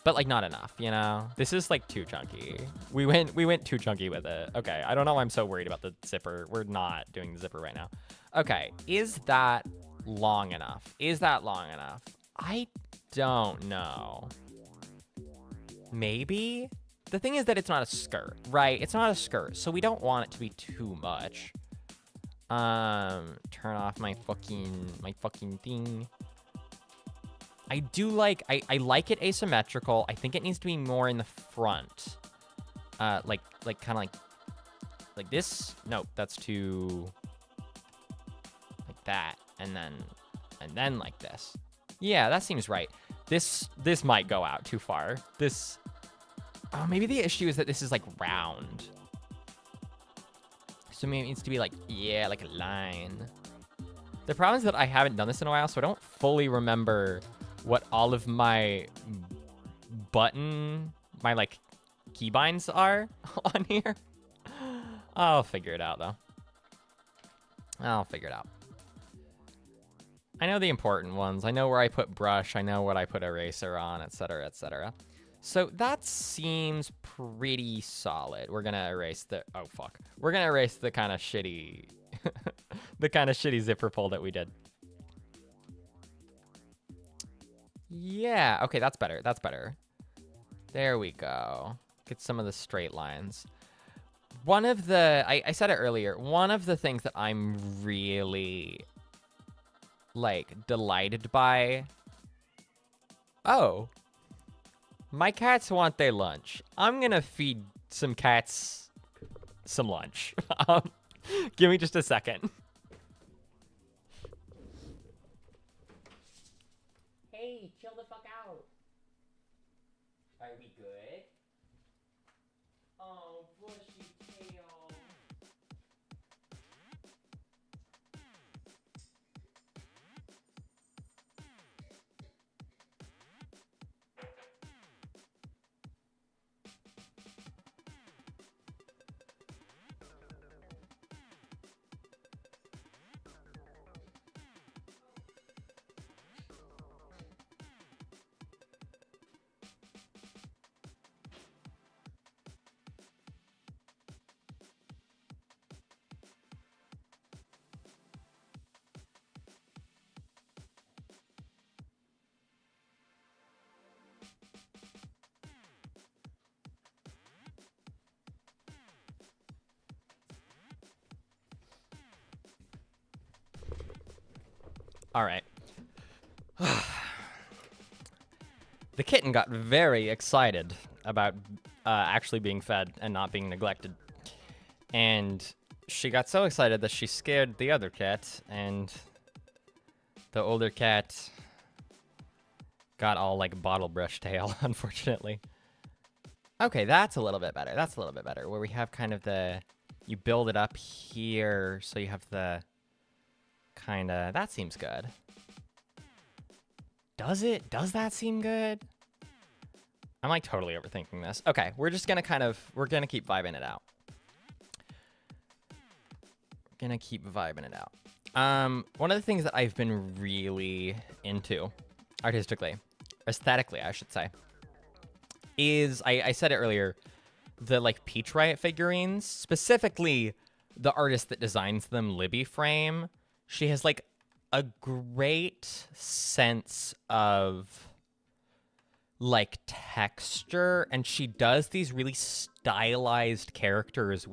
[SPEAKER 1] but like not enough, you know? This is like too chunky. We went too chunky with it. Okay, I don't know why I'm so worried about the zipper. We're not doing the zipper right now. Okay, is that long enough? Is that long enough? I don't know. Maybe? The thing is that it's not a skirt, right? It's not a skirt, so we don't want it to be too much. Turn off my fucking thing. I do like, I like it asymmetrical. I think it needs to be more in the front. Like kind of like this. Nope, that's too, like that. And then like this. Yeah, that seems right. This might go out too far. Oh, maybe the issue is that this is like round. So maybe it needs to be like, yeah, like a line. The problem is that I haven't done this in a while, so I don't fully remember what all of my like keybinds are on here. I'll figure it out though. I'll figure it out. I know the important ones. I know where I put brush. I know what I put eraser on, etc., etc. So that seems pretty solid. We're gonna erase the, oh fuck. We're gonna erase the kind of shitty, the kind of shitty zipper pull that we did. Yeah, okay, that's better. That's better. There we go. Get some of the straight lines. One of the, I said it earlier, one of the things that I'm really like delighted by. Oh, my cats want their lunch. I'm gonna feed some cats some lunch. Give me just a second. Hey, chill the fuck out. Are we good? Oh, bushy tail. All right. The kitten got very excited about actually being fed and not being neglected. And she got so excited that she scared the other cat, and the older cat got all like bottle brush tail, unfortunately. Okay, that's a little bit better. That's a little bit better. Where we have kind of the, you build it up here, so you have the kind of, that seems good. Does it? Does that seem good? I'm like totally overthinking this. Okay, we're just gonna kind of, we're gonna keep vibing it out. Gonna keep vibing it out. One of the things that I've been really into, artistically, aesthetically, I should say, is, I said it earlier, the like Peach Riot figurines, specifically the artist that designs them, Libby Frame. She has like a great sense of like texture, and she does these really stylized characters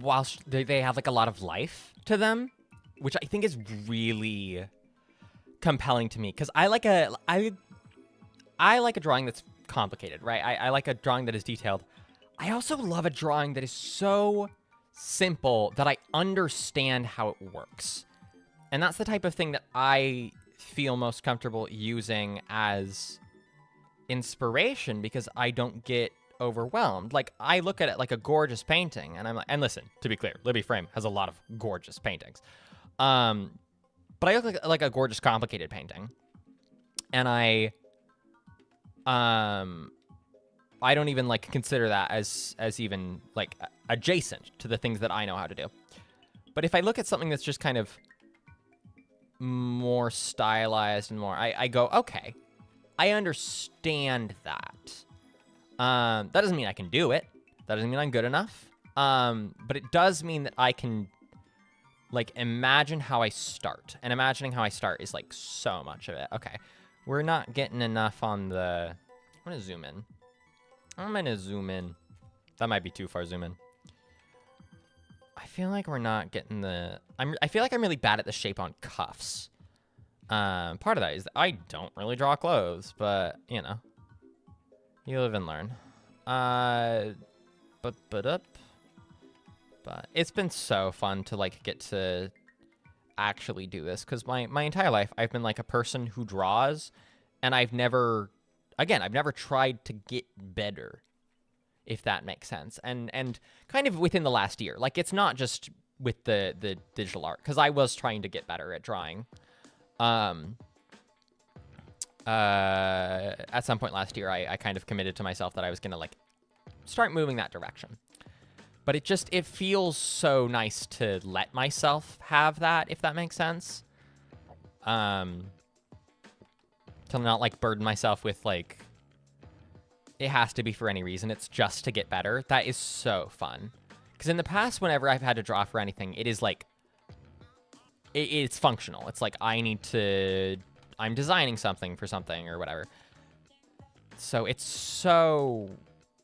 [SPEAKER 1] whilst they have like a lot of life to them, which I think is really compelling to me, because I like a drawing that's complicated, right? I like a drawing that is detailed. I also love a drawing that is so simple that I understand how it works. And that's the type of thing that I feel most comfortable using as inspiration, because I don't get overwhelmed. Like, I look at it like a gorgeous painting, and I'm like, and listen, to be clear, Libby Frame has a lot of gorgeous paintings. But I look like a gorgeous, complicated painting, and I don't even like consider that as even like adjacent to the things that I know how to do. But if I look at something that's just kind of more stylized and more, I go, okay, I understand that. That doesn't mean I can do it. That doesn't mean I'm good enough. But it does mean that I can like imagine how I start. And imagining how I start is like so much of it. Okay, we're not getting enough on the, I'm gonna zoom in. I'm gonna zoom in. That might be too far zoom in. I feel like we're not getting the, I feel like I'm really bad at the shape on cuffs. Part of that is that I don't really draw clothes, but you know, you live and learn. But it's been so fun to like get to actually do this, because my entire life I've been like a person who draws, and I've never tried to get better, if that makes sense. And kind of within the last year, like it's not just with the digital art, because I was trying to get better at drawing. At some point last year, I kind of committed to myself that I was gonna like start moving that direction. But it feels so nice to let myself have that, if that makes sense. To not like burden myself with like, it has to be for any reason. It's just to get better. That is so fun. Because in the past, whenever I've had to draw for anything, it is like, it's functional. It's like I'm designing something for something or whatever. So it's so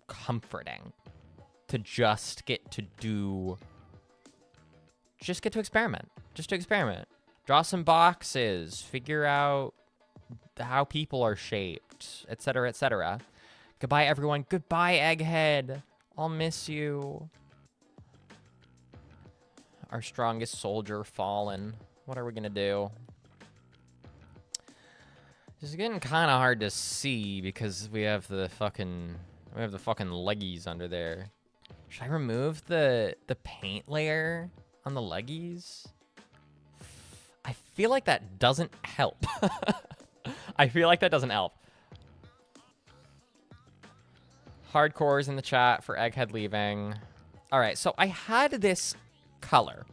[SPEAKER 1] comforting to just get to experiment. Just to experiment. Draw some boxes. Figure out how people are shaped, etc., etc. Goodbye, everyone. Goodbye, Egghead. I'll miss you. Our strongest soldier fallen. What are we gonna do? It's getting kind of hard to see because we have the fucking leggies under there. Should I remove the paint layer on the leggies? I feel like that doesn't help. I feel like that doesn't help. Hardcore's in the chat for Egghead leaving. All right, so I had this color.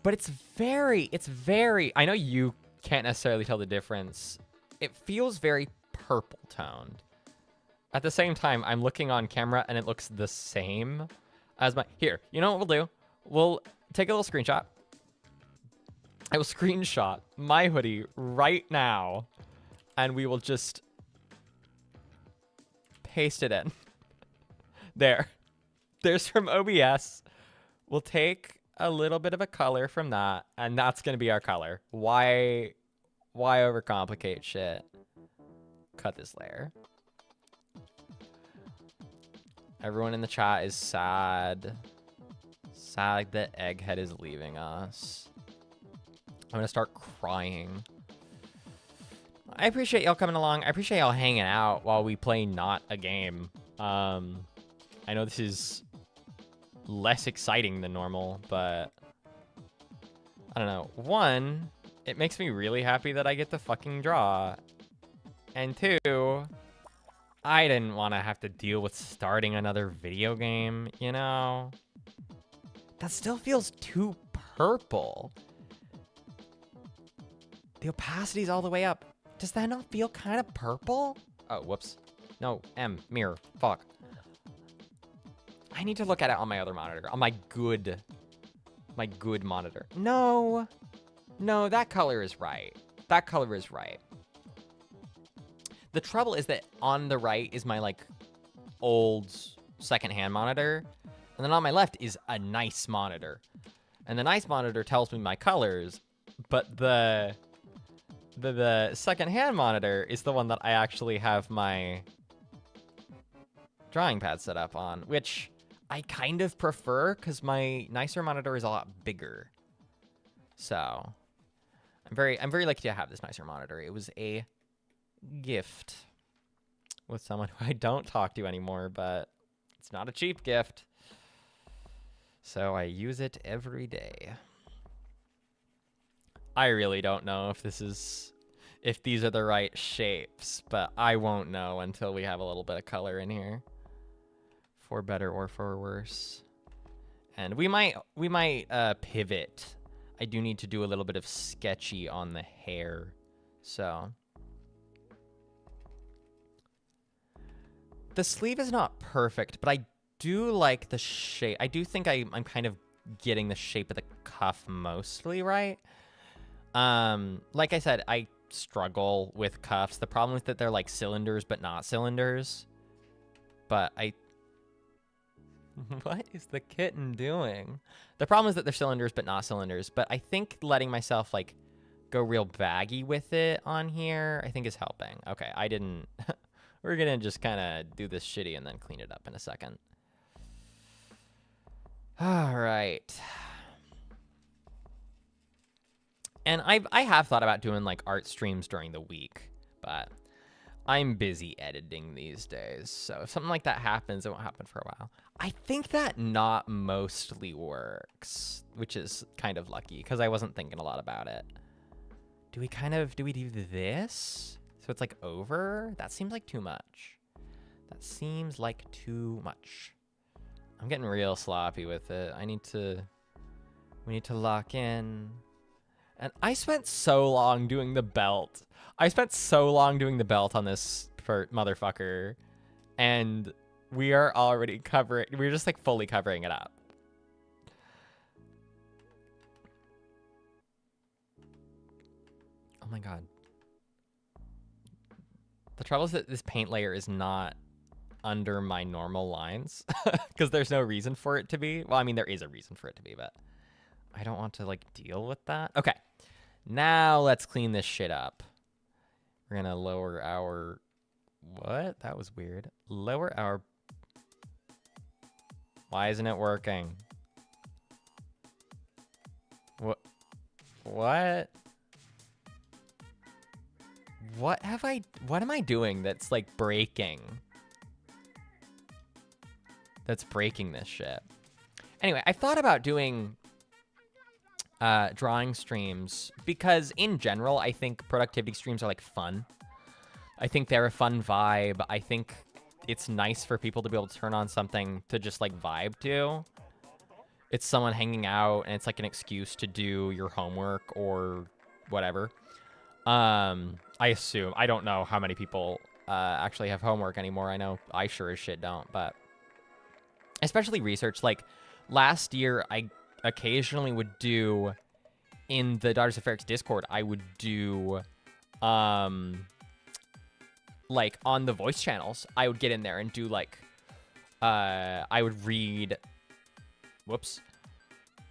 [SPEAKER 1] But it's very, I know you can't necessarily tell the difference. It feels very purple toned. At the same time, I'm looking on camera and it looks the same as my, here, you know what we'll do? We'll take a little screenshot. I will screenshot my hoodie right now and we will just paste it in. There. There's from OBS. We'll take a little bit of a color from that, and that's going to be our color. Why overcomplicate shit? Cut this layer. Everyone in the chat is sad. Sad that Egghead is leaving us. I'm going to start crying. I appreciate y'all coming along. I appreciate y'all hanging out while we play not a game. I know this is less exciting than normal, but I don't know. One, it makes me really happy that I get to fucking draw. And two, I didn't want to have to deal with starting another video game, you know? That still feels too purple. The opacity's all the way up. Does that not feel kind of purple? Oh, whoops. No, mirror. Fuck. I need to look at it on my other monitor. On my good monitor. No, that color is right. That color is right. The trouble is that on the right is my, like, old secondhand monitor. And then on my left is a nice monitor. And the nice monitor tells me my colors, but the secondhand monitor is the one that I actually have my drawing pad set up on, which I kind of prefer because my nicer monitor is a lot bigger. So I'm very lucky to have this nicer monitor. It was a gift with someone who I don't talk to anymore, but it's not a cheap gift. So I use it every day. I really don't know if these are the right shapes, but I won't know until we have a little bit of color in here. For better or for worse. And we might pivot. I do need to do a little bit of sketchy on the hair. So the sleeve is not perfect, but I do like the shape. I do think I'm kind of getting the shape of the cuff mostly right. Like I said, I struggle with cuffs. The problem is that they're like cylinders but not cylinders. But what is the kitten doing? The problem is that they're cylinders but not cylinders. But I think letting myself like go real baggy with it on here, I think is helping. Okay, I didn't. We're gonna just kind of do this shitty and then clean it up in a second. All right. And I have thought about doing like art streams during the week, but I'm busy editing these days. So if something like that happens, it won't happen for a while. I think that not mostly works, which is kind of lucky because I wasn't thinking a lot about it. Do we do this? So it's like over? That seems like too much. That seems like too much. I'm getting real sloppy with it. We need to lock in. And I spent so long doing the belt. I spent so long doing the belt on this motherfucker. And we are already we're just like fully covering it up. Oh my God. The trouble is that this paint layer is not under my normal lines because there's no reason for it to be. Well, I mean, there is a reason for it to be, but I don't want to like deal with that. Okay. Now let's clean this shit up. We're going to lower our, what? That was weird. Lower our, why isn't it working? What? What am I doing that's like breaking? That's breaking this shit. Anyway, I thought about doing drawing streams because in general, I think productivity streams are like fun. I think they're a fun vibe. I think it's nice for people to be able to turn on something to just like vibe to. It's someone hanging out and it's like an excuse to do your homework or whatever. I assume. I don't know how many people actually have homework anymore. I know I sure as shit don't, but especially research. Like last year, I occasionally would do in the Daughters of Ferrex Discord, I would do like on the voice channels, I would get in there and do like I would read,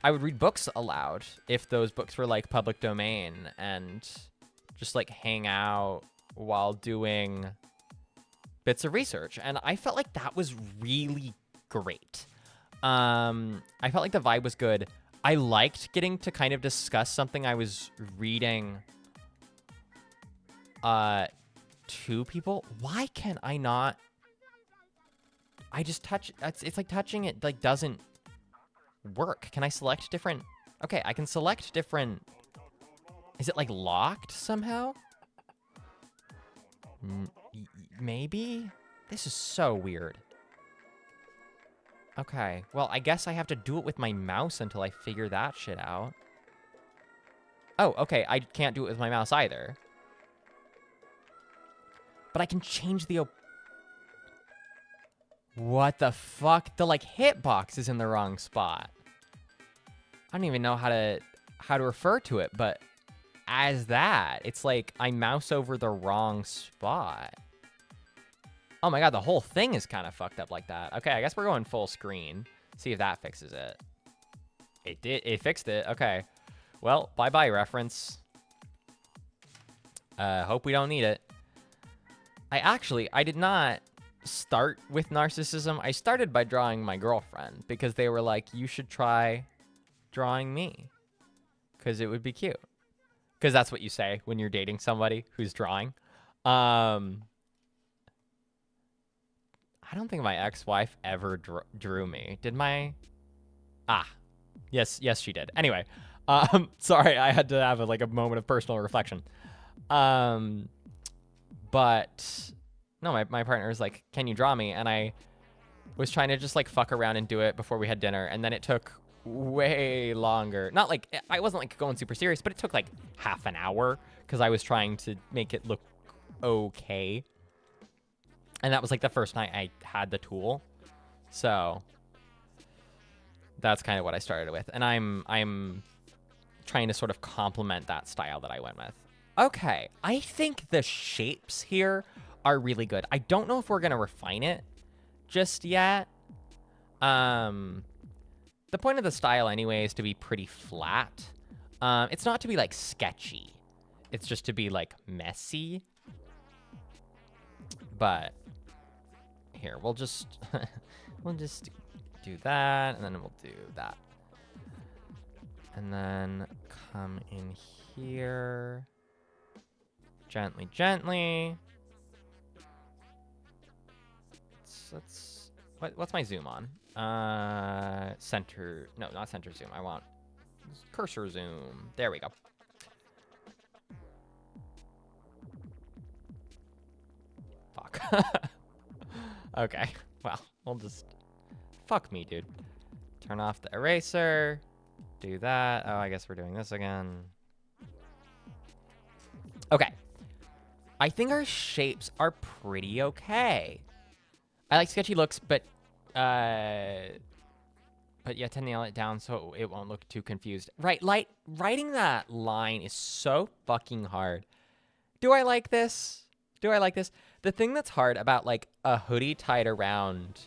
[SPEAKER 1] I would read books aloud if those books were like public domain, and just like hang out while doing bits of research. And I felt like that was really great. I felt like the vibe was good. I liked getting to kind of discuss something I was reading to people. Why can I not? I just touch, it's like touching it like doesn't work. Can I select different? Okay, I can select different. Is it like locked somehow? Maybe? This is so weird. Okay, well, I guess I have to do it with my mouse until I figure that shit out. Oh, okay, I can't do it with my mouse either. But I can change the... What the fuck? The, like, hitbox is in the wrong spot. I don't even know how to refer to it, but as that, it's like I mouse over the wrong spot. Oh my god, the whole thing is kind of fucked up like that. Okay, I guess we're going full screen. See if that fixes it. It did. It fixed it. Okay. Well, bye-bye, reference. Hope we don't need it. I did not start with narcissism. I started by drawing my girlfriend because they were like, you should try drawing me because it would be cute. Because that's what you say when you're dating somebody who's drawing. I don't think my ex-wife ever drew me. Did my... Yes, she did. Anyway, sorry, I had to have a moment of personal reflection. But no, my partner was like, can you draw me? And I was trying to just like fuck around and do it before we had dinner. And then it took way longer. Not like, I wasn't like going super serious, but it took like half an hour because I was trying to make it look okay. And that was like the first night I had the tool. So that's kind of what I started with. And I'm trying to sort of complement that style that I went with. Okay, I think the shapes here are really good. I don't know if we're going to refine it just yet. The point of the style anyway is to be pretty flat. It's not to be like sketchy. It's just to be like messy. But here, we'll just do that, and then we'll do that. And then come in here. Gently, gently. What's my zoom on? Center, no, not center zoom. I want cursor zoom. There we go. Fuck. Okay, well, we'll just... Fuck me, dude. Turn off the eraser. Do that. Oh, I guess we're doing this again. Okay. I think our shapes are pretty okay. I like sketchy looks, but you have to nail it down so it won't look too confused. Right, writing that line is so fucking hard. Do I like this? Do I like this? The thing that's hard about like a hoodie tied around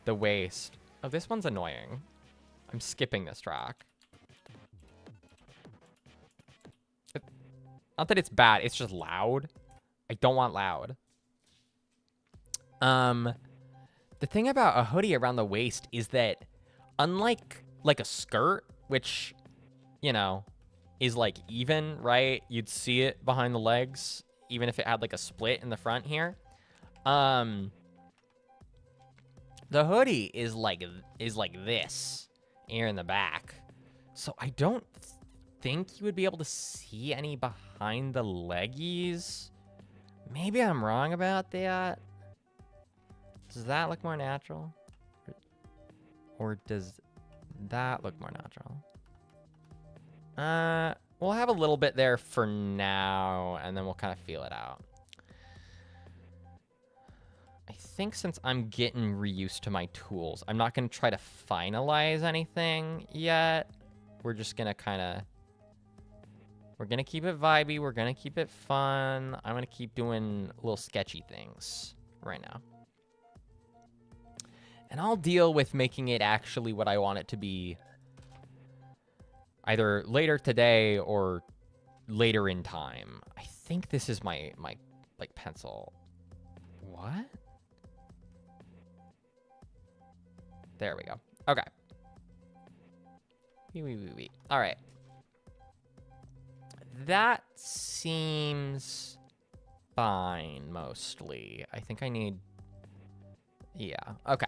[SPEAKER 1] the waist. Oh, this one's annoying. I'm skipping this track. Not that it's bad, it's just loud. I don't want loud. The thing about a hoodie around the waist is that unlike like a skirt, which, you know, is like even, right? You'd see it behind the legs, even if it had like a split in the front here. The hoodie is like this here in the back. So I don't think you would be able to see any behind the leggies. Maybe I'm wrong about that. Does that look more natural? Or does that look more natural? We'll have a little bit there for now, and then we'll kind of feel it out. I think since I'm getting reused to my tools, I'm not going to try to finalize anything yet. We're just going to kind of... We're going to keep it vibey. We're going to keep it fun. I'm going to keep doing little sketchy things right now. And I'll deal with making it actually what I want it to be either later today or later in time. I think this is my like pencil. What? There we go. Okay. All right. That seems fine mostly. I think I need... Yeah, okay.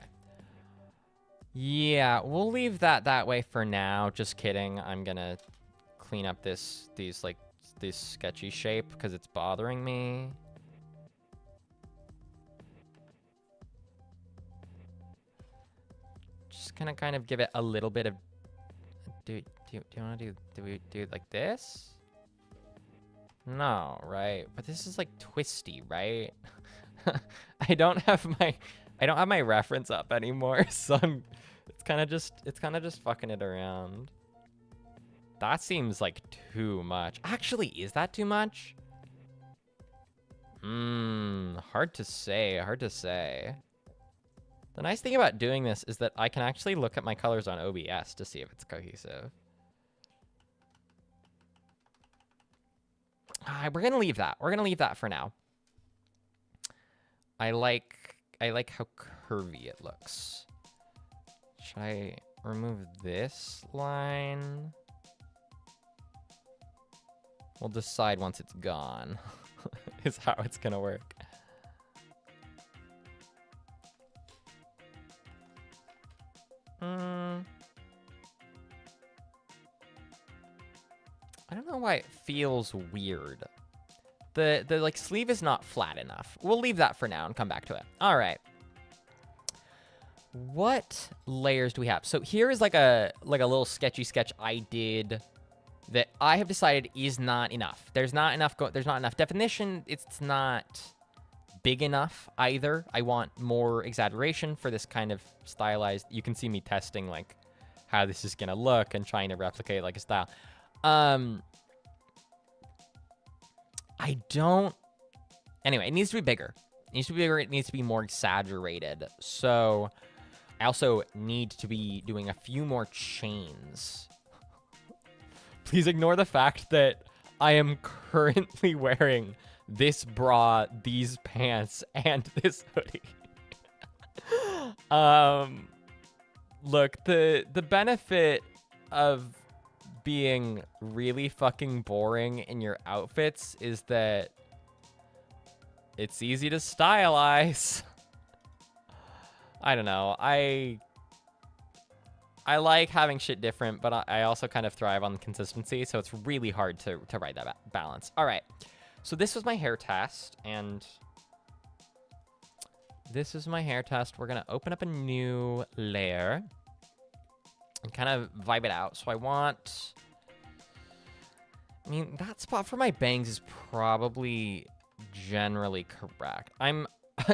[SPEAKER 1] Yeah, we'll leave that way for now. Just kidding. I'm gonna clean up this sketchy shape because it's bothering me. Just gonna kind of give it a little bit of... Do you want to do we do it like this? No, right? But this is like twisty, right? I don't have my reference up anymore, so it's kind of just fucking it around. That seems like too much. Actually, is that too much? Hard to say, hard to say. The nice thing about doing this is that I can actually look at my colors on OBS to see if it's cohesive. We're gonna leave that. We're gonna leave that for now. I like how curvy it looks. Should I remove this line? We'll decide once it's gone. Is how it's gonna work. I don't know why it feels weird. The like sleeve is not flat enough. We'll leave that for now and come back to it. All right. What layers do we have? So here is like a little sketchy sketch I did that I have decided is not enough. There's not enough definition. It's not big enough either. I want more exaggeration for this kind of stylized. You can see me testing like how this is gonna look and trying to replicate like a style. Anyway, it needs to be bigger. It needs to be bigger. It needs to be more exaggerated. So I also need to be doing a few more chains. Please ignore the fact that I am currently wearing this bra, these pants, and this hoodie. Look, the benefit of being really fucking boring in your outfits is that it's easy to stylize. I don't know. I like having shit different, but I also kind of thrive on consistency, so it's really hard to ride that balance. All right. So this was my hair test, and this is my hair test. We're going to open up a new layer and kind of vibe it out. So I mean, that spot for my bangs is probably generally correct.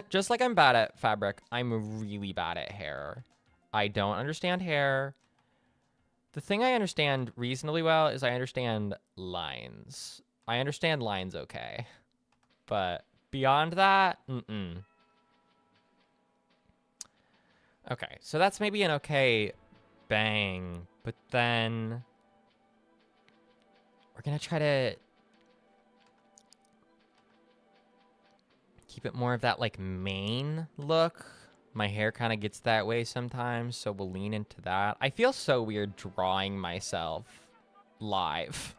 [SPEAKER 1] Just like I'm bad at fabric, I'm really bad at hair. I don't understand hair. The thing I understand reasonably well is I understand lines. I understand lines okay. But beyond that, Okay, so that's maybe an okay bang, but then we're gonna try to keep it more of that like mane look. My hair kind of gets that way sometimes, so we'll lean into that. I feel so weird drawing myself live.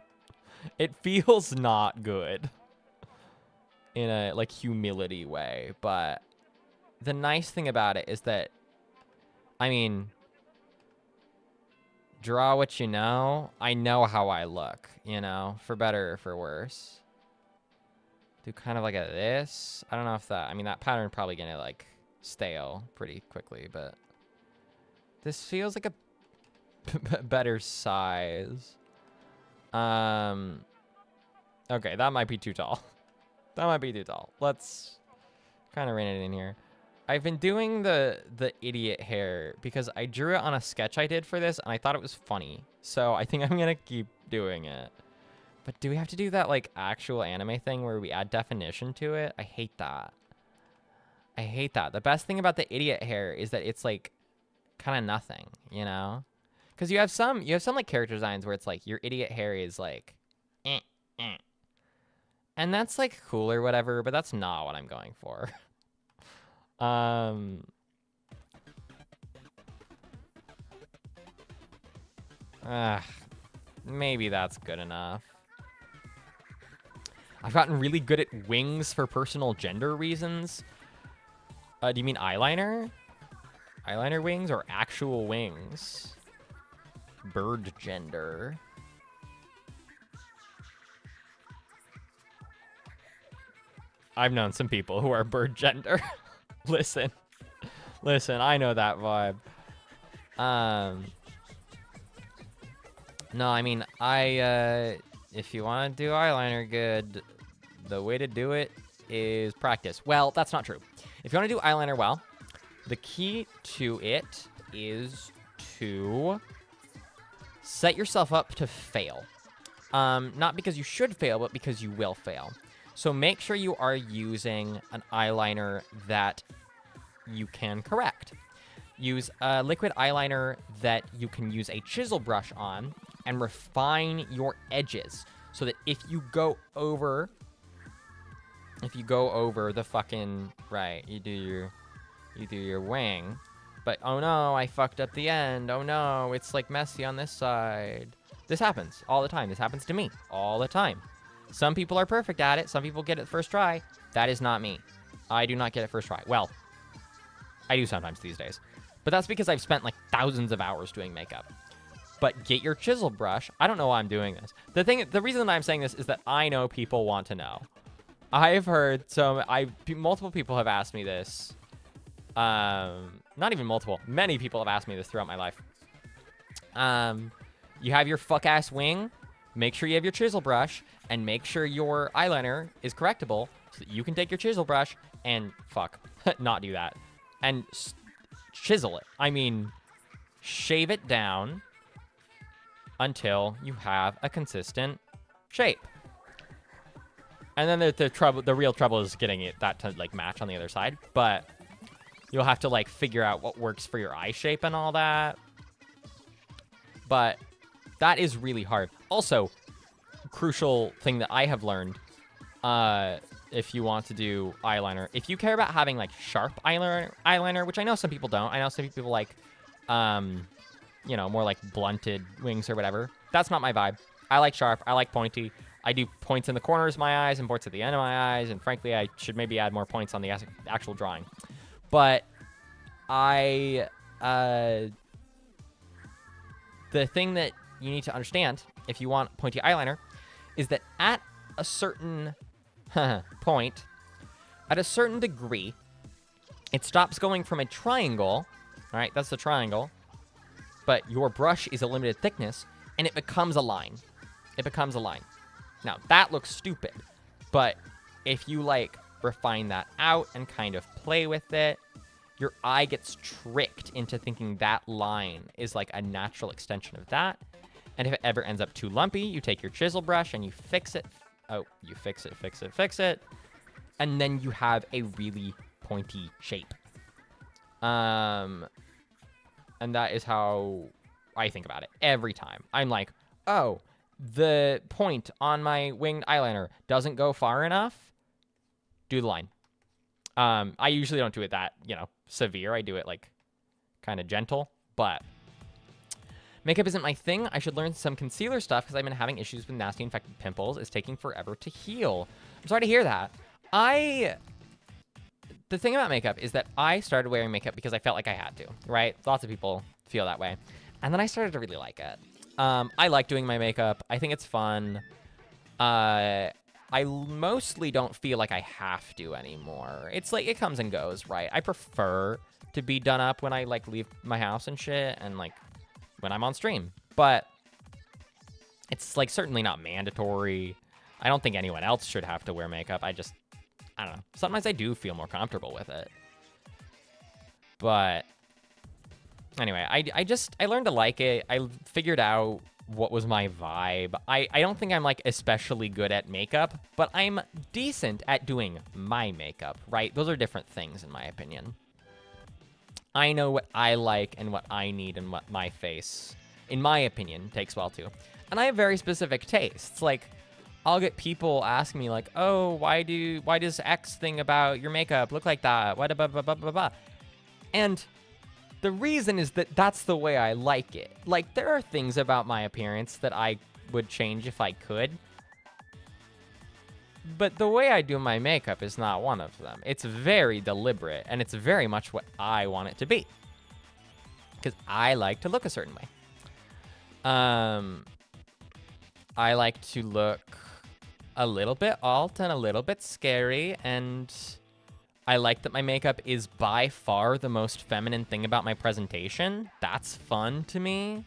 [SPEAKER 1] It feels not good in a like humility way, but the nice thing about it is that, I mean, draw what you know. I know how I look, you know, for better or for worse. Do kind of like a this. I don't know if that, I mean, that pattern probably gonna like stale pretty quickly, but this feels like a better size. Okay, that might be too tall. That might be too tall. Let's kind of rein it in here. I've been doing the idiot hair because I drew it on a sketch I did for this, and I thought it was funny. So I think I'm gonna keep doing it. But do we have to do that like actual anime thing where we add definition to it? I hate that. I hate that. The best thing about the idiot hair is that it's like kind of nothing, you know? Because you have some like character designs where it's like your idiot Harry is like, eh, eh. And that's like cool or whatever, but that's not what I'm going for. Maybe that's good enough. I've gotten really good at wings for personal gender reasons. Do you mean eyeliner? Eyeliner wings or actual wings? Bird gender. I've known some people who are bird gender. Listen, I know that vibe. No, I mean, if you want to do eyeliner good, the way to do it is practice. Well, that's not true. If you want to do eyeliner well, the key to it is to set yourself up to fail. Not because you should fail, but because you will fail. So make sure you are using an eyeliner that you can correct. Use a liquid eyeliner that you can use a chisel brush on and refine your edges so that if you go over the fucking, right, you do your wing, but oh no, I fucked up the end. Oh no, it's like messy on this side. This happens all the time. This happens to me all the time. Some people are perfect at it. Some people get it first try. That is not me. I do not get it first try. Well, I do sometimes these days. But that's because I've spent like thousands of hours doing makeup. But get your chisel brush. I don't know why I'm doing this. The reason that I'm saying this is that I know people want to know. I've heard multiple people have asked me this. Not even multiple. Many people have asked me this throughout my life. You have your fuck-ass wing. Make sure you have your chisel brush. And make sure your eyeliner is correctable so that you can take your chisel brush and not do that. And chisel it. I mean, shave it down until you have a consistent shape. And then the real trouble is getting that to like match on the other side. But you'll have to like figure out what works for your eye shape and all that. But that is really hard. Also, crucial thing that I have learned, if you want to do eyeliner, if you care about having like sharp eyeliner, which I know some people don't. I know some people like, more like blunted wings or whatever. That's not my vibe. I like sharp. I like pointy. I do points in the corners of my eyes and points at the end of my eyes. And frankly, I should maybe add more points on the actual drawing. But the thing that you need to understand if you want pointy eyeliner is that at a certain point, at a certain degree, it stops going from a triangle. All right, that's the triangle. But your brush is a limited thickness, and it becomes a line. It becomes a line. Now, that looks stupid, but if you, like, refine that out and kind of play with it, your eye gets tricked into thinking that line is, like, a natural extension of that. And if it ever ends up too lumpy, you take your chisel brush and you fix it. Oh, you fix it. And then you have a really pointy shape. And that is how I think about it every time. I'm like, oh, the point on my winged eyeliner doesn't go far enough. Do the line. I usually don't do it that, severe. I do it like kind of gentle, but makeup isn't my thing. I should learn some concealer stuff because I've been having issues with nasty infected pimples. It's taking forever to heal. I'm sorry to hear that. The thing about makeup is that I started wearing makeup because I felt like I had to, right? Lots of people feel that way. And then I started to really like it. I like doing my makeup. I think it's fun. I mostly don't feel like I have to anymore. It's like, it comes and goes, right? I prefer to be done up when I, like, leave my house and shit and, like, when I'm on stream. But it's, like, certainly not mandatory. I don't think anyone else should have to wear makeup. I don't know. Sometimes I do feel more comfortable with it. But anyway, I learned to like it. I figured out what was my vibe. I don't think I'm, like, especially good at makeup, but I'm decent at doing my makeup, right? Those are different things, in my opinion. I know what I like and what I need and what my face, in my opinion, takes well to. And I have very specific tastes. Like, I'll get people ask me like, oh, why does X thing about your makeup look like that? What blah, blah, blah, blah, blah. And the reason is that that's the way I like it. Like, there are things about my appearance that I would change if I could. But the way I do my makeup is not one of them. It's very deliberate, and it's very much what I want it to be. Because I like to look a certain way. I like to look a little bit alt and a little bit scary, and I like that my makeup is by far the most feminine thing about my presentation. That's fun to me.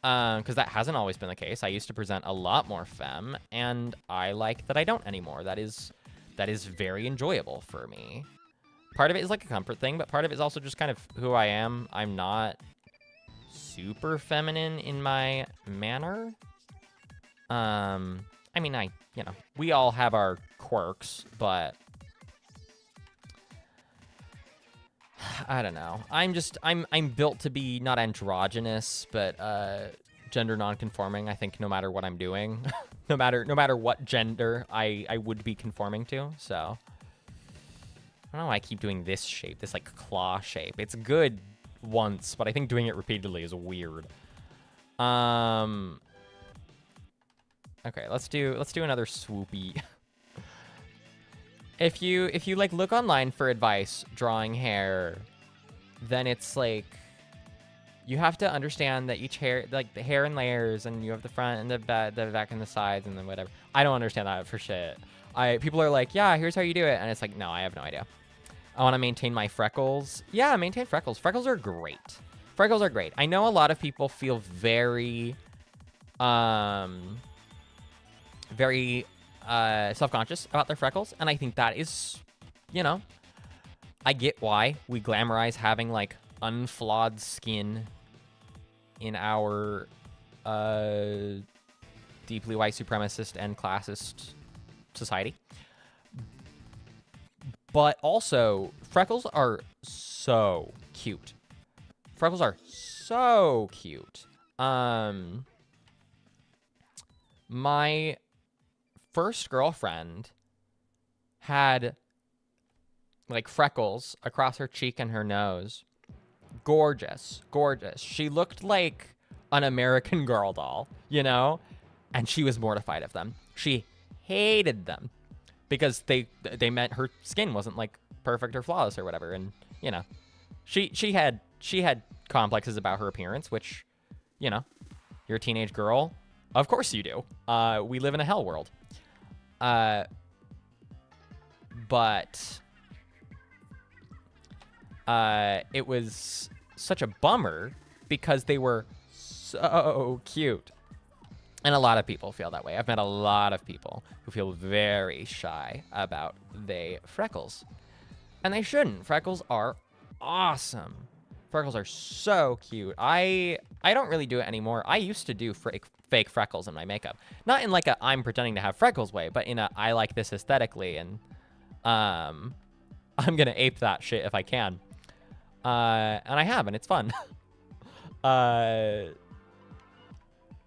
[SPEAKER 1] Because that hasn't always been the case. I used to present a lot more femme, and I like that I don't anymore. That is very enjoyable for me. Part of it is like a comfort thing, but part of it is also just kind of who I am. I'm not super feminine in my manner. I mean, we all have our quirks, but I don't know. I'm built to be not androgynous, but gender non-conforming. I think no matter what I'm doing, no matter what gender I would be conforming to. So I don't know why I keep doing this shape, this like claw shape. It's good once, but I think doing it repeatedly is weird. Okay, let's do another swoopy. If you like look online for advice drawing hair, then it's like you have to understand that each hair, like the hair in layers, and you have the front and the back and the sides and then whatever. I don't understand that for shit. People are like, yeah, here's how you do it, and it's like, no, I have no idea. I want to maintain my freckles. Yeah, maintain freckles. Freckles are great. Freckles are great. I know a lot of people feel very self-conscious about their freckles, and I think that is, I get why we glamorize having like unflawed skin in our deeply white supremacist and classist society. But also, freckles are so cute. Freckles are so cute. My first girlfriend had like freckles across her cheek and her nose. Gorgeous, gorgeous. She looked like an American Girl doll, and she was mortified of them. She hated them because they meant her skin wasn't like perfect or flawless or whatever. And she had complexes about her appearance, which you're a teenage girl, of course you do. We live in a hell world. But it was such a bummer because they were so cute. And a lot of people feel that way. I've met a lot of people who feel very shy about they freckles. And they shouldn't. Freckles are awesome. Freckles are so cute. I don't really do it anymore. I used to do fake freckles in my makeup. Not in like a I'm pretending to have freckles way, but in a I like this aesthetically, and I'm gonna ape that shit if I can. And I have, and it's fun.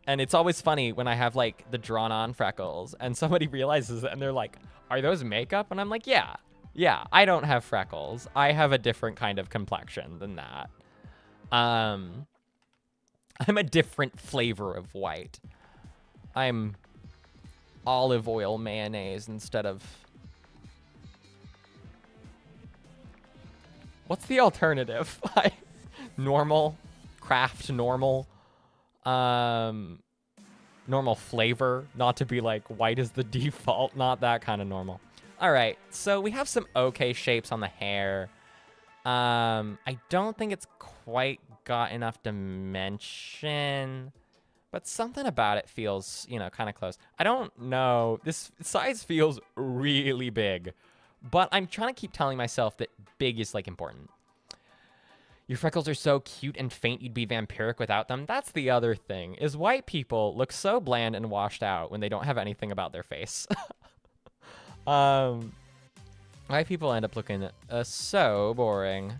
[SPEAKER 1] And it's always funny when I have like the drawn on freckles and somebody realizes it and they're like, are those makeup? And I'm like, yeah, I don't have freckles. I have a different kind of complexion than that. I'm a different flavor of white. I'm olive oil mayonnaise instead of... What's the alternative? Normal, craft normal, normal flavor, not to be like white is the default, not that kind of normal. All right, so we have some okay shapes on the hair. I don't think it's quite got enough dimension, but something about it feels, kind of close. I don't know. This size feels really big, but I'm trying to keep telling myself that big is like important. Your freckles are so cute and faint you'd be vampiric without them. That's the other thing, is white people look so bland and washed out when they don't have anything about their face. White people end up looking so boring.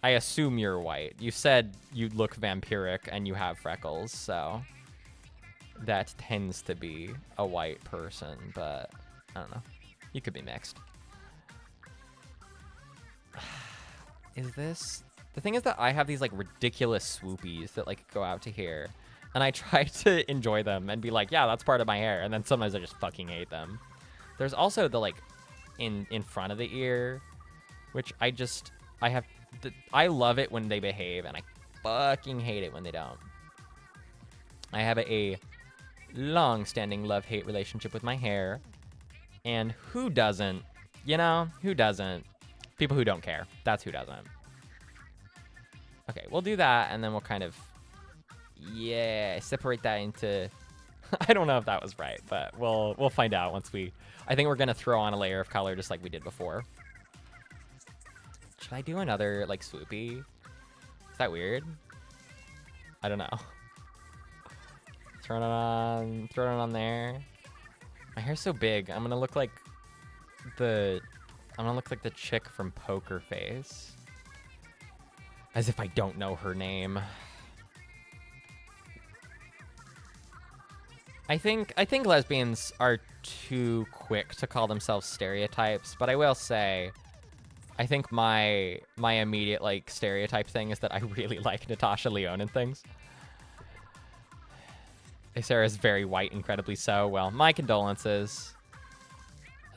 [SPEAKER 1] I assume you're white. You said you look vampiric and you have freckles, so that tends to be a white person, but I don't know. You could be mixed. Is this... The thing is that I have these, like, ridiculous swoopies that, like, go out to here. And I try to enjoy them and be like, yeah, that's part of my hair. And then sometimes I just fucking hate them. There's also the, like, in front of the ear, which I have... I love it when they behave, and I fucking hate it when they don't. I have a long-standing love-hate relationship with my hair. And who doesn't? You know, who doesn't? People who don't care. That's who doesn't. Okay, we'll do that, and then we'll kind of, yeah, separate that into... I don't know if that was right, but we'll find out once we... I think we're going to throw on a layer of color just like we did before. Should I do another, like, swoopy? Is that weird? I don't know. Throw it on there. My hair's so big. I'm gonna look like the chick from Poker Face. As if I don't know her name. I think lesbians are too quick to call themselves stereotypes, but I will say, I think my immediate, like, stereotype thing is that I really like Natasha Lyonne and things. Sarah's very white, incredibly so. Well, my condolences.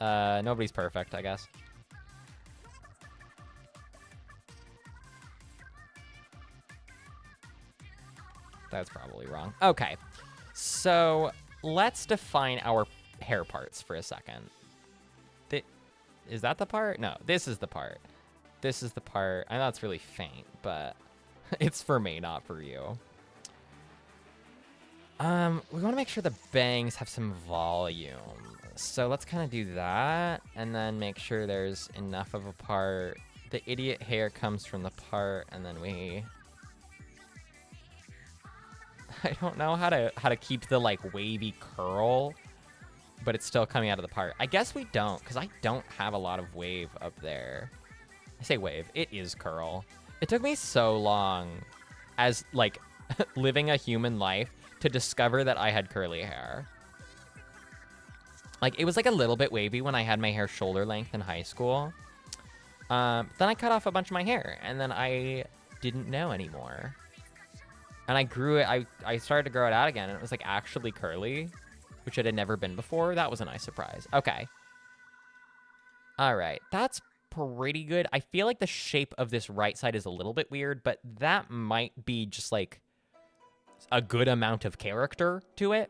[SPEAKER 1] Nobody's perfect, I guess. That's probably wrong. Okay. So, let's define our hair parts for a second. Is that the part? No, this is the part. This is the part. I know it's really faint, but it's for me, not for you. We want to make sure the bangs have some volume. So let's kind of do that, and then make sure there's enough of a part. The idiot hair comes from the part, and then we... I don't know how to keep the, like, wavy curl, but it's still coming out of the part. I guess we don't, because I don't have a lot of wave up there. I say wave. It is curl. It took me so long as, like, living a human life to discover that I had curly hair. Like, it was, like, a little bit wavy when I had my hair shoulder length in high school. Then I cut off a bunch of my hair, and then I didn't know anymore. And I grew it, I started to grow it out again, and it was, like, actually curly, which it had never been before. That was a nice surprise. Okay. All right. That's pretty good. I feel like the shape of this right side is a little bit weird, but that might be just, like, a good amount of character to it.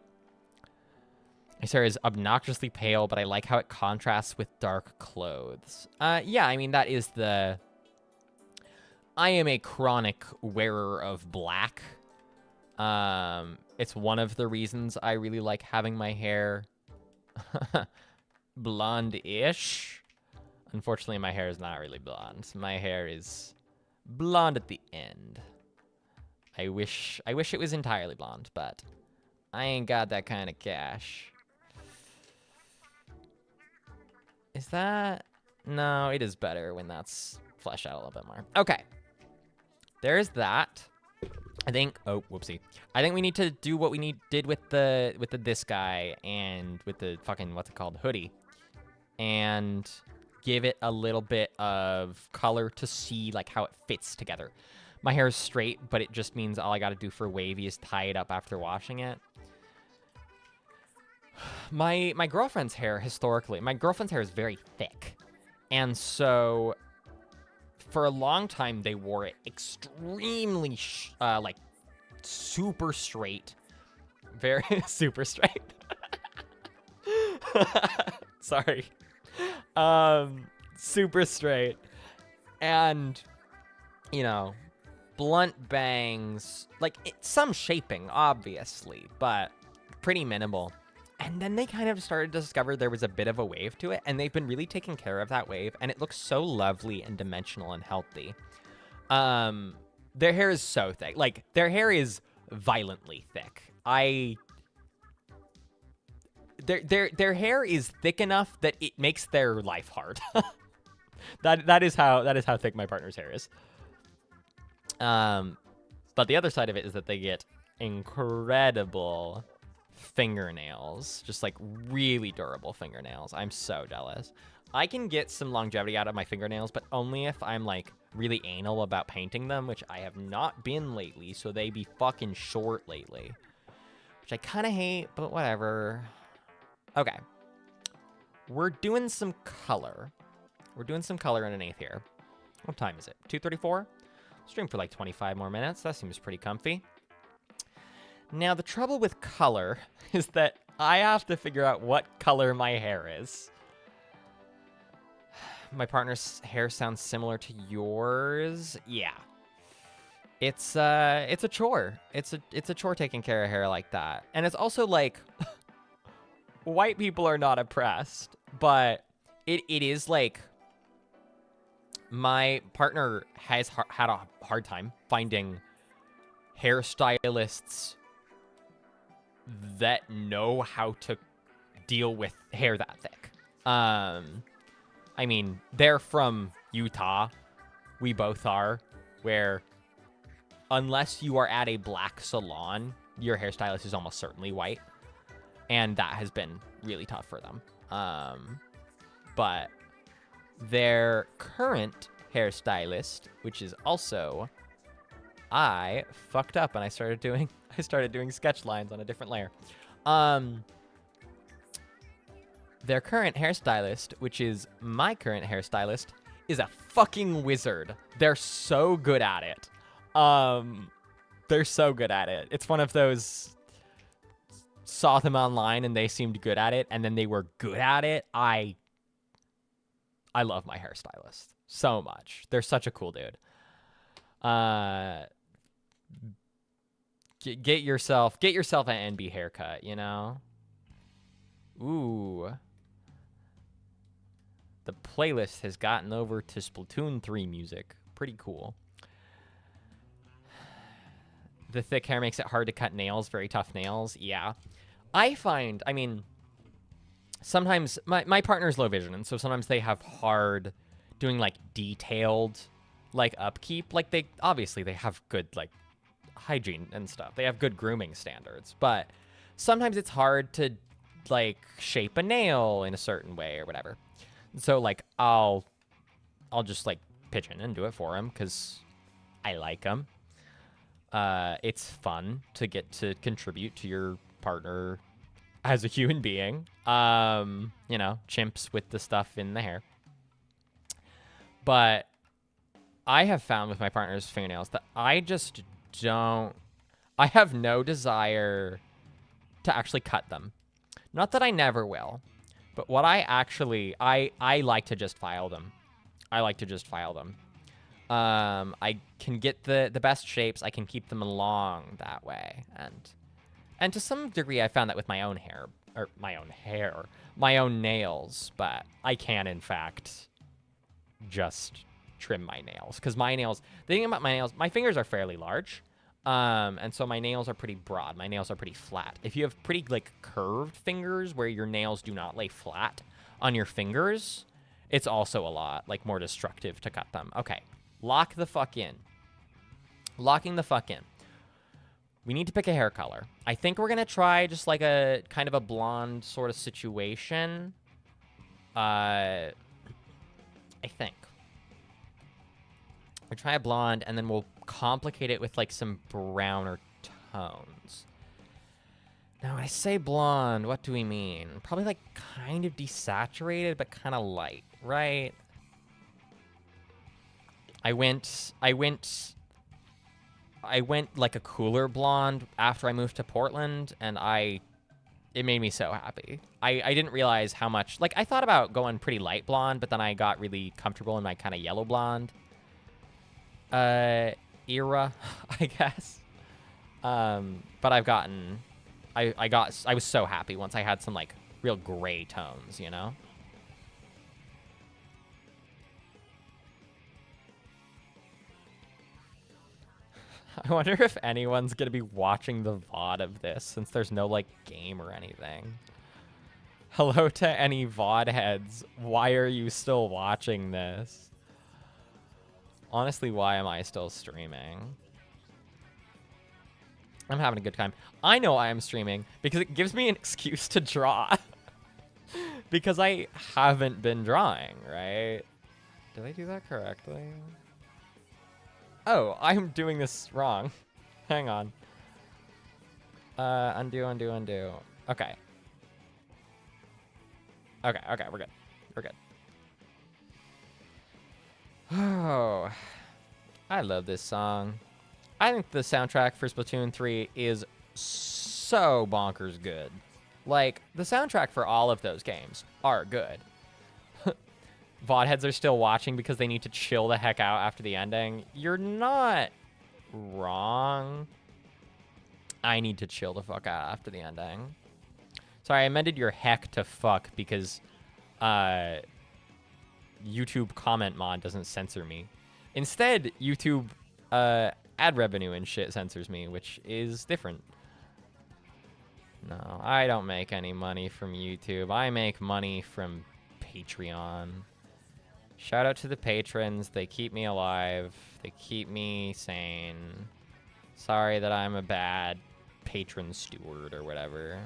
[SPEAKER 1] His hair is obnoxiously pale, but I like how it contrasts with dark clothes. Yeah, I mean, that is the... I am a chronic wearer of black. It's one of the reasons I really like having my hair blonde-ish. Unfortunately, my hair is not really blonde. My hair is blonde at the end. I wish it was entirely blonde, but I ain't got that kind of cash. Is that... No, it is better when that's fleshed out a little bit more. Okay. There's that. I think... Oh, whoopsie. I think we need to do what we did with the this guy and with the fucking, what's it called? Hoodie. And give it a little bit of color to see, like, how it fits together. My hair is straight, but it just means all I got to do for wavy is tie it up after washing it. My girlfriend's hair, historically, my girlfriend's hair is very thick. And so, for a long time, they wore it extremely, like, super straight. Very super straight. Sorry. Super straight. And, you know, blunt bangs. Like, some shaping, obviously, but pretty minimal. And then they kind of started to discover there was a bit of a wave to it, and they've been really taking care of that wave, and it looks so lovely and dimensional and healthy. Their hair is so thick. Like, their hair is violently thick. Their hair is thick enough that it makes their life hard. That is how thick my partner's hair is. But the other side of it is that they get incredible fingernails, just like really durable fingernails. I'm so jealous. I can get some longevity out of my fingernails, but only if I'm like really anal about painting them, which I have not been lately, so they be fucking short lately, which I kind of hate, but whatever. Okay. We're doing some color. We're doing some color underneath here. What time is it? 2:34? Stream for like 25 more minutes. That seems pretty comfy. Now, the trouble with color is that I have to figure out what color my hair is. My partner's hair sounds similar to yours. Yeah. It's a chore. It's a chore taking care of hair like that. And it's also like white people are not oppressed, but it is like my partner has had a hard time finding hairstylists that know how to deal with hair that thick. I mean, they're from Utah. We both are, where unless you are at a black salon, your hairstylist is almost certainly white. And that has been really tough for them. But their current hairstylist, which is also, I fucked up and I started doing sketch lines on a different layer. Their current hairstylist, which is my current hairstylist, is a fucking wizard. They're so good at it. They're so good at it. It's one of those, saw them online and they seemed good at it, and then they were good at it. I love my hairstylist so much. They're such a cool dude. Get yourself an NB haircut, you know? Ooh. The playlist has gotten over to Splatoon 3 music. Pretty cool. The thick hair makes it hard to cut nails. Very tough nails. Yeah. I mean, sometimes my partner's low vision, and so sometimes they have hard doing, like, detailed, like, upkeep. Like, they have good, like, hygiene and stuff. They have good grooming standards. But sometimes it's hard to, like, shape a nail in a certain way or whatever. So, like, I'll just, like, pitch in and do it for him because I like him. It's fun to get to contribute to your partner as a human being. You know, chimps with the stuff in the hair. But I have found with my partner's fingernails that I have no desire to actually cut them. Not that I never will, but what I like to just file them. I can get the best shapes. I can keep them long that way. And to some degree, I found that with my own nails, but I can, in fact, just trim my nails. Because the thing about my nails, my fingers are fairly large. And so my nails are pretty broad. My nails are pretty flat. If you have pretty, like, curved fingers where your nails do not lay flat on your fingers, it's also a lot, like, more destructive to cut them. Okay. Lock the fuck in. Locking the fuck in. We need to pick a hair color. I think we're going to try just, like, a kind of a blonde sort of situation. I think. We'll try a blonde, and then we'll complicate it with, like, some browner tones. Now, when I say blonde, what do we mean? Probably, like, kind of desaturated, but kind of light, right? I went like a cooler blonde after I moved to Portland, and it made me so happy. I didn't realize how much, like, I thought about going pretty light blonde, but then I got really comfortable in my kind of yellow blonde era, I guess. But I was so happy once I had some, like, real gray tones, you know? I wonder if anyone's going to be watching the VOD of this, since there's no, like, game or anything. Hello to any VOD heads. Why are you still watching this? Honestly, why am I still streaming? I'm having a good time. I know I am streaming because it gives me an excuse to draw. Because I haven't been drawing, right? Did I do that correctly? Oh, I'm doing this wrong. Hang on. Undo, undo, undo. Okay. Okay, okay, we're good. We're good. Oh, I love this song. I think the soundtrack for Splatoon 3 is so bonkers good. Like, the soundtrack for all of those games are good. VOD heads are still watching because they need to chill the heck out after the ending. You're not wrong. I need to chill the fuck out after the ending. Sorry, I amended your heck to fuck because YouTube comment mod doesn't censor me. Instead, YouTube ad revenue and shit censors me, which is different. No, I don't make any money from YouTube. I make money from Patreon. Shout out to the patrons. They keep me alive. They keep me sane. Sorry that I'm a bad patron steward or whatever.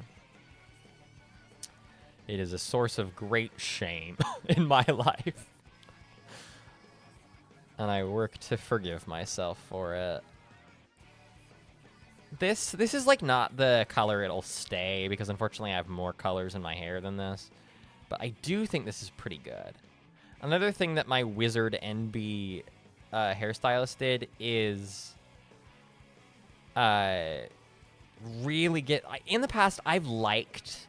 [SPEAKER 1] It is a source of great shame in my life. And I work to forgive myself for it. This is like not the color it'll stay because unfortunately I have more colors in my hair than this. But I do think this is pretty good. Another thing that my Wizard NB hairstylist did is really get... In the past, I've liked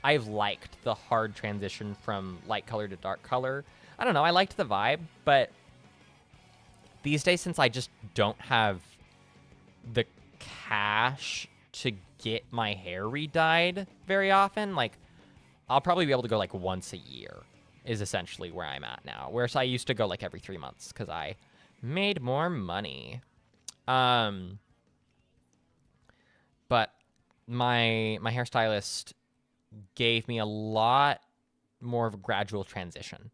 [SPEAKER 1] the hard transition from light color to dark color. I don't know, I liked the vibe, but these days, since I just don't have the cash to get my hair re-dyed very often, like, I'll probably be able to go, like, once a year is essentially where I'm at now. Whereas I used to go, like, every 3 months because I made more money. But my hairstylist gave me a lot more of a gradual transition.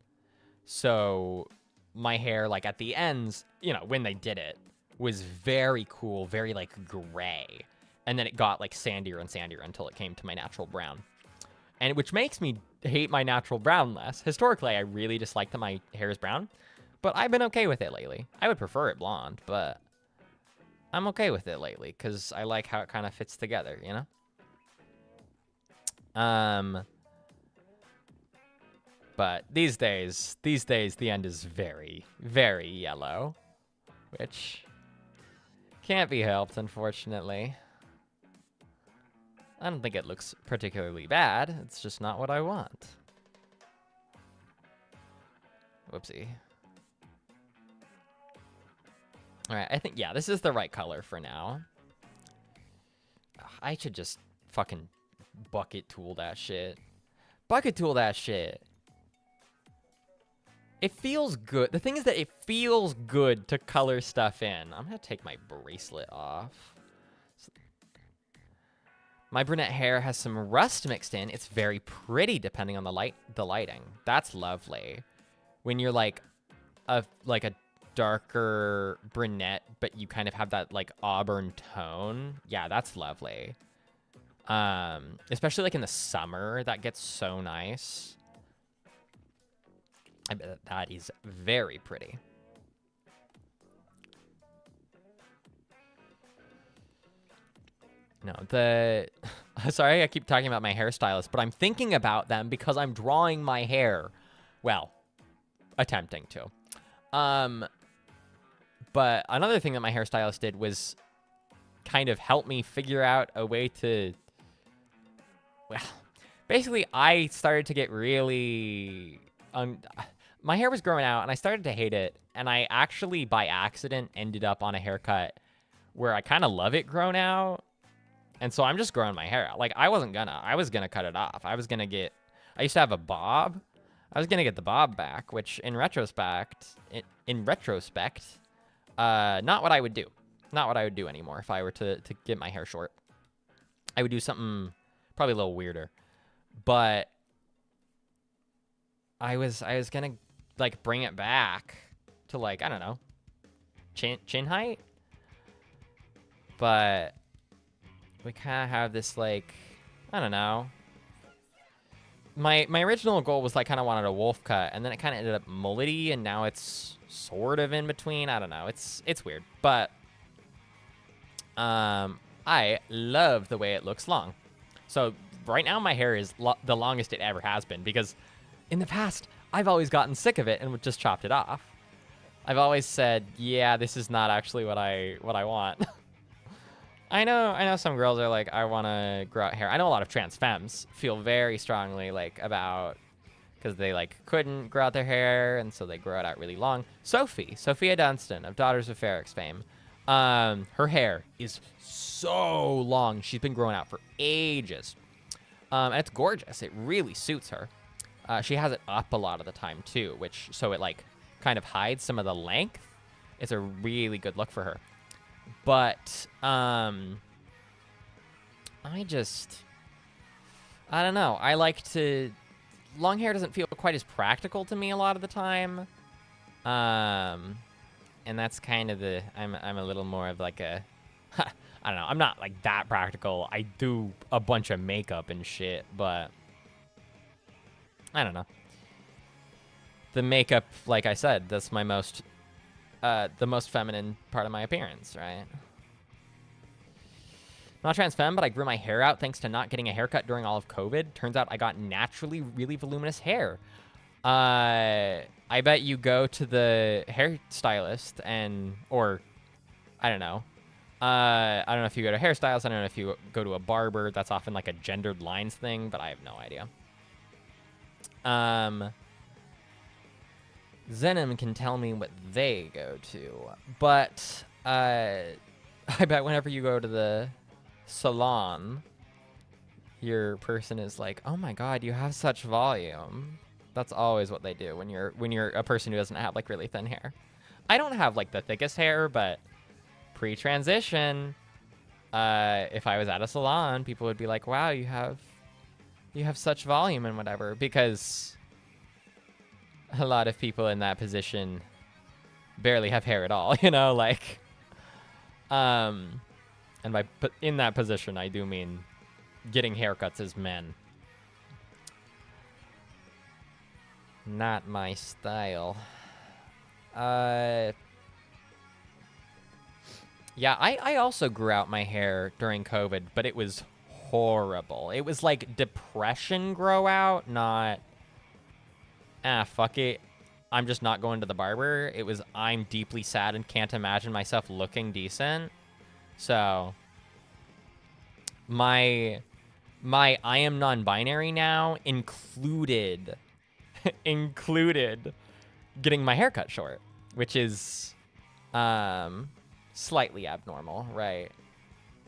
[SPEAKER 1] So my hair, like, at the ends, you know, when they did it, was very cool, very, like, gray. And then it got, like, sandier and sandier until it came to my natural brown. And which makes me hate my natural brown less. Historically, I really dislike that my hair is brown, but I've been okay with it lately. I would prefer it blonde, but I'm okay with it lately because I like how it kind of fits together, you know? But these days, the end is very, very yellow, which can't be helped, unfortunately. I don't think it looks particularly bad. It's just not what I want. Whoopsie. All right, I think, yeah, this is the right color for now. I should just fucking bucket tool that shit. Bucket tool that shit. It feels good. The thing is that it feels good to color stuff in. I'm gonna take my bracelet off. My brunette hair has some rust mixed in. It's very pretty depending on the lighting. That's lovely. When you're like a darker brunette, but you kind of have that like auburn tone. Yeah, that's lovely. Especially like in the summer, that gets so nice. I bet that is very pretty. No, sorry, I keep talking about my hairstylist, but I'm thinking about them because I'm drawing my hair. Well, attempting to. But another thing that my hairstylist did was kind of help me figure out a way to... Well, basically, I started to get really... my hair was growing out, and I started to hate it, and I actually, by accident, ended up on a haircut where I kind of love it grown out. And so I'm just growing my hair out. Like, I was gonna cut it off. I used to have a bob. I was gonna get the bob back, which in retrospect, not what I would do. Not what I would do anymore if I were to get my hair short. I would do something probably a little weirder. But I was gonna, like, bring it back to, like, I don't know, chin height. But we kind of have this, like, I don't know. My original goal was, like, kind of wanted a wolf cut, and then it kind of ended up mullety, and now it's sort of in between. I don't know. It's weird. But I love the way it looks long. So right now my hair is the longest it ever has been, because in the past I've always gotten sick of it and just chopped it off. I've always said, yeah, this is not actually what I want. I know some girls are like, I want to grow out hair. I know a lot of trans femmes feel very strongly like about, because they like couldn't grow out their hair, and so they grow it out really long. Sophia Dunstan of Daughters of Ferrex fame, her hair is so long. She's been growing out for ages, and it's gorgeous. It really suits her. She has it up a lot of the time too, which so it like kind of hides some of the length. It's a really good look for her. But I don't know. I like to, long hair doesn't feel quite as practical to me a lot of the time. And that's kind of I'm a little more of like a, I don't know. I'm not like that practical. I do a bunch of makeup and shit, but I don't know. The makeup, like I said, that's my most, the most feminine part of my appearance, right? Not trans femme, but I grew my hair out thanks to not getting a haircut during all of COVID. Turns out I got naturally really voluminous hair. I bet you go to the hairstylist or I don't know. I don't know if you go to hairstylists. I don't know if you go to a barber. That's often like a gendered lines thing, but I have no idea. Zenim can tell me what they go to, but I bet whenever you go to the salon, your person is like, oh my god, you have such volume. That's always what they do when you're a person who doesn't have like really thin hair. I don't have like the thickest hair, but pre-transition, if I was at a salon, people would be like, wow, you have such volume and whatever, because a lot of people in that position barely have hair at all, you know, like, and by in that position, I do mean getting haircuts as men. Not my style. Yeah, I also grew out my hair during COVID, but it was horrible. It was like depression grow out, not, fuck it, I'm just not going to the barber. It was, I'm deeply sad and can't imagine myself looking decent. So my I am non-binary now included getting my hair cut short, which is slightly abnormal, right?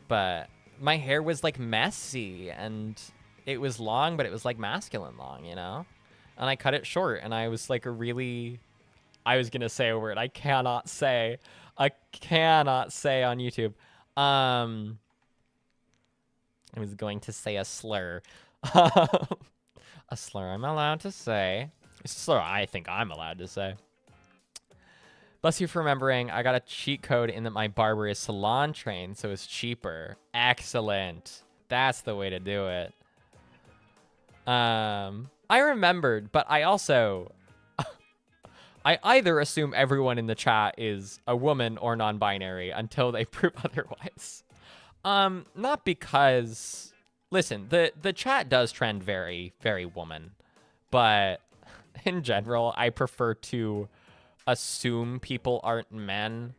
[SPEAKER 1] But my hair was like messy, and it was long, but it was like masculine long, you know? And I cut it short, and I was like I was gonna say a word I cannot say on YouTube. I was going to say a slur. A slur I'm allowed to say. It's a slur I think I'm allowed to say. Bless you for remembering. I got a cheat code in that my barber is salon trained, so it's cheaper. Excellent. That's the way to do it. I remembered, but I also... I either assume everyone in the chat is a woman or non-binary until they prove otherwise. Not because... Listen, the chat does trend very, very woman. But in general, I prefer to assume people aren't men.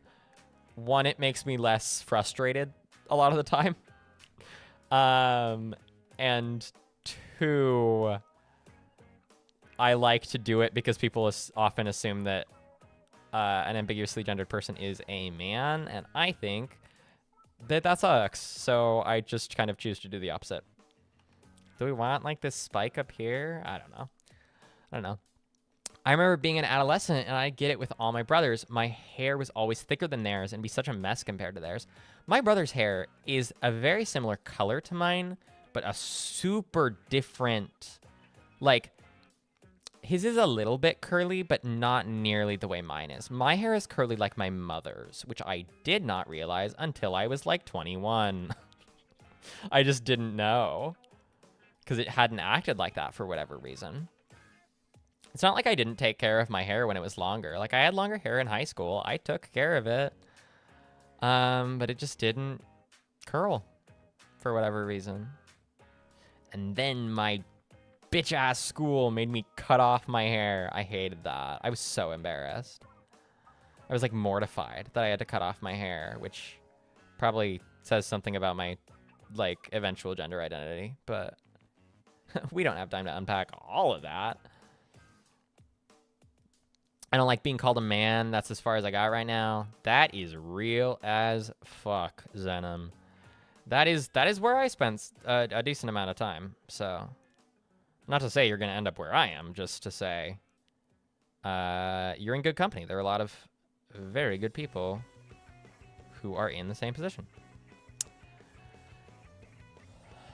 [SPEAKER 1] One, it makes me less frustrated a lot of the time. And two, I like to do it because people often assume that an ambiguously gendered person is a man, and I think that sucks. So I just kind of choose to do the opposite. Do we want like this spike up here? I don't know. I remember being an adolescent, and I'd get it with all my brothers. My hair was always thicker than theirs and be such a mess compared to theirs. My brother's hair is a very similar color to mine, but a super different, like, His is a little bit curly, but not nearly the way mine is. My hair is curly like my mother's, which I did not realize until I was like 21. I just didn't know because it hadn't acted like that for whatever reason. It's not like I didn't take care of my hair when it was longer. Like, I had longer hair in high school. I took care of it. But it just didn't curl for whatever reason. And then my bitch-ass school made me cut off my hair. I hated that. I was so embarrassed. I was, like, mortified that I had to cut off my hair, which probably says something about my, like, eventual gender identity. But we don't have time to unpack all of that. I don't like being called a man. That's as far as I got right now. That is real as fuck, Zenom. That is where I spent a decent amount of time, so... Not to say you're going to end up where I am, just to say you're in good company. There are a lot of very good people who are in the same position.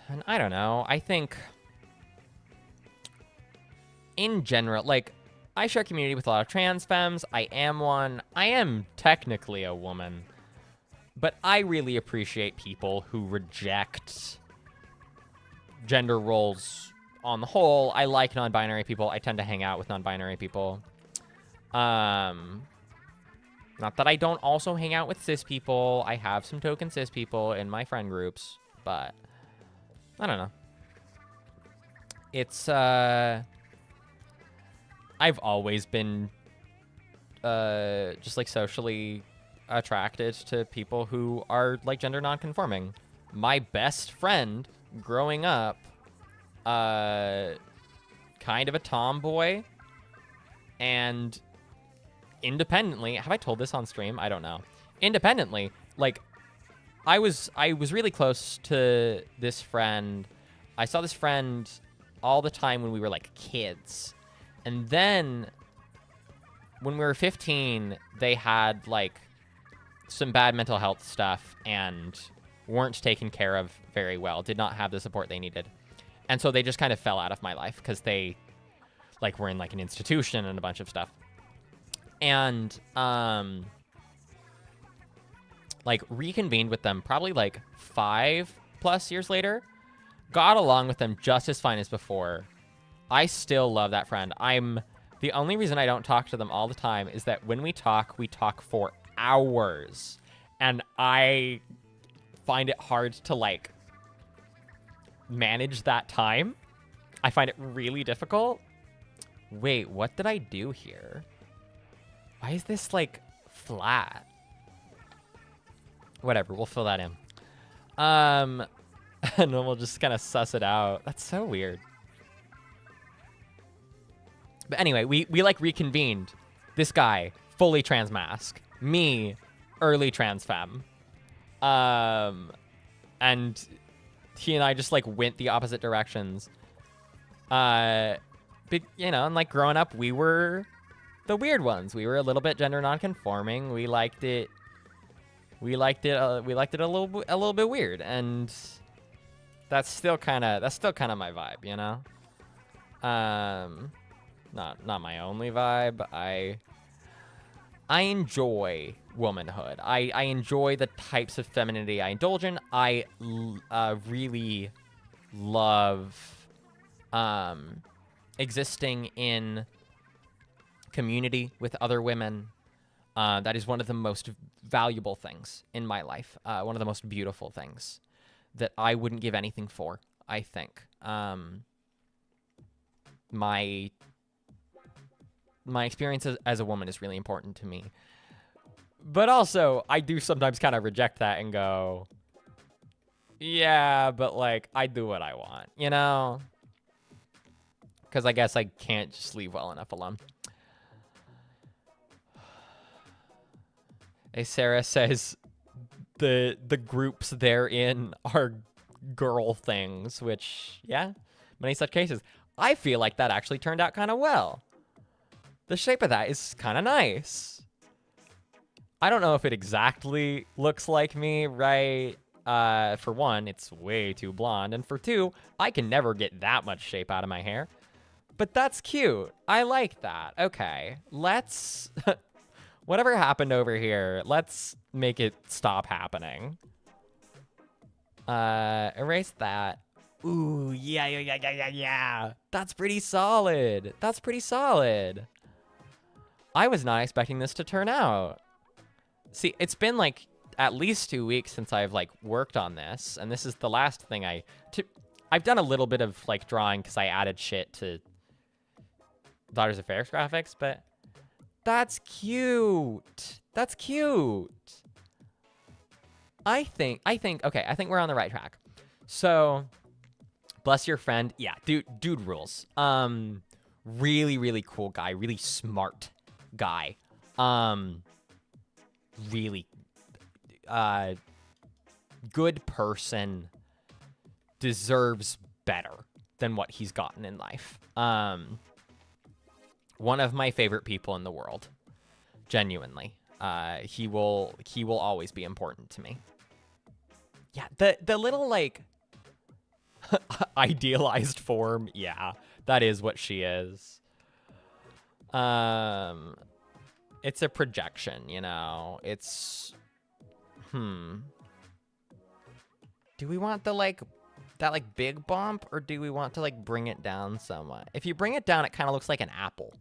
[SPEAKER 1] And I don't know. I think, in general, like, I share community with a lot of trans femmes. I am one. I am technically a woman. But I really appreciate people who reject gender roles on the whole. I like non-binary people. I tend to hang out with non-binary people. Not that I don't also hang out with cis people. I have some token cis people in my friend groups, but I don't know. It's, I've always been, just, like, socially attracted to people who are, like, gender non-conforming. My best friend growing up, kind of a tomboy, and independently, have I told this on stream? I don't know. Independently, like, I was really close to this friend. I saw this friend all the time when we were, like, kids. And then when we were 15, they had, like, some bad mental health stuff and weren't taken care of very well, did not have the support they needed. And so they just kind of fell out of my life because they, like, were in, like, an institution and a bunch of stuff. And, like, reconvened with them probably, like, 5+ years later. Got along with them just as fine as before. I still love that friend. The only reason I don't talk to them all the time is that when we talk for hours. And I find it hard to, like, manage that time. I find it really difficult. Wait, what did I do here? Why is this, like, flat? Whatever, we'll fill that in. And then we'll just kind of suss it out. That's so weird. But anyway, we like reconvened. This guy, fully trans mask. Me, early trans femme. And he and I just, like, went the opposite directions. But, you know, and, like, growing up, we were the weird ones. We were a little bit gender non-conforming. We liked it a little bit weird, and that's still kind of my vibe, you know. Not my only vibe. I enjoy womanhood. I enjoy the types of femininity I indulge in. I really love existing in community with other women. That is one of the most valuable things in my life. One of the most beautiful things that I wouldn't give anything for, I think. My experience as a woman is really important to me. But also, I do sometimes kind of reject that and go, yeah, but, like, I do what I want, you know? Because I guess I can't just leave well enough alone. Hey, Sarah says the groups they're in are girl things, which, yeah, many such cases. I feel like that actually turned out kind of well. The shape of that is kind of nice. I don't know if it exactly looks like me, right? For one, it's way too blonde. And for two, I can never get that much shape out of my hair. But that's cute. I like that. Okay, let's... Whatever happened over here, let's make it stop happening. Erase that. Ooh, yeah. That's pretty solid. That's pretty solid. I was not expecting this to turn out. See, it's been like at least 2 weeks since I've like worked on this, and this is the last thing I've done a little bit of like drawing because I added shit to Daughters of Ferrex graphics, but that's cute. That's cute. I think we're on the right track. So, bless your friend. Yeah, dude rules. Really cool guy, really smart guy. Really good person, deserves better than what he's gotten in life. One of my favorite people in the world. Genuinely. He will always be important to me. Yeah, the little like idealized form, yeah, that is what she is. It's a projection, you know. It's do we want the like that like big bump, or do we want to like bring it down somewhat? If you bring it down, it kind of looks like an apple.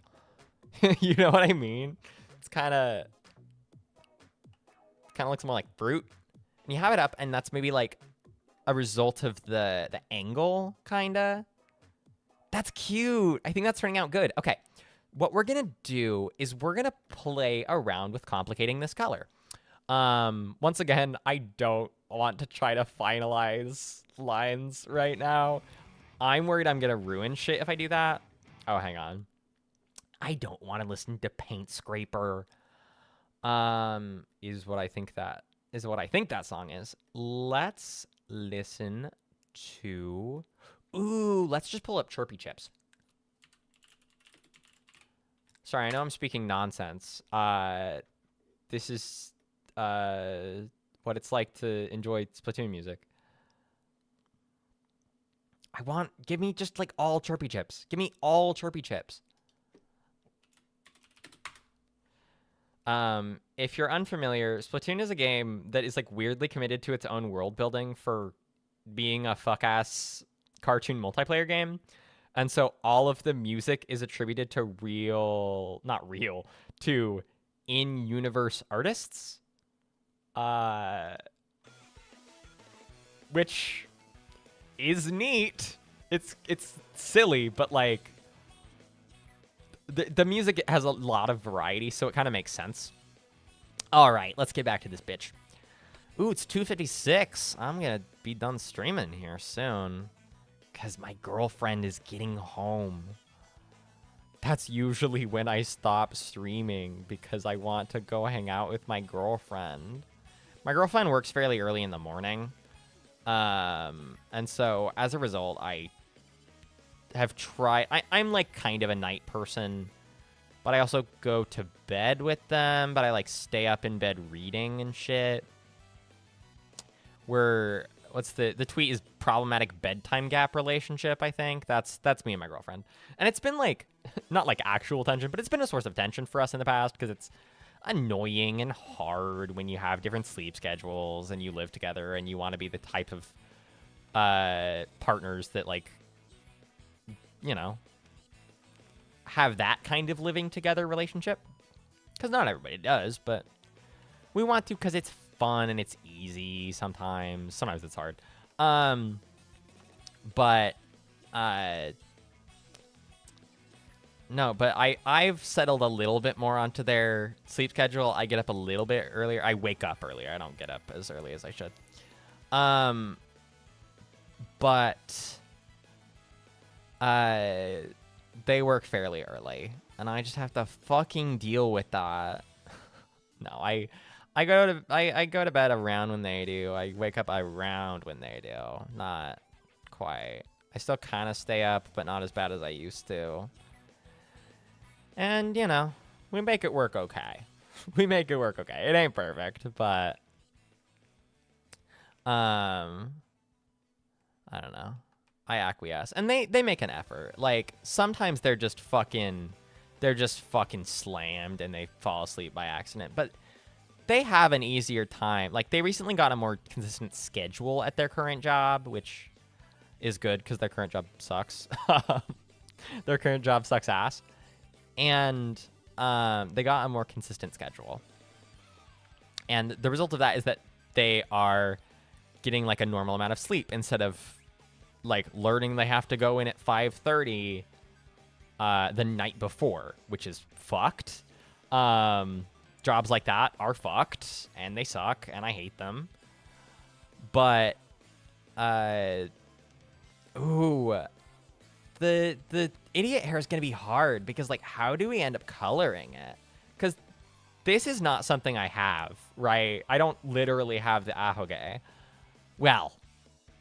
[SPEAKER 1] You know what I mean? It's kind of looks more like fruit. And you have it up, and that's maybe like a result of the angle, kinda. That's cute. I think that's turning out good. Okay, what we're gonna do is we're gonna play around with complicating this color. Once again, I don't want to try to finalize lines right now. I'm worried I'm gonna ruin shit if I do that. Oh, hang on. I don't want to listen to Paint Scraper. Is what I think that song is. Let's listen to... Ooh, let's just pull up Chirpy Chips. Sorry, I know I'm speaking nonsense. This is what it's like to enjoy Splatoon music. Give me just like all Chirpy Chips. Give me all Chirpy Chips. If you're unfamiliar, Splatoon is a game that is like weirdly committed to its own world building for being a fuck-ass cartoon multiplayer game. And so all of the music is attributed to to in-universe artists. Which is neat. It's silly, but like the music has a lot of variety, so it kind of makes sense. All right, let's get back to this bitch. Ooh, it's 2:56. I'm gonna be done streaming here soon because my girlfriend is getting home. That's usually when I stop streaming because I want to go hang out with my girlfriend. My girlfriend works fairly early in the morning. And so as a result, I have tried... I'm like kind of a night person, but I also go to bed with them, but I like stay up in bed reading and shit. What's the tweet is problematic bedtime gap relationship, I think. That's me and my girlfriend. And it's been like, not like actual tension, but it's been a source of tension for us in the past because it's annoying and hard when you have different sleep schedules and you live together and you want to be the type of partners that like, you know, have that kind of living together relationship. Because not everybody does, but we want to because it's fun and it's easy sometimes. Sometimes it's hard. No, but I've settled a little bit more onto their sleep schedule. I get up a little bit earlier. I wake up earlier. I don't get up as early as I should. But they work fairly early, and I just have to fucking deal with that. No, I go to bed around when they do. I wake up around when they do. Not quite. I still kind of stay up, but not as bad as I used to. And, you know, we make it work okay. We make it work okay. It ain't perfect, but I don't know. I acquiesce. And they make an effort. Like, sometimes they're just fucking slammed and they fall asleep by accident. But they have an easier time. Like, they recently got a more consistent schedule at their current job, which is good because their current job sucks. Their current job sucks ass. And they got a more consistent schedule. And the result of that is that they are getting like a normal amount of sleep instead of like learning they have to go in at 5:30 the night before, which is fucked. Jobs like that are fucked and they suck and I hate them. But the idiot hair is going to be hard because, like, how do we end up coloring it? Because this is not something I have, right? I don't literally have the ahoge. Well,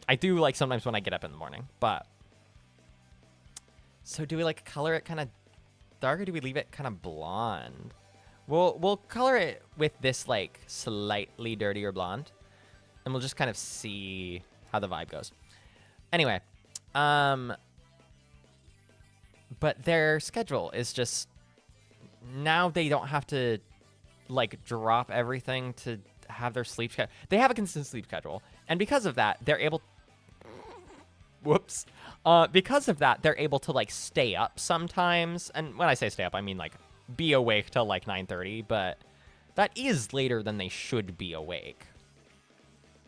[SPEAKER 1] I do, like, sometimes when I get up in the morning, but... So do we, like, color it kind of dark or do we leave it kind of blonde? We'll color it with this, like, slightly dirtier blonde, and we'll just kind of see how the vibe goes. Anyway, but their schedule is just, now they don't have to, like, drop everything to have their sleep schedule. They have a consistent sleep schedule, and because of that, they're able... Whoops. Because of that, they're able to, like, stay up sometimes, and when I say stay up, I mean, like, be awake till, like, 9:30, but that is later than they should be awake,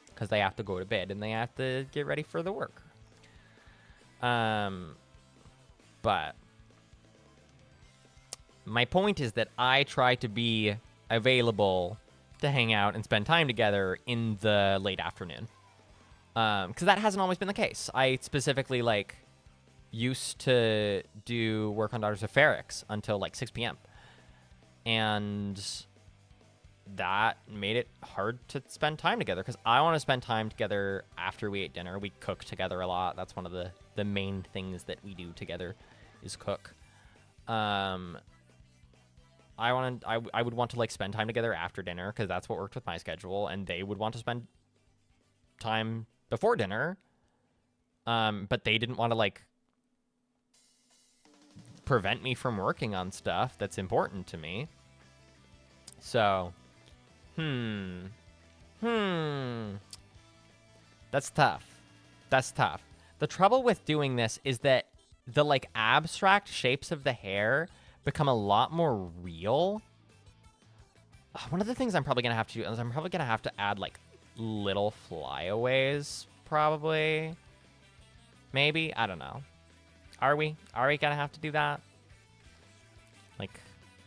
[SPEAKER 1] because they have to go to bed, and they have to get ready for the work. But my point is that I try to be available to hang out and spend time together in the late afternoon. Because that hasn't always been the case. I specifically, like, used to do work on Daughters of Ferrix until, like, 6 p.m. And that made it hard to spend time together because I want to spend time together after we ate dinner. We cook together a lot. That's one of the main things that we do together is cook. I would want to, like, spend time together after dinner because that's what worked with my schedule, and they would want to spend time before dinner, but they didn't want to, like, prevent me from working on stuff that's important to me. So, that's tough. That's tough. The trouble with doing this is that the, like, abstract shapes of the hair become a lot more real. One of the things I'm probably going to have to do is I'm probably going to have to add, like, little flyaways, probably. Maybe? I don't know. Are we going to have to do that? Like,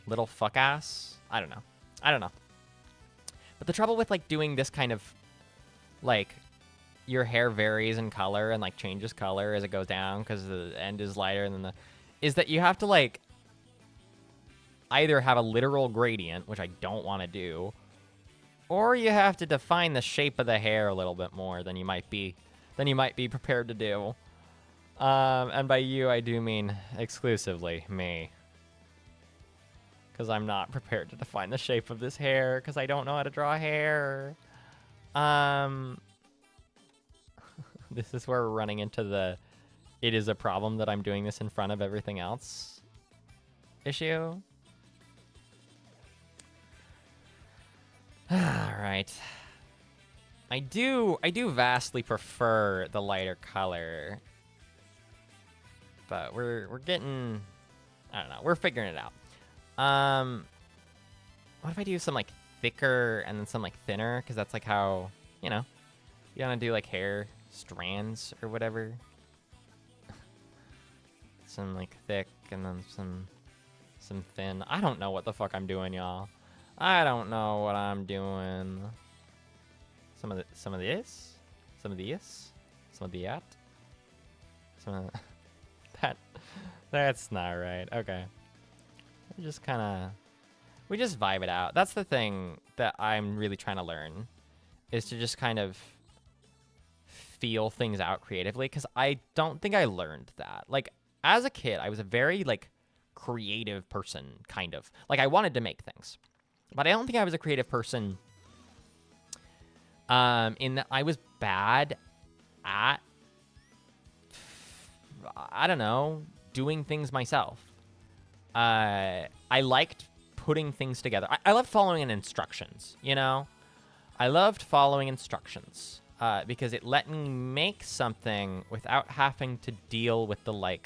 [SPEAKER 1] little fuck ass? I don't know. But the trouble with, like, doing this kind of, like, your hair varies in color and, like, changes color as it goes down because the end is lighter than the... is that you have to, like, either have a literal gradient, which I don't want to do, or you have to define the shape of the hair a little bit more than you might be prepared to do. And by you, I do mean exclusively me. Because I'm not prepared to define the shape of this hair, because I don't know how to draw hair. This is where we're running into the it is a problem that I'm doing this in front of everything else issue. Alright. I do vastly prefer the lighter color. But we're getting... I don't know. We're figuring it out. What if I do some, like, thicker and then some, like, thinner? Because that's, like, how, you know, you want to do, like, hair strands or whatever. Some, like, thick and then some thin. I don't know what the fuck I'm doing, y'all. I don't know what I'm doing. Some of this, some of that, some of that. That's not right. Okay. We just vibe it out. That's the thing that I'm really trying to learn, is to just kind of feel things out creatively, because I don't think I learned that. Like, as a kid, I was a very, like, creative person, kind of. Like, I wanted to make things. But I don't think I was a creative person in that I was bad at
[SPEAKER 3] I don't know, doing things myself. I liked putting things together. I loved following instructions, you know? I loved following instructions because it let me make something without having to deal with the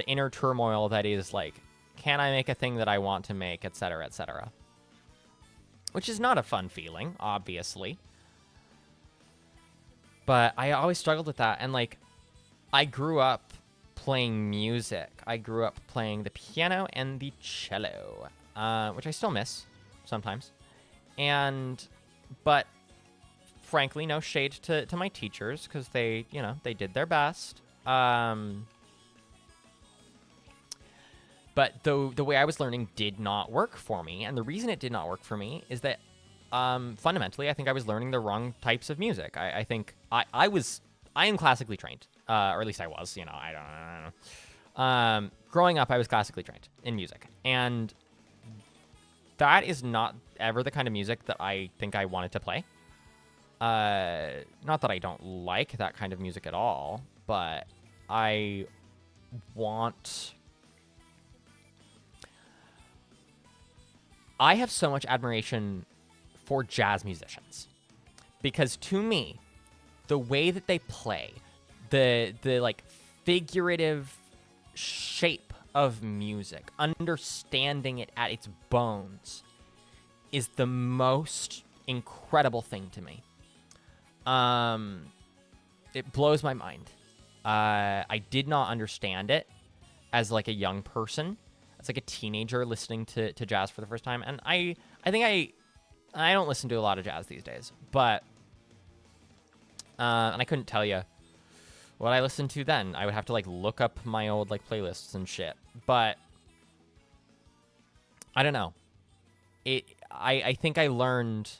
[SPEAKER 3] inner turmoil that is like, can I make a thing that I want to make, etc., etc. Which is not a fun feeling, obviously. But I always struggled with that. And, like, I grew up playing music. I grew up playing the piano and the cello, which I still miss sometimes. But frankly, no shade to my teachers because they, you know, they did their best. But the way I was learning did not work for me. And the reason it did not work for me is that fundamentally, I think I was learning the wrong types of music. I think I am classically trained, or at least I was, you know, I don't know. Growing up, I was classically trained in music. And that is not ever the kind of music that I think I wanted to play. Not that I don't like that kind of music at all, but I have so much admiration for jazz musicians because to me, the way that they play, the like figurative shape of music, understanding it at its bones, is the most incredible thing to me. It blows my mind. I did not understand it as like a young person. It's like a teenager listening to jazz for the first time. And I think I don't listen to a lot of jazz these days, but, and I couldn't tell you what I listened to then. I would have to like look up my old like playlists and shit, but I don't know. I think I learned,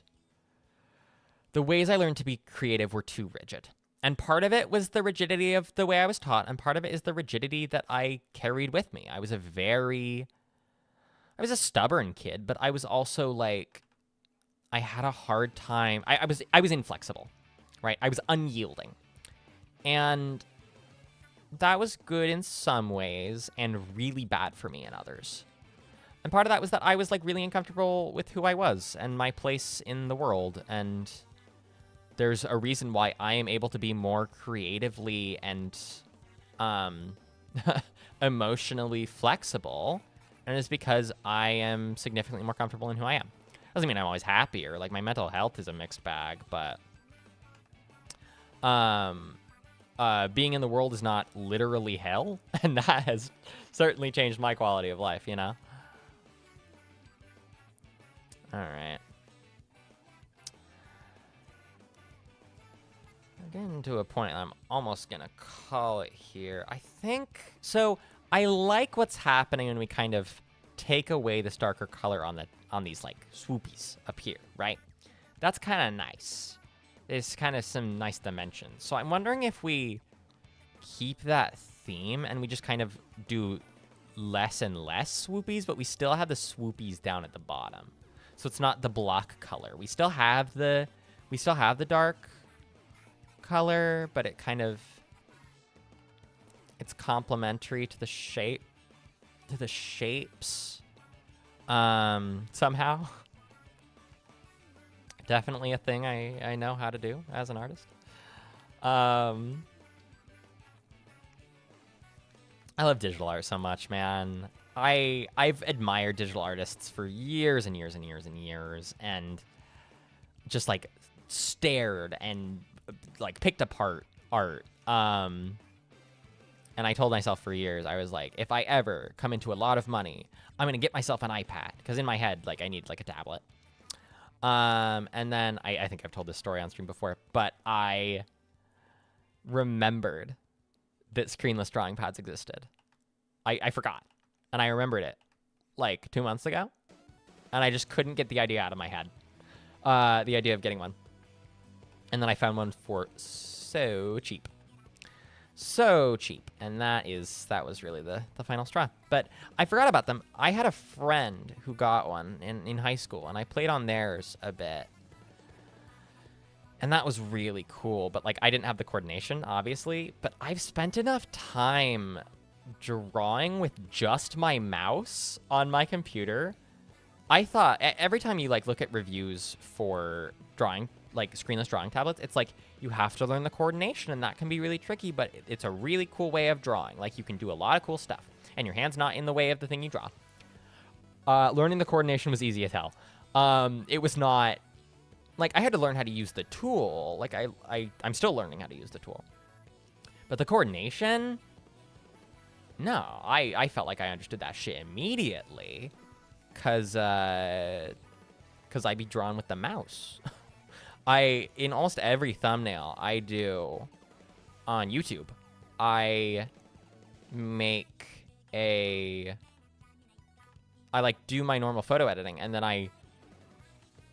[SPEAKER 3] the ways I learned to be creative were too rigid. And part of it was the rigidity of the way I was taught, and part of it is the rigidity that I carried with me. I was a stubborn kid, but I was also like, I had a hard time. I was inflexible, right? I was unyielding. And that was good in some ways and really bad for me in others. And part of that was that I was like really uncomfortable with who I was and my place in the world. And there's a reason why I am able to be more creatively and emotionally flexible. And it's because I am significantly more comfortable in who I am. Doesn't mean I'm always happy or like my mental health is a mixed bag, but being in the world is not literally hell. And that has certainly changed my quality of life, you know? All right. I'm getting to a point I'm almost going to call it here. I think, so I like what's happening when we kind of take away this darker color on these like swoopies up here, right? That's kind of nice. There's kind of some nice dimensions. So I'm wondering if we keep that theme and we just kind of do less and less swoopies, but we still have the swoopies down at the bottom. So it's not the block color. We still have the dark color, but it kind of, it's complementary to the shape, to the shapes, somehow. Definitely a thing I know how to do as an artist. I love digital art so much, man. I've admired digital artists for years and years and years and years, and just like stared and like picked apart art. And I told myself for years, I was like, if I ever come into a lot of money, I'm gonna get myself an iPad, because in my head, like, I need like a tablet. And then I think I've told this story on stream before, but I remembered that screenless drawing pads existed. I forgot. And I remembered it like 2 months ago. And I just couldn't get the idea out of my head. The idea of getting one. And then I found one for so cheap. So cheap. And that was really the final straw. But I forgot about them. I had a friend who got one in high school, and I played on theirs a bit. And that was really cool. But, like, I didn't have the coordination, obviously. But I've spent enough time drawing with just my mouse on my computer. I thought every time you, like, look at reviews for drawing, like, screenless drawing tablets, it's like you have to learn the coordination, and that can be really tricky, but it's a really cool way of drawing. Like, you can do a lot of cool stuff, and your hand's not in the way of the thing you draw. Learning the coordination was easy as hell. It was not... Like, I had to learn how to use the tool. Like, I'm still learning how to use the tool. But the coordination... No, I felt like I understood that shit immediately. Because I'd be drawn with the mouse. In almost every thumbnail I do on YouTube, I like do my normal photo editing, and then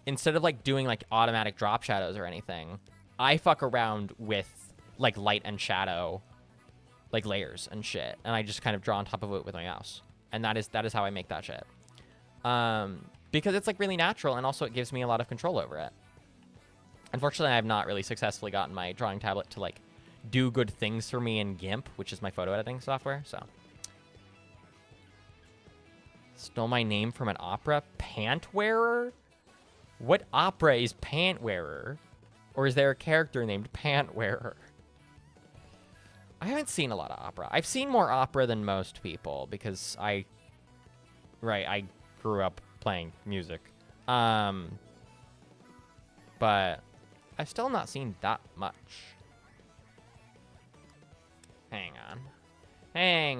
[SPEAKER 3] instead of like doing like automatic drop shadows or anything, I fuck around with like light and shadow, like layers and shit, and I just kind of draw on top of it with my mouse, and that is how I make that shit. Because it's like really natural, and also it gives me a lot of control over it. Unfortunately, I have not really successfully gotten my drawing tablet to like do good things for me in GIMP, which is my photo editing software. So, stole my name from an opera? Pant wearer? What opera is pant wearer? Or is there a character named Pant wearer? I haven't seen a lot of opera. I've seen more opera than most people because I grew up playing music. But I've still not seen that much. Hang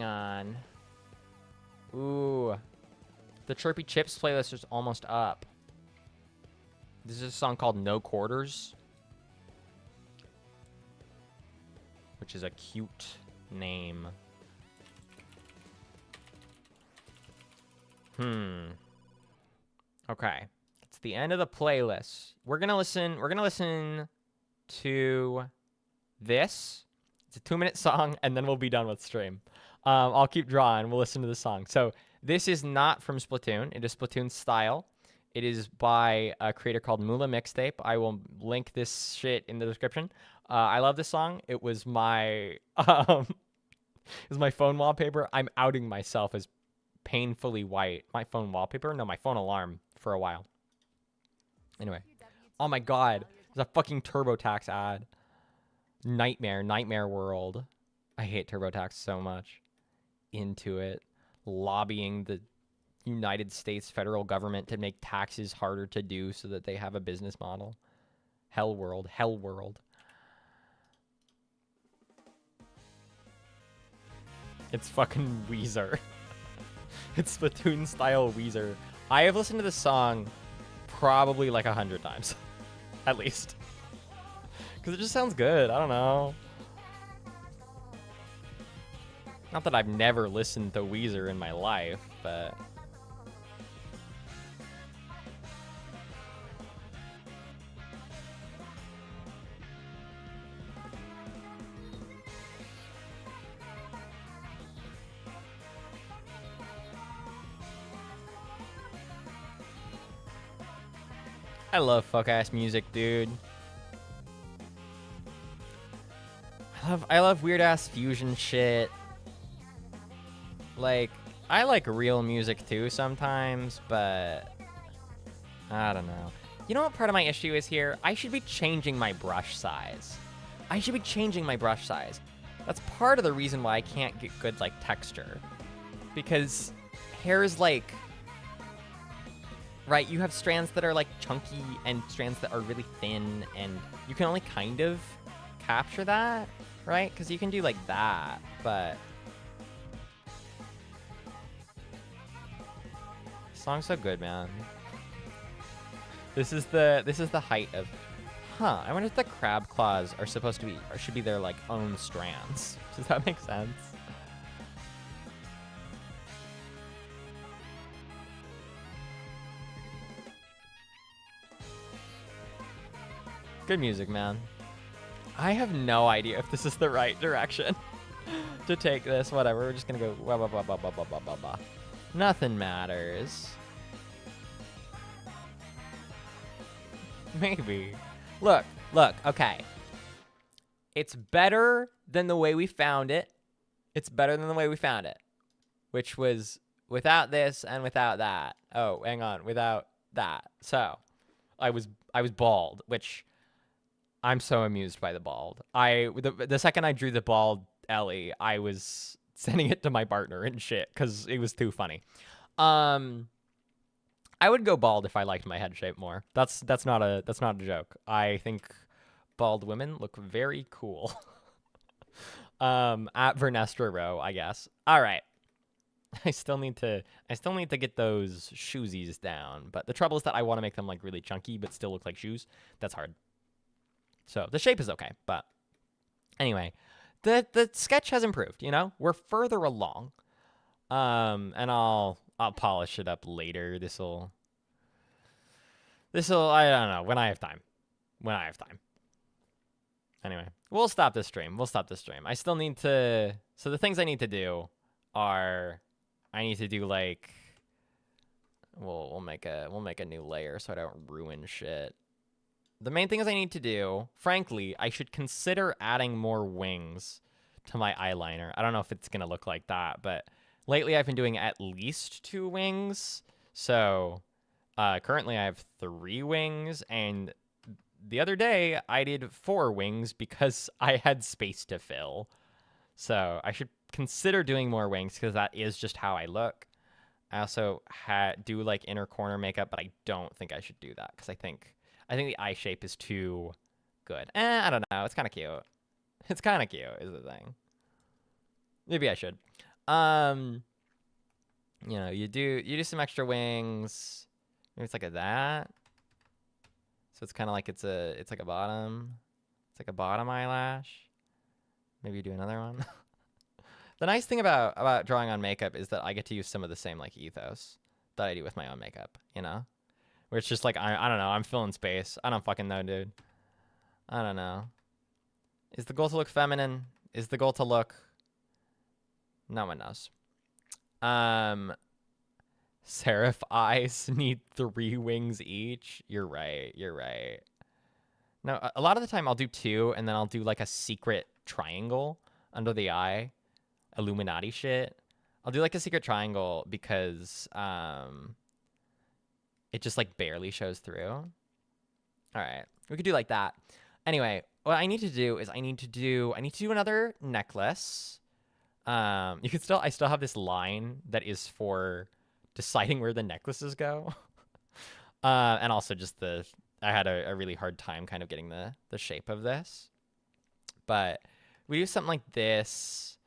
[SPEAKER 3] on. Ooh. The Chirpy Chips playlist is almost up. This is a song called No Quarters, which is a cute name. Okay. It's the end of the playlist. We're gonna listen to this. It's a 2-minute song, and then we'll be done with stream. I'll keep drawing. We'll listen to the song. So this is not from Splatoon. It is Splatoon style. It is by a creator called Mula Mixtape. I will link this shit in the description. I love this song. It was my phone wallpaper. I'm outing myself as painfully white. My phone wallpaper? No, my phone alarm for a while. Anyway. Oh my god. There's a fucking TurboTax ad. Nightmare World. I hate TurboTax so much. Into it. Lobbying the United States federal government to make taxes harder to do so that they have a business model. Hell World. It's fucking Weezer. It's Splatoon style Weezer. I have listened to this song probably like 100 times. At least. Because it just sounds good. I don't know. Not that I've never listened to Weezer in my life, but... I love fuck-ass music, dude. I love weird-ass fusion shit. Like, I like real music too sometimes, but I don't know. You know what part of my issue is here? I should be changing my brush size. That's part of the reason why I can't get good, like, texture. Because hair is like... Right, you have strands that are like chunky and strands that are really thin, and you can only kind of capture that, right? Because you can do like that, but the song's so good, man. This is the height of, I wonder if the crab claws are supposed to be or should be their like own strands. Does that make sense? Good music, man. I have no idea if this is the right direction to take this. Whatever, we're just gonna go blah, blah, blah, blah, blah, blah, blah, blah, blah. Nothing matters. Maybe. Look, Look, okay. It's better than the way we found it. It's better than the way we found it, which was without this and without that. Oh, hang on, without that. So, I was bald, which I'm so amused by the bald. The second I drew the bald Ellie, I was sending it to my partner and shit because it was too funny. I would go bald if I liked my head shape more. That's not a joke. I think bald women look very cool. At Vernestra Row, I guess. All right. I still need to get those shoesies down, but the trouble is that I want to make them like really chunky but still look like shoes. That's hard. So the shape is okay, but anyway, the sketch has improved, you know? We're further along. And I'll polish it up later. This'll I don't know, when I have time. Anyway, we'll stop this stream. I still need to, so the things I need to do are, I need to do like, we'll make a new layer so I don't ruin shit. The main things I need to do, frankly, I should consider adding more wings to my eyeliner. I don't know if it's gonna look like that, but lately I've been doing at least 2 wings. So currently I have 3 wings, and the other day I did 4 wings because I had space to fill. So I should consider doing more wings because that is just how I look. I also do like inner corner makeup, but I don't think I should do that because I think the eye shape is too good. I don't know. It's kind of cute. It's kind of cute is the thing. Maybe I should. You know, you do some extra wings. Maybe it's like that. So it's kind of like it's like a bottom. It's like a bottom eyelash. Maybe you do another one. The nice thing about drawing on makeup is that I get to use some of the same like ethos that I do with my own makeup, you know? Where it's just like, I don't know, I'm filling space. I don't fucking know, dude. I don't know. Is the goal to look feminine? Is the goal to look... No one knows. Seraph eyes need 3 wings each. You're right. No, a lot of the time I'll do 2, and then I'll do like a secret triangle under the eye. Illuminati shit. I'll do like a secret triangle because it just like barely shows through. All right, we could do like that. Anyway, what I need to do is I need to do another necklace. I still have this line that is for deciding where the necklaces go. And also just I had a really hard time kind of getting the shape of this. But we do something like this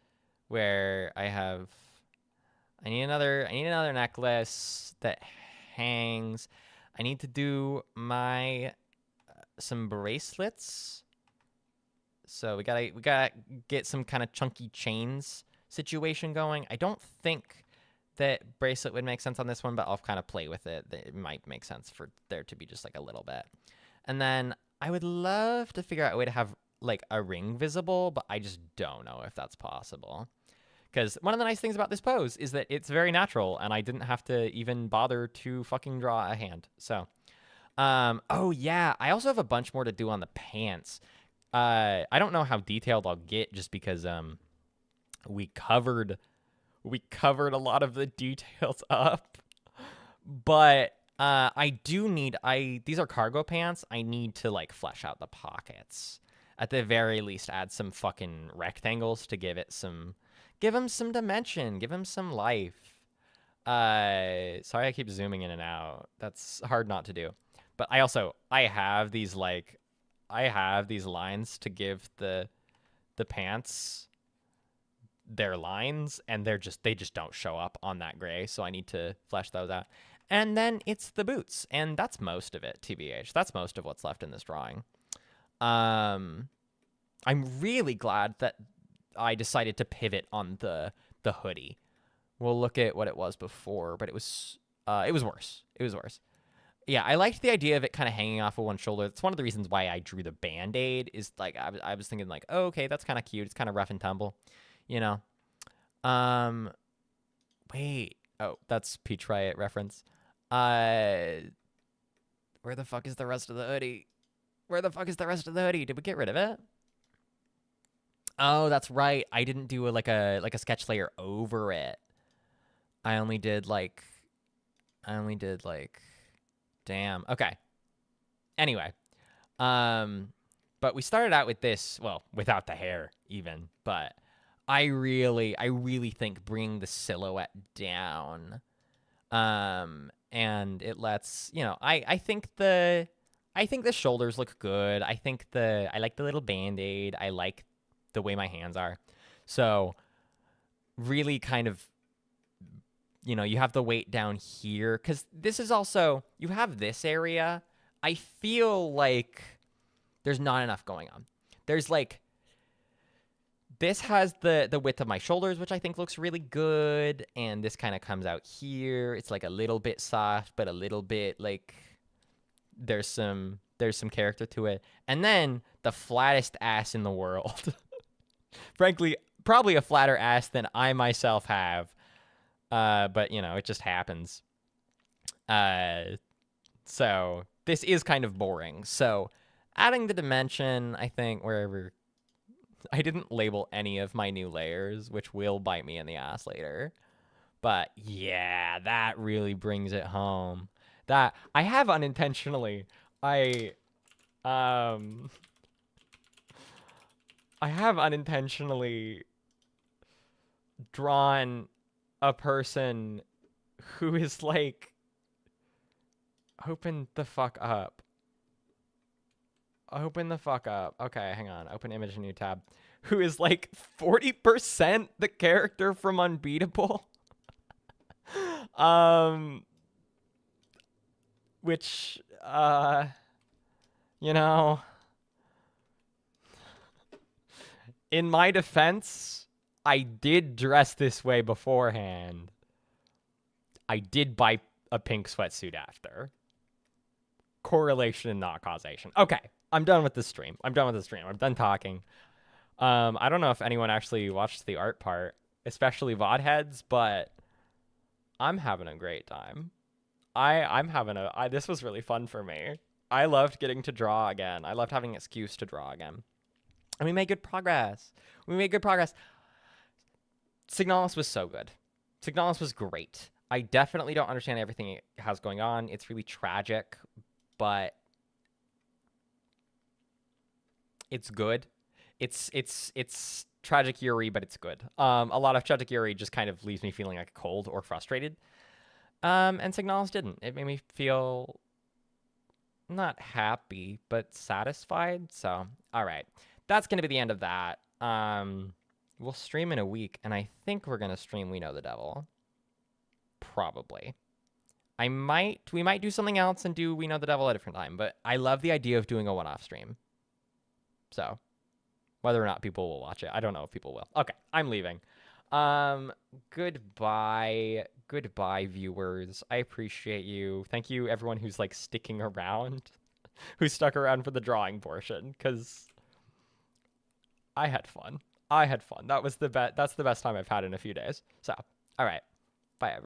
[SPEAKER 3] where I need another necklace that hangs. I need to do some bracelets. So we gotta get some kind of chunky chains situation going. I don't think that bracelet would make sense on this one, but I'll kind of play with it. It might make sense for there to be just like a little bit. And then I would love to figure out a way to have like a ring visible, but I just don't know if that's possible. Because one of the nice things about this pose is that it's very natural, and I didn't have to even bother to fucking draw a hand. So, oh yeah, I also have a bunch more to do on the pants. I don't know how detailed I'll get just because we covered a lot of the details up. But these are cargo pants. I need to like flesh out the pockets. At the very least, add some fucking rectangles to give him some dimension, give him some life. Sorry I keep zooming in and out. That's hard not to do. But I have these lines to give the pants their lines, and they just don't show up on that gray, so I need to flesh those out. And then it's the boots, and that's most of it, TBH. That's most of what's left in this drawing. I'm really glad that I decided to pivot on the hoodie. We'll look at what it was before, but it was worse. Yeah, I liked the idea of it kind of hanging off of one shoulder. That's one of the reasons why I drew the Band-Aid, is like I was thinking like, oh, okay, that's kind of cute. It's kind of rough and tumble, you know. Wait. Oh, that's Peach Riot reference. Where the fuck is the rest of the hoodie? Where the fuck is the rest of the hoodie? Did we get rid of it? Oh, that's right. I didn't do like a sketch layer over it. I only did like damn. Okay. Anyway, but we started out with this, well, without the hair even, but I really think bringing the silhouette down, and it lets, I think the shoulders look good. I like the little band-aid. I like the way my hands are. So really kind of, you have the weight down here, because this is also, you have this area. I feel like there's not enough going on. There's like, this has the width of my shoulders, which I think looks really good. And this kind of comes out here. It's like a little bit soft, but a little bit like there's some character to it. And then the flattest ass in the world. Frankly, probably a flatter ass than I myself have. But it just happens. So this is kind of boring. So adding the dimension, I think, wherever, I didn't label any of my new layers, which will bite me in the ass later. But yeah, that really brings it home. That I have unintentionally, I have unintentionally drawn a person who is like, open the fuck up. Open the fuck up. Okay, hang on. Open image, new tab. Who is like 40% the character from Unbeatable. Which, in my defense, I did dress this way beforehand. I did buy a pink sweatsuit after. Correlation and not causation. Okay, I'm done with this stream. I'm done talking. I don't know if anyone actually watched the art part, especially VOD heads, but I'm having a great time. This was really fun for me. I loved getting to draw again. I loved having an excuse to draw again. And we made good progress. Signalis was so good. Signalis was great. I definitely don't understand everything it has going on. It's really tragic, but it's good. It's tragic Yuri, but it's good. A lot of tragic Yuri just kind of leaves me feeling like cold or frustrated. And Signalis didn't. It made me feel not happy, but satisfied. So, all right. That's going to be the end of that. We'll stream in a week, and I think we're going to stream We Know the Devil. Probably. We might do something else and do We Know the Devil at a different time, but I love the idea of doing a one-off stream. So, whether or not people will watch it, I don't know if people will. Okay, I'm leaving. Goodbye, viewers. I appreciate you. Thank you, everyone who's like sticking around, who stuck around for the drawing portion, because I had fun. That's the best time I've had in a few days. So, all right. Bye, everyone.